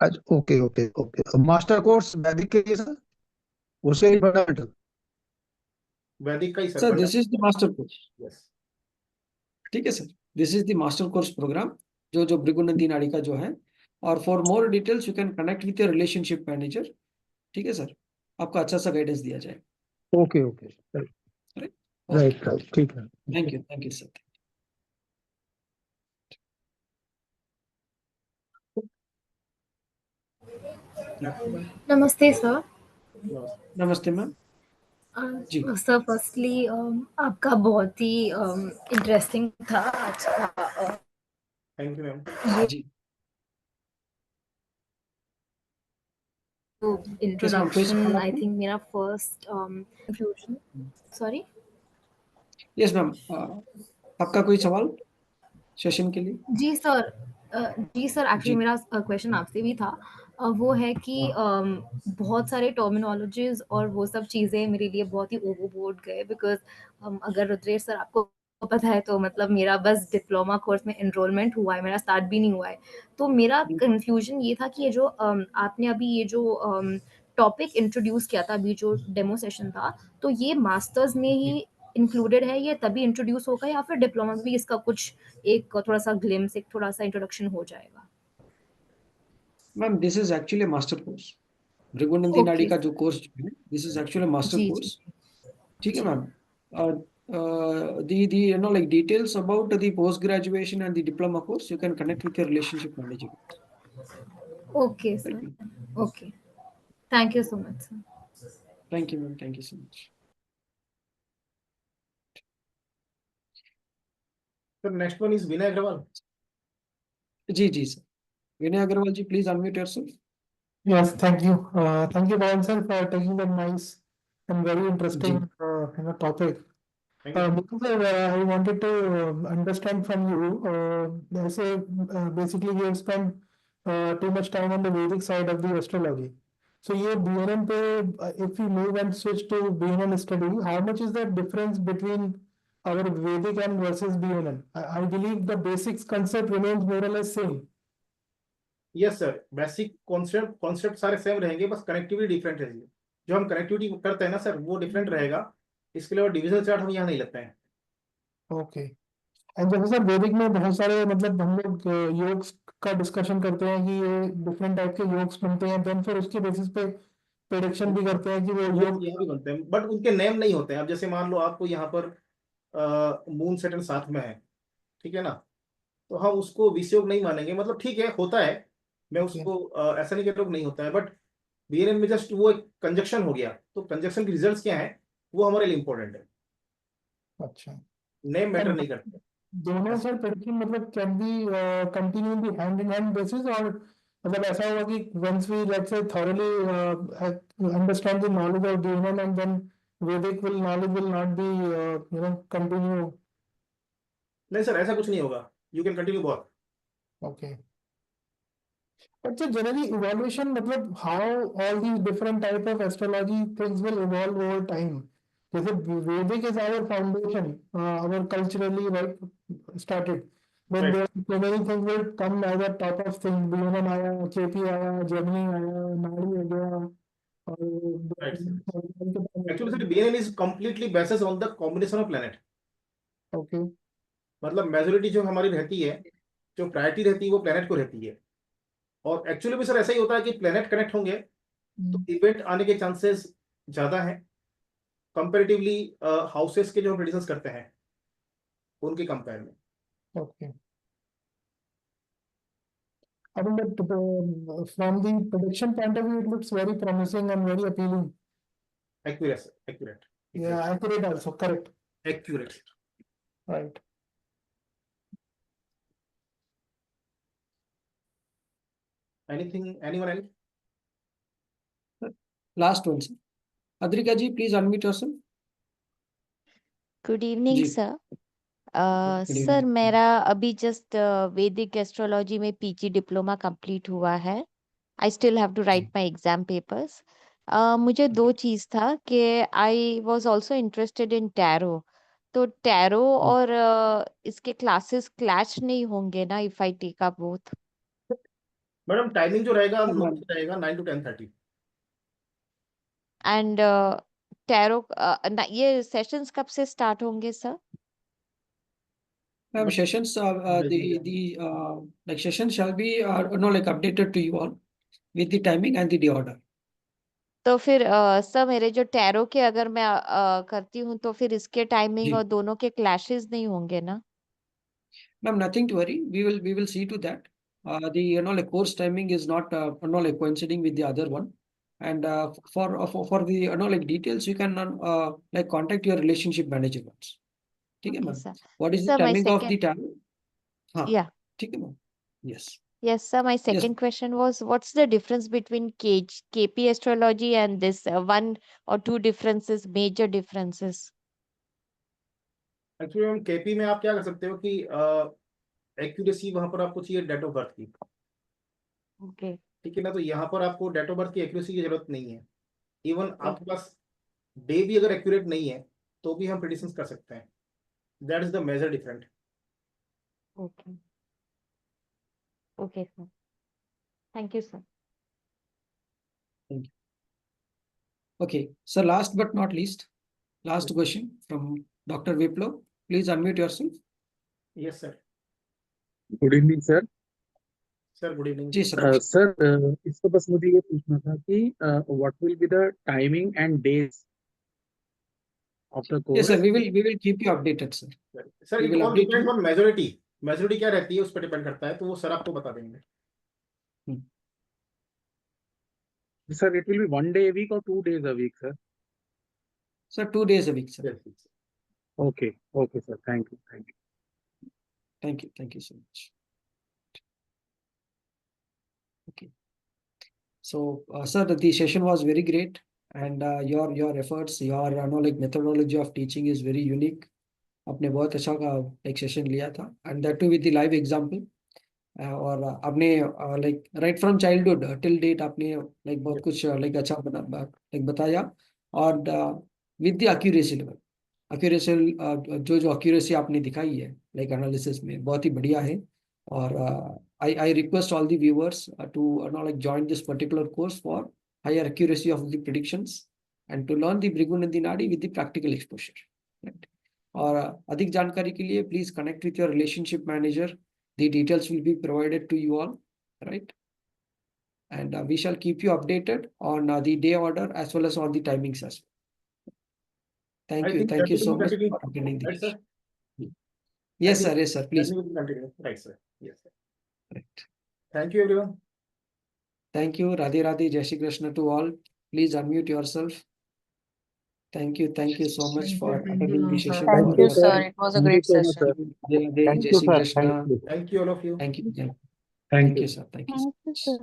[SPEAKER 9] अच्छा, okay okay okay. Master course वैदिक के लिए सर, उसके लिए फंडामेंटल?
[SPEAKER 1] वैदिक का ही sir
[SPEAKER 2] sir, this is the
[SPEAKER 1] fundamental.
[SPEAKER 2] Master course.
[SPEAKER 1] Yes.
[SPEAKER 2] ठीक है sir, this is the master course program, जो जो भृगुनंदी नाड़ी का जो है। और for more details you can connect with your relationship manager. ठीक है सर, आपको अच्छा सा गाइडेंस दिया जाएगा।
[SPEAKER 9] Okay okay
[SPEAKER 2] right,
[SPEAKER 9] right right, ठीक है।
[SPEAKER 2] Thank you sir.
[SPEAKER 10] नमस्ते सर।
[SPEAKER 2] नमस्ते मैम। जी
[SPEAKER 10] सर फर्स्टली आपका बहुत ही इंटरेस्टिंग था आज का
[SPEAKER 1] थैंक यू मैम।
[SPEAKER 10] ये
[SPEAKER 2] जी।
[SPEAKER 10] तो
[SPEAKER 2] किस मैम, कोई
[SPEAKER 10] इंट्रोडक्शन।
[SPEAKER 2] सवाल
[SPEAKER 10] आई
[SPEAKER 2] आपको?
[SPEAKER 10] थिंक मेरा first confusion, sorry.
[SPEAKER 2] Yes ma'am, आपका कोई सवाल सेशन के लिए?
[SPEAKER 10] जी सर, जी सर, एक्चुअली
[SPEAKER 2] जी
[SPEAKER 10] मेरा क्वेश्चन आपसे भी था। वो है कि बहुत सारे टर्मिनोलॉजीज और वो सब चीज़ें मेरे लिए बहुत ही ओवरबोर्ड गए, बिकॉज अगर रुद्रेश सर आपको पता है तो मतलब मेरा बस डिप्लोमा कोर्स में एनरोलमेंट हुआ है, मेरा स्टार्ट भी नहीं हुआ है। तो मेरा कंफ्यूजन ये था कि ये जो आपने अभी ये जो टॉपिक इंट्रोड्यूस किया था, अभी जो डेमो सेशन था, तो ये मास्टर्स में ही इंक्लूडेड है, ये तभी इंट्रोड्यूस होगा या फिर डिप्लोमा में भी इसका कुछ एक थोड़ा सा ग्लिम्स, एक थोड़ा सा इंट्रोडक्शन हो जाएगा?
[SPEAKER 2] Ma'am, this is actually master course. Bhrigunandi Nadi
[SPEAKER 10] okay
[SPEAKER 2] का जो कोर्स है, दिस इज एक्चुअली मास्टर
[SPEAKER 10] जी जी
[SPEAKER 2] कोर्स। ठीक है
[SPEAKER 10] जी।
[SPEAKER 2] Ma'am. The you know, like details about the post graduation and the diploma course, you can connect with your relationship manager.
[SPEAKER 10] Okay
[SPEAKER 2] Right,
[SPEAKER 10] sir,
[SPEAKER 2] ma'am?
[SPEAKER 10] Okay, thank you so much sir.
[SPEAKER 2] Thank you ma'am, thank you so much.
[SPEAKER 1] Sir next one is Vinay Agarwal.
[SPEAKER 2] जी sir, Vinay Agarwal ji, please unmute yourself.
[SPEAKER 11] Yes, thank you. Thank you, Bayan sir, for taking the nice and very
[SPEAKER 2] जी
[SPEAKER 11] interesting topic.
[SPEAKER 1] Thank you.
[SPEAKER 11] Because I wanted to understand from you. Basically, you have spent too much time on the Vedic side of the astrology. So, ये BNN पे, if we move and switch to BNN study, how much is the difference between our Vedic and versus BNN? I believe the basics concept remains more or less same.
[SPEAKER 1] Yes sir, basic concept concept सारे same रहेंगे, बस connectivity different रहेगी। जो हम connectivity करते हैं ना sir, वो डिफरेंट रहेगा। इसके लिए डिविजन चार्ट हम यहाँ नहीं लगते हैं।
[SPEAKER 11] ओके। एंड जैसे सर वैदिक में बहुत सारे मतलब हम लोग योग्स का डिस्कशन करते हैं कि ये डिफरेंट टाइप के योग्स बनते हैं, देन फिर उसके बेसिस पे प्रेडिक्शन भी करते हैं कि वो
[SPEAKER 1] वो
[SPEAKER 11] योग।
[SPEAKER 1] यहाँ भी बनते हैं बट उनके नेम नहीं होते हैं। अब जैसे मान लो आपको यहाँ पर मून सेटन साथ में है, ठीक है ना, तो हम उसको विषयोग नहीं मानेंगे। मतलब ठीक है, होता है, मैं उसको ऐसा नहीं कह रहा हूँ नहीं होता है, बट बीएनएन में जस्ट वो एक कंजक्शन हो गया, तो कंजक्शन के रिजल्ट्स क्या है वो हमारे लिए इंपॉर्टेंट है,
[SPEAKER 11] अच्छा।
[SPEAKER 1] नेम मैटर नहीं करते।
[SPEAKER 11] दोनों
[SPEAKER 1] Yes.
[SPEAKER 11] सर prediction मतलब can be continue in the hand in hand basis, और मतलब ऐसा होगा कि once we let's say thoroughly understand the knowledge of DNN, and then Vedic will knowledge will not be continue.
[SPEAKER 1] नहीं sir, ऐसा कुछ नहीं होगा, you can continue both.
[SPEAKER 11] Okay. But so generally evaluation मतलब how all these different type of astrology things will evolve over time. जैसे Vedic is our foundation, our culturally right started. Then
[SPEAKER 1] Right.
[SPEAKER 11] there so many things will come as a top of things. BNN आया, KP आया, Gemini आया, नाड़ी हो गया,
[SPEAKER 1] Right, sir.
[SPEAKER 11] और
[SPEAKER 1] Actually sir, BNN is completely basis on the combination of planet.
[SPEAKER 11] okay.
[SPEAKER 1] मतलब majority जो हमारी रहती है, जो प्रायोरिटी रहती है वो प्लेनेट को रहती है. और एक्चुअली भी सर ऐसा ही होता है कि प्लेनेट कनेक्ट होंगे तो इवेंट आने के चांसेस ज्यादा हैं कंपैरेटिवली हाउसेस के जो प्रेडिक्शंस करते हैं उनके कंपेयर में.
[SPEAKER 11] Okay. I mean that from the prediction point of view, it looks very promising and very appealing.
[SPEAKER 1] Accurate.
[SPEAKER 11] Yeah, accurate also, correct.
[SPEAKER 1] Accurate.
[SPEAKER 11] Right.
[SPEAKER 1] Anyone else?
[SPEAKER 2] Last one, sir. Adrika ji, please unmute yourself.
[SPEAKER 12] Good evening
[SPEAKER 2] जी.
[SPEAKER 12] Sir.
[SPEAKER 2] Good
[SPEAKER 12] sir
[SPEAKER 2] evening.
[SPEAKER 12] मेरा अभी just वैदिक astrology में PG diploma complete हुआ है. I still have to write my exam papers. मुझे दो चीज था कि I was also interested in tarot. तो टैरो और इसके क्लासेस क्लैश नहीं होंगे ना if I take up both?
[SPEAKER 1] Madam timing जो रहेगा
[SPEAKER 2] हाँ,
[SPEAKER 1] 9
[SPEAKER 2] मैम.
[SPEAKER 1] से रहेगा 9 to 10:30.
[SPEAKER 12] एंड टैरो ये सेशंस कब से स्टार्ट होंगे sir?
[SPEAKER 2] Ma'am, sessions like sessions shall be like updated to you all with the timing and the day order.
[SPEAKER 12] तो फिर सर मेरे जो टैरो के अगर मैं करती हूँ तो फिर इसके टाइमिंग
[SPEAKER 2] जी.
[SPEAKER 12] और दोनों के क्लैशेस नहीं होंगे ना?
[SPEAKER 2] Ma'am, nothing to worry. We will see to that. The like course timing is not like coinciding with the other one. And for the like details, you can like contact your relationship manager once. ठीक है
[SPEAKER 12] okay
[SPEAKER 2] ma'am.
[SPEAKER 12] Sir.
[SPEAKER 2] What is the
[SPEAKER 12] sir my
[SPEAKER 2] timing of the
[SPEAKER 12] second
[SPEAKER 2] time? हाँ,
[SPEAKER 12] या
[SPEAKER 2] ठीक है ma'am. Yes.
[SPEAKER 12] yes sir, my
[SPEAKER 2] Yes.
[SPEAKER 12] second question was what's the difference between KP astrology and this one or two differences, major differences?
[SPEAKER 1] Actually ma'am KP में आप क्या कर सकते हो कि एक्यूरेसी वहां पर आपको चाहिए डेट ऑफ बर्थ की.
[SPEAKER 12] ओके.
[SPEAKER 1] ठीक है ना, तो यहाँ पर आपको डेट ऑफ बर्थ की एक्यूरेसी की जरूरत नहीं है. इवन आपके
[SPEAKER 12] ओके.
[SPEAKER 1] पास डे भी अगर एक्यूरेट नहीं है तो भी हम प्रेडिक्शंस कर सकते हैं. That is the major different.
[SPEAKER 12] Okay. Okay sir. Thank you sir.
[SPEAKER 2] Thank you. Okay. So last but not least, last question from Dr. Viplav. Please unmute yourself.
[SPEAKER 1] Yes sir.
[SPEAKER 13] Good evening sir.
[SPEAKER 1] Sir good evening.
[SPEAKER 2] जी sir.
[SPEAKER 13] Sir इसको बस मुझे ये पूछना था कि what will be the timing and days of the
[SPEAKER 2] Yes,
[SPEAKER 13] course.
[SPEAKER 2] sir. We will keep you updated, sir.
[SPEAKER 1] Sir
[SPEAKER 2] We
[SPEAKER 1] it
[SPEAKER 2] will
[SPEAKER 1] all
[SPEAKER 2] update
[SPEAKER 1] depends
[SPEAKER 2] you.
[SPEAKER 1] On majority. Majority क्या रहती है उस पर डिपेंड करता है, तो वो सर आपको बता देंगे.
[SPEAKER 13] Sir it will be 1 day a week or 2 days a week sir?
[SPEAKER 2] Sir, 2 days a week, sir.
[SPEAKER 1] Yes.
[SPEAKER 13] Okay sir. Thank you.
[SPEAKER 2] Thank you so much. Okay. So, sir, the session was very great, and your efforts, your like methodology of teaching is very unique. आपने बहुत अच्छा का एक session लिया था, and that too with the live example. और आपने like right from childhood till date आपने like बहुत कुछ like अच्छा like बताया, और with the accuracy level. accuracy जो accuracy आपने दिखाई है like analysis में बहुत ही बढ़िया है. और I request all the viewers to like join this particular course for higher accuracy of the predictions and to learn the Bhrigu Nadi with the practical exposure. Right? और अधिक जानकारी के लिए please connect with your relationship manager. The details will be provided to you all, right? And we shall keep you updated on the day order as well as on the timings as well. Thank you. Thank you so much for attending the
[SPEAKER 1] Right, sir.
[SPEAKER 2] session. Yes, sir. Yes, sir. Please.
[SPEAKER 1] Continue. Right, sir. Yes, sir.
[SPEAKER 2] Right.
[SPEAKER 1] Thank you, everyone.
[SPEAKER 2] Thank you. Radhe Radhe. Jai Shri Krishna to all. Please unmute yourself. Thank you so much for
[SPEAKER 1] Thank
[SPEAKER 2] attending the session.
[SPEAKER 5] Thank
[SPEAKER 2] for
[SPEAKER 5] you,
[SPEAKER 2] your
[SPEAKER 5] sir.
[SPEAKER 2] time.
[SPEAKER 5] It was a
[SPEAKER 13] Thank you
[SPEAKER 5] great
[SPEAKER 13] so much,
[SPEAKER 5] session.
[SPEAKER 13] sir.
[SPEAKER 2] Jai Hind,
[SPEAKER 7] Thank
[SPEAKER 2] Jai
[SPEAKER 7] you,
[SPEAKER 2] Shri
[SPEAKER 7] sir.
[SPEAKER 2] Krishna.
[SPEAKER 7] Thank you.
[SPEAKER 1] Thank you, all of you.
[SPEAKER 2] Thank you.
[SPEAKER 13] Thank
[SPEAKER 2] Thank
[SPEAKER 13] you.
[SPEAKER 2] you, sir. Thank you so
[SPEAKER 3] Thank you,
[SPEAKER 2] much.
[SPEAKER 3] sir.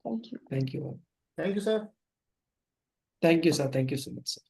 [SPEAKER 3] Thank you.
[SPEAKER 2] Thank you all.
[SPEAKER 1] Thank you, sir.
[SPEAKER 2] Thank you, sir. Thank you so much, sir.